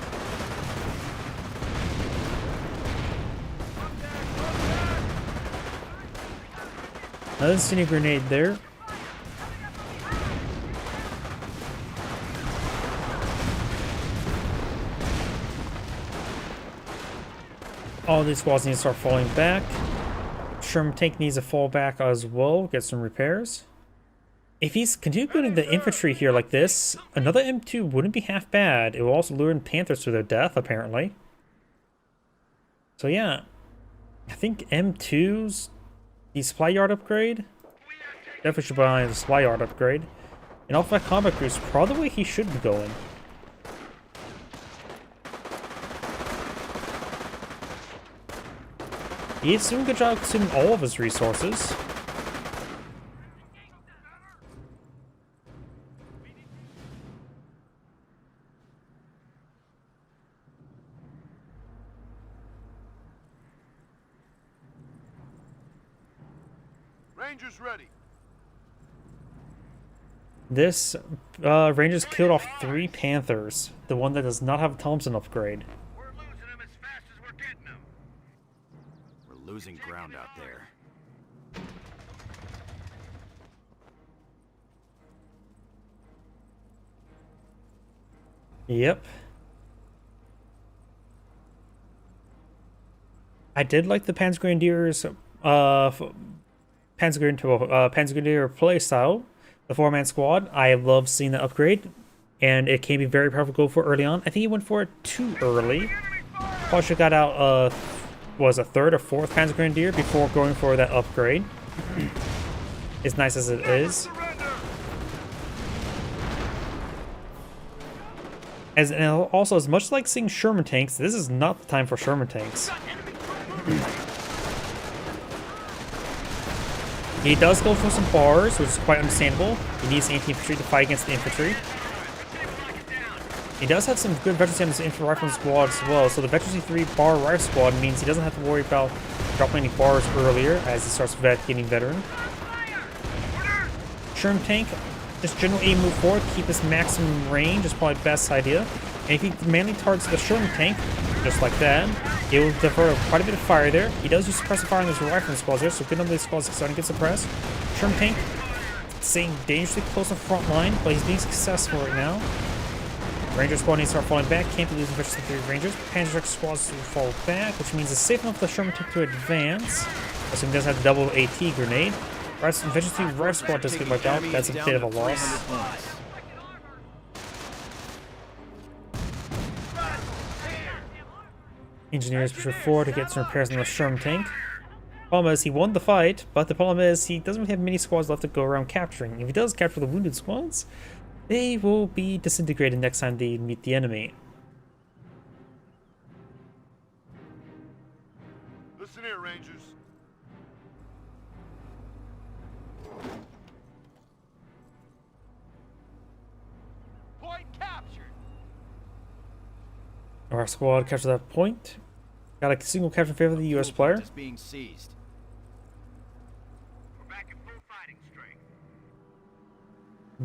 Another incendiary grenade there. All these squads need to start falling back. Sherman tank needs to fall back as well, get some repairs. If he's continuing building the infantry here like this, another M2 wouldn't be half bad. It will also lure in Panthers to their death, apparently. So yeah, I think M2's the supply yard upgrade. Definitely should buy the supply yard upgrade. And off that combat group is probably the way he should be going. He's doing a good job consuming all of his resources. Rangers ready. This Rangers killed off 3 Panthers. The one that does not have a Thompson upgrade. We're losing them as fast as we're getting them. We're losing ground out there. Yep. I did like the Panzer Grenadiers, Panzer Grenadier playstyle, the 4-man squad. I love seeing the upgrade, and it can be very powerful to go for early on. I think he went for it too early. Probably should have got out was a 3rd or 4th Panzer Grenadier before going for that upgrade. As nice as it is. And also, as much like seeing Sherman tanks, this is not the time for Sherman tanks. He does go for some bars, which is quite understandable. He needs anti-infantry to fight against the infantry. He does have some good veterans in his infantry rifle squad as well, so the veteran 3 bar rifle squad means he doesn't have to worry about dropping any bars earlier as he starts getting veteran. Sherman tank, just general aim move forward, keep his maximum range is probably the best idea. And if he mainly targets the Sherman tank, just like that, it will divert quite a bit of fire there. He does use suppressive fire on his rifle squads there, so good number of these squads are starting to get suppressed. Sherman tank staying dangerously close to the front line, but he's being successful right now. Ranger squad needs to start falling back. Can't be losing vicious 3 Rangers. Panzer squads will fall back, which means it's safe enough for the Sherman tank to advance. Assuming he does have the double AT grenade. Vicious 3 Red squad does get wiped out. That's a bit of a loss. Engineers push forward to get some repairs on the Sherman tank. Problem is, he won the fight, but the problem is he doesn't really have many squads left to go around capturing. If he does capture the wounded squads, they will be disintegrated next time they meet the enemy. Listen here, Rangers. Point captured. Our squad captured that point. Got a single capture in favor of the US player. Is being seized. We're back at full fighting strength.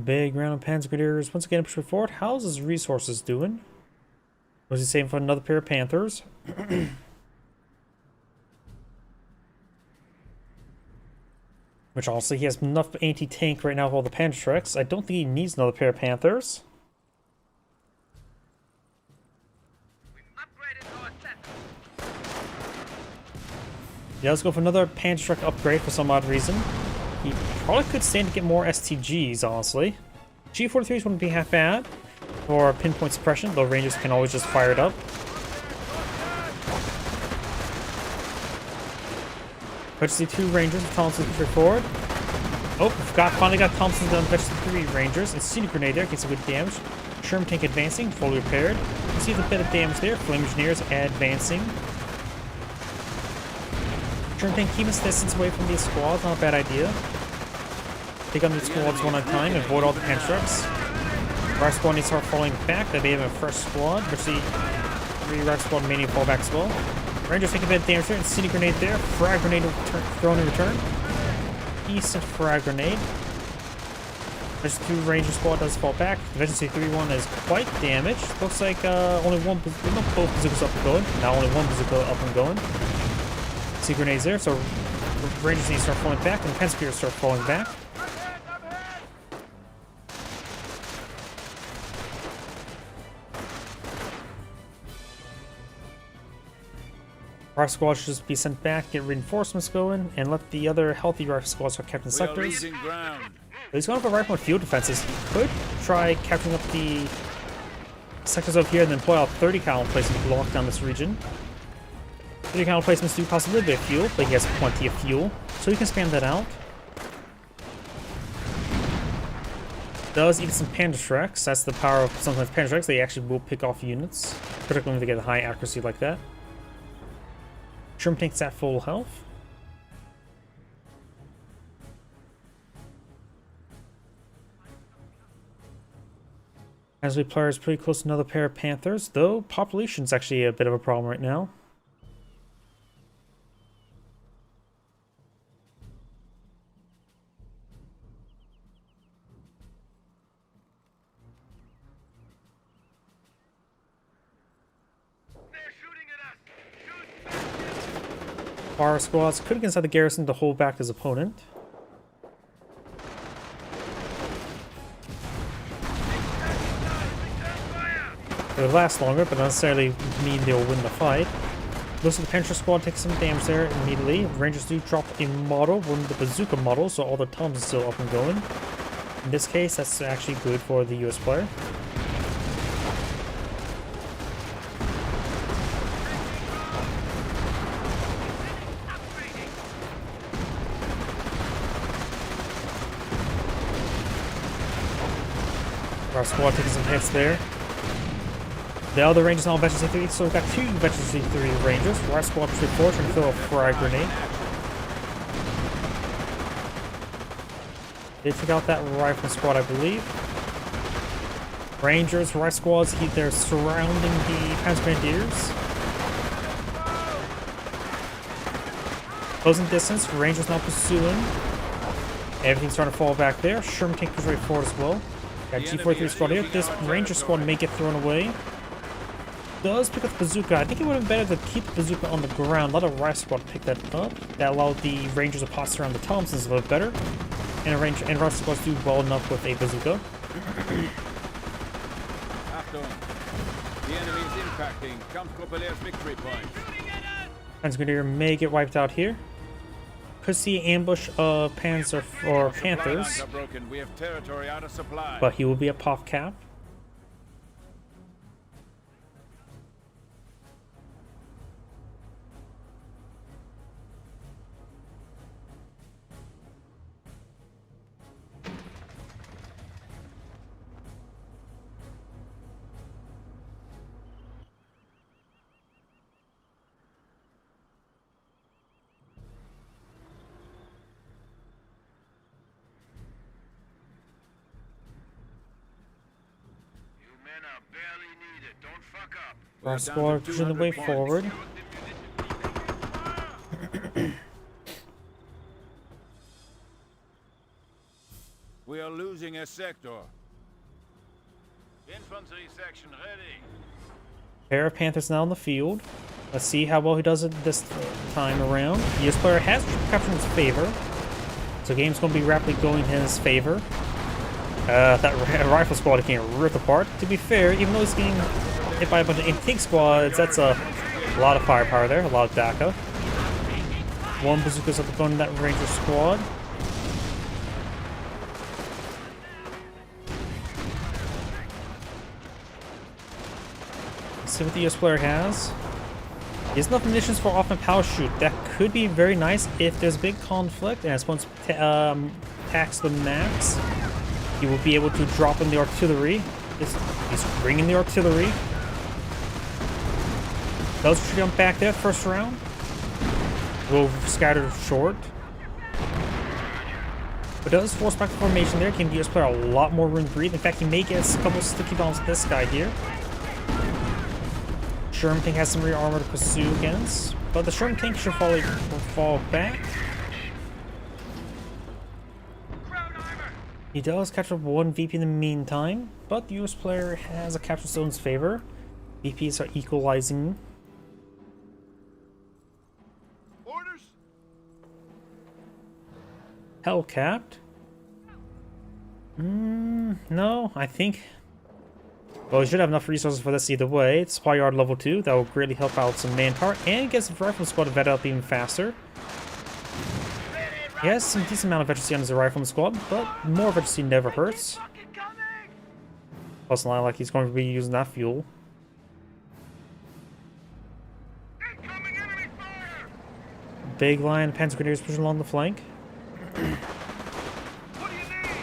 Big round of Panzer Grenadiers once again push forward. How's his resources doing? Was he saving for another pair of Panthers? Which honestly, he has enough anti-tank right now with all the Panzerschrecks. I don't think he needs another pair of Panthers. Yeah, let's go for another Panzerschreck upgrade for some odd reason. He probably could stand to get more STGs, honestly. G43s wouldn't be half bad for pinpoint suppression, though Rangers can always just fire it up. Veggie 2 Rangers with Thompson forward. Oh, finally got Thompson done. Veggie 3 Rangers. Incendiary Grenade there, gets some good damage. Sherman tank advancing, fully repaired. You see the bit of damage there. Flame Engineers advancing. Sherman tank keep his distance away from these squads, not a bad idea. Take on these squads one at a time, avoid all the Panzerschrecks. Rock squad needs to start falling back. That may have a fresh squad. Veggie 3 Rock squad may need to fall back as well. Rangers take a bit of damage there. Incendiary Grenade there. Frag Grenade thrown in return. Decent Frag Grenade. Veggie 2 Ranger squad does fall back. The Veggie 3-1 is quite damaged. Looks like only one, no, both bazookas up and going. Now only one bazooka up and going. See grenades there, so Rangers need to start falling back, and Panzergrenadiers start falling back. Our squad should just be sent back, get reinforcements going, and let the other healthy rifle squads start capturing We are sectors. losing ground. He's going for right mode field defenses. He could try capturing up the sectors over here and then pull out 30 cal placements to lock down this region. 30 cal placements do cost a little bit of fuel, but he has plenty of fuel, so he can spam that out. Does eat some Panzerschrecks. That's the power of sometimes Panzerschrecks. They actually will pick off units, particularly when they get a high accuracy like that. Sherman tank's at full health. As we player is pretty close to another pair of Panthers, though population's actually a bit of a problem right now. Fire squads could get inside the garrison to hold back his opponent. It would last longer, but not necessarily mean they'll win the fight. Most of the Panzer squad takes some damage there immediately. Rangers do drop a model, one of the bazooka model, so all the Toms is still up and going. In this case, that's actually good for the US player. Our squad taking some hits there. The other Rangers now Veterans C3, so we've got 2 Veterans C3 Rangers. Our squad pushing forward trying to fill a frag grenade. They took out that rifle squad, I believe. Rangers, right squads, they're surrounding the Panzergrenadiers. Closing distance, Rangers now pursuing. Everything's starting to fall back there. Sherman tank push right forward as well. Got G43 squad here. This Ranger squad may get thrown away. does pick up the bazooka. I think it would have been better to keep the bazooka on the ground. Let a rifle squad pick that up. That allowed the Rangers to posture around the Thompsons a little bit better. And rifle squads do well enough with a bazooka. Achtung. The enemy is impacting. Kampfgruppeleer's victory point. Panzergrenadier may get wiped out here. Could see ambush of Panzer or Our supply Panthers, lines are broken. We have territory out of supply. but he will be a pop cap. You men are barely needed. Don't fuck up. Our squad pushing the way forward. We are losing a sector. Infantry section ready. Pair of Panthers now in the field. Let's see how well he does it this time around. The US player has captured in his favor, so game's going to be rapidly going in his favor. That rifle squad getting ripped apart. To be fair, even though he's getting hit by a bunch of anti-tank squads, that's a lot of firepower there, a lot of DACA. One bazooka's up going to that Ranger squad. Let's see what the US player has. He has enough munitions for off and power shoot. That could be very nice if there's a big conflict and his opponent attacks the max. He will be able to drop in the artillery. He's bringing the artillery. Does jump back there first round. Will scatter short. But does force back the formation there. Can the US player a lot more room to breathe. In fact, he may get a couple sticky bombs with this guy here. Sherman tank has some rear armor to pursue against, but the Sherman tank should fall back. He does capture one VP in the meantime, but the US player has a capture still in his favor. VPs are equalizing. Orders. Hell capped? No, I think. Well, we should have enough resources for this either way. Supply yard level 2, that will greatly help out some manpower and gets the rifle squad to vet up even faster. He has some decent amount of veterancy on his rifleman squad, but more veterancy never hurts. Plus, not like he's going to be using that fuel. Incoming enemy fire. Big line Panzer Grenadiers pushing along the flank. What do you need?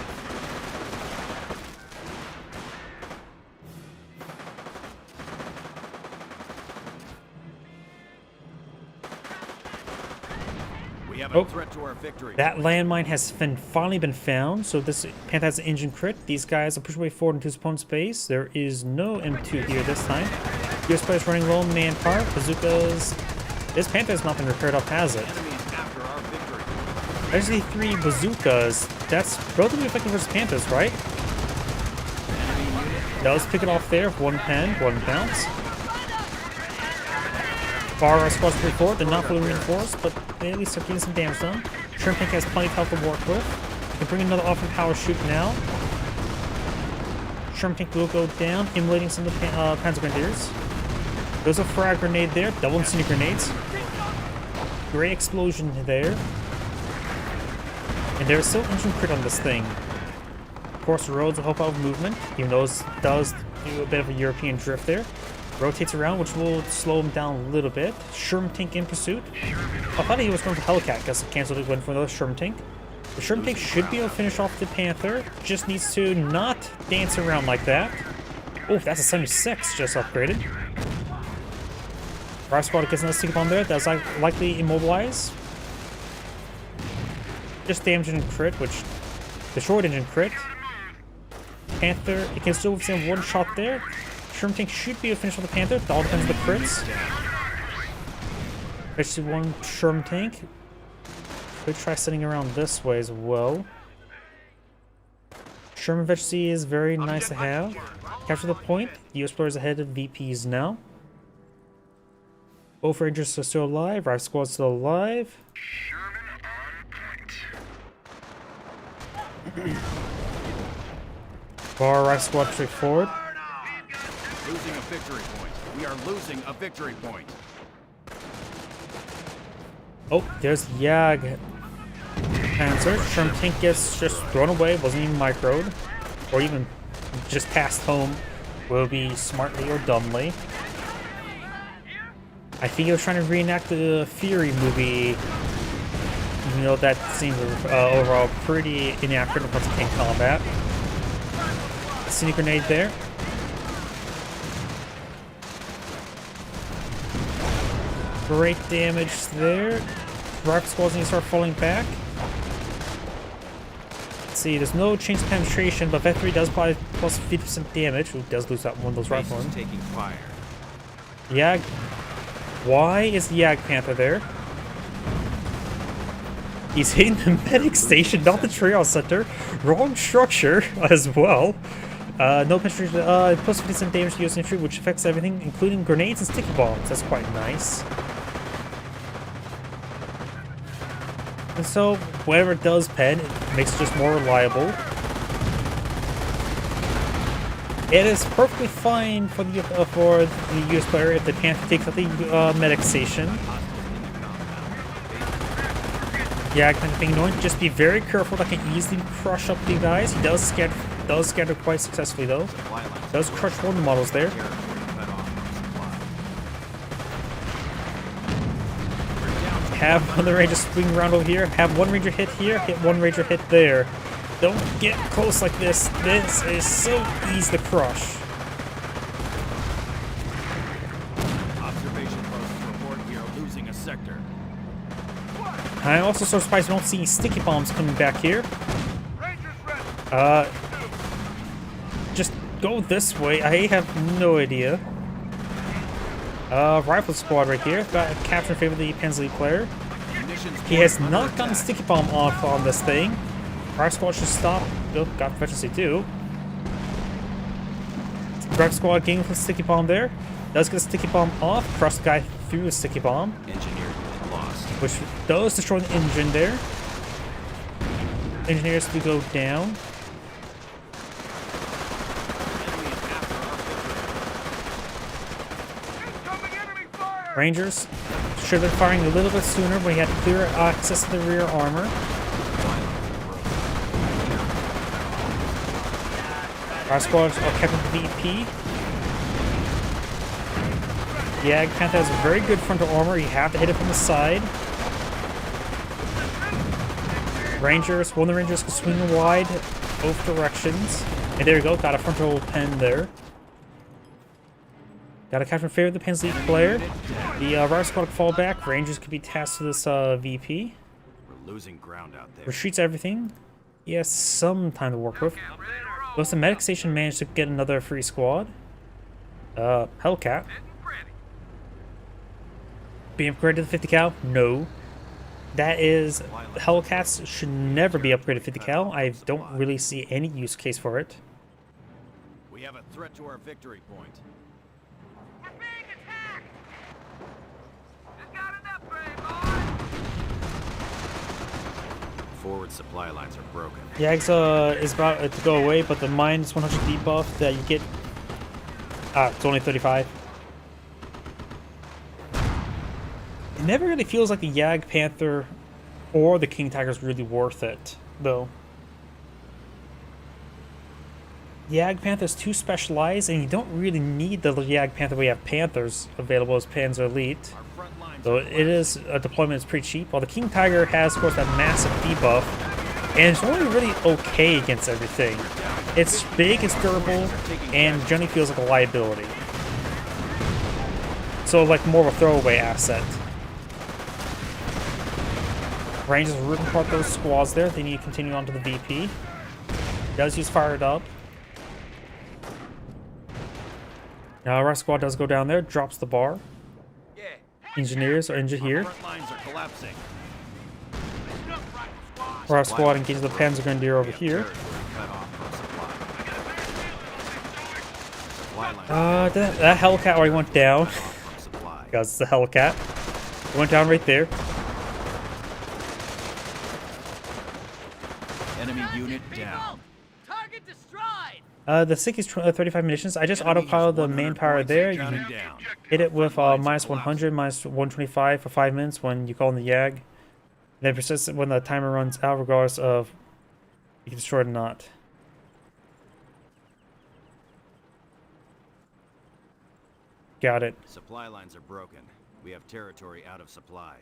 We have Oh. a threat to our victory. That landmine has finally been found, so this Panther has an engine crit. These guys are pushing way forward into his opponent's base. There is no M2 here this time. US players running low on manpower. Bazookas. This Panther has not been repaired up, has it? Enemy is after our victory. Actually, 3 bazookas. That's relatively effective versus Panthers, right? Does pick it off there. 1 pen, 1 bounce. Far right squad's pretty forward. They're not fully reinforced, but they at least are getting some damage done. Sherm tank has plenty of health to work with. Can bring another off and power shoot now. Sherm tank will go down, immolating some of the Panzer Grenadiers. There's a frag grenade there. Double incendiary grenades. Great explosion there. And there's still engine crit on this thing. Of course, the roads will help out with movement, even though it does do a bit of a European drift there. Rotates around, which will slow him down a little bit. Sherm tank in pursuit. I thought he was going for Hellcat, because he canceled it, went for another Sherm tank. The Sherm tank should be able to finish off the Panther. Just needs to not dance around like that. Oh, that's a 76 just upgraded. Rive squad gets another sticky bomb there. That's likely immobilize. Just damage and crit, which the short engine crit. Panther, it can still withstand 1 shot there. Sherm tank should be able to finish with the Panther. It all depends on the crits. Actually, 1 Sherm tank. Could try sitting around this way as well. Sherman Vegetancy is very nice to have. Capture the point. The US player is ahead of VPs now. Both Rangers are still alive. Rifle Squad's still alive. Bar Rifle Squad straight forward. Losing a victory point. We are losing a victory point. Oh, there's Yag Panzer. Sherm tank gets just thrown away, wasn't even microed, or even just passed home. Will be smartly or dumbly. I think he was trying to reenact the Fury movie. You know, that seems overall pretty inaccurate when it comes to tank combat. Scenic grenade there. Great damage there. Rifle Squad's need to start falling back. Let's see, there's no change of penetration, but Vet 3 does apply plus 50% damage. Who does lose that one of those Base rifles? is taking fire. Yag. Why is the Yag Panther there? He's hitting the medic station, not the triage center. Wrong structure as well. No penetration. Plus 50% damage to US infantry, which affects everything, including grenades and sticky bombs. That's quite nice. And so, whatever it does pen, it makes it just more reliable. It is perfectly fine for the US player if the Panther takes out the medic station. Yeah, kind of thing annoying. Just be very careful. That can easily crush up the guys. He does scatter quite successfully though. Does crush one of the models there. Have one of the Rangers swing around over here. Have one Ranger hit here. Hit one Ranger hit there. Don't get close like this. This is so easy to crush. Observation posts report we are losing a sector. I'm also so surprised we don't see sticky bombs coming back here. Just go this way. I have no idea. Rifle Squad right here. Got a capture in favor of the Pensley player. He has not gotten sticky bomb off on this thing. Rifle Squad should stop. Oh, got efficiency too. Rifle Squad getting the sticky bomb there. Does get a sticky bomb off. Crush the guy through the sticky bomb. Engineer lost. Which does destroy the engine there. Engineers to go down. Rangers should have been firing a little bit sooner when he had clear access to the rear armor. Our squads are kept with VP. Yag Panther has a very good frontal armor. You have to hit it from the side. Rangers, one of the Rangers can swing wide both directions. And there you go, got a frontal pen there. Got a capture in favor of the Pensley player. The Riot Squad can fall back. Rangers could be tasked to this VP. We're losing ground out there. Retreats everything. He has some time to work with. Does the medic station manage to get another free squad? Hellcat. Being upgraded to 50 cal? No. That is, Hellcats should never be upgraded to 50 cal. I don't really see any use case for it. We have a threat to our victory point. We're being attacked! Just got an upgrade, boys! Forward supply lines are broken. Yags is about to go away, but the minus 100 debuff that you get... it's only 35. It never really feels like the Yag Panther or the King Tiger is really worth it, though. Yag Panther is too specialized, and you don't really need the Yag Panther where you have Panthers available as Panzer Elite. So it is, deployment is pretty cheap, while the King Tiger has, of course, that massive debuff, and it's only really okay against everything. It's big, it's durable, and generally feels like a liability. So, like, more of a throwaway asset. Rangers are ripping apart those squads there. They need to continue on to the VP. Does use fired up. Now, our squad does go down there, drops the bar. Engineers are injured here. Front lines are collapsing. Our squad engages the Panzer Grenadier over here. That Hellcat already went down. because it's a Hellcat. It went down right there. Enemy unit down. Target destroyed! The SIG is 35 munitions. I just Enemy autopilot the has main 100 power points. there. You Counting can down. hit it with Front lines are minus 100, minus 125 for 5 minutes when you call in the YAG. Then persist when the timer runs out, regardless of you can destroy it or not. Got it. Supply lines are broken. We have territory out of supply.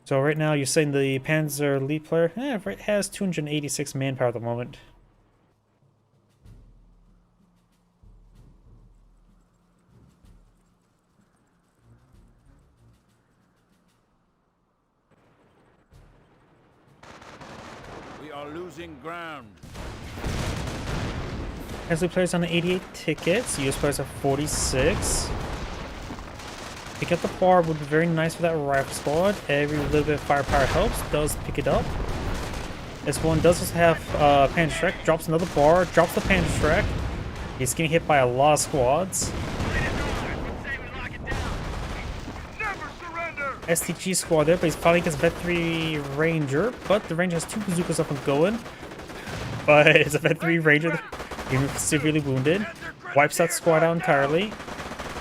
So right now you're saying the Panzer Elite player it has 286 manpower at the moment. We are losing ground. Panzer Elite players on 88 tickets. US players have 46. Pick up the bar would be very nice for that rifle squad. Every little bit of firepower helps. Does pick it up. This one does also have Panzer Shrek. Drops another bar. Drops the Panzer Shrek. He's getting hit by a lot of squads. STG squad there, but he's fighting against Vet 3 Ranger. But the Ranger has 2 bazookas up and going. But it's a Vet 3 Ranger. He's severely wounded. Wipes that squad out entirely.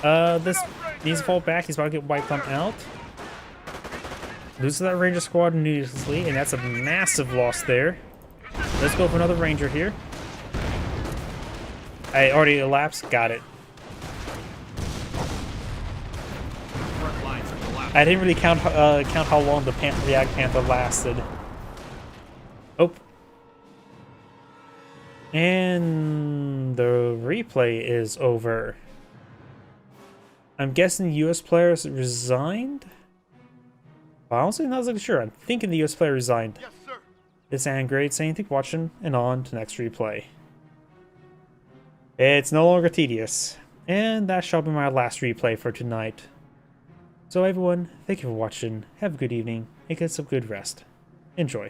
This needs to fall back. He's about to get wiped on out. Loses that Ranger squad needlessly, and that's a massive loss there. Let's go for another Ranger here. I already elapsed. Got it. Front lines are collapsing. I didn't really count how long the React Panther lasted. Oh. And the replay is over. I'm guessing US players resigned? Well, honestly, not exactly sure. I'm thinking the US player resigned. Yes, sir. This is Great saying thank you for watching, and on to next replay. It's no longer tedious. And that shall be my last replay for tonight. So everyone, thank you for watching, have a good evening, and get some good rest. Enjoy.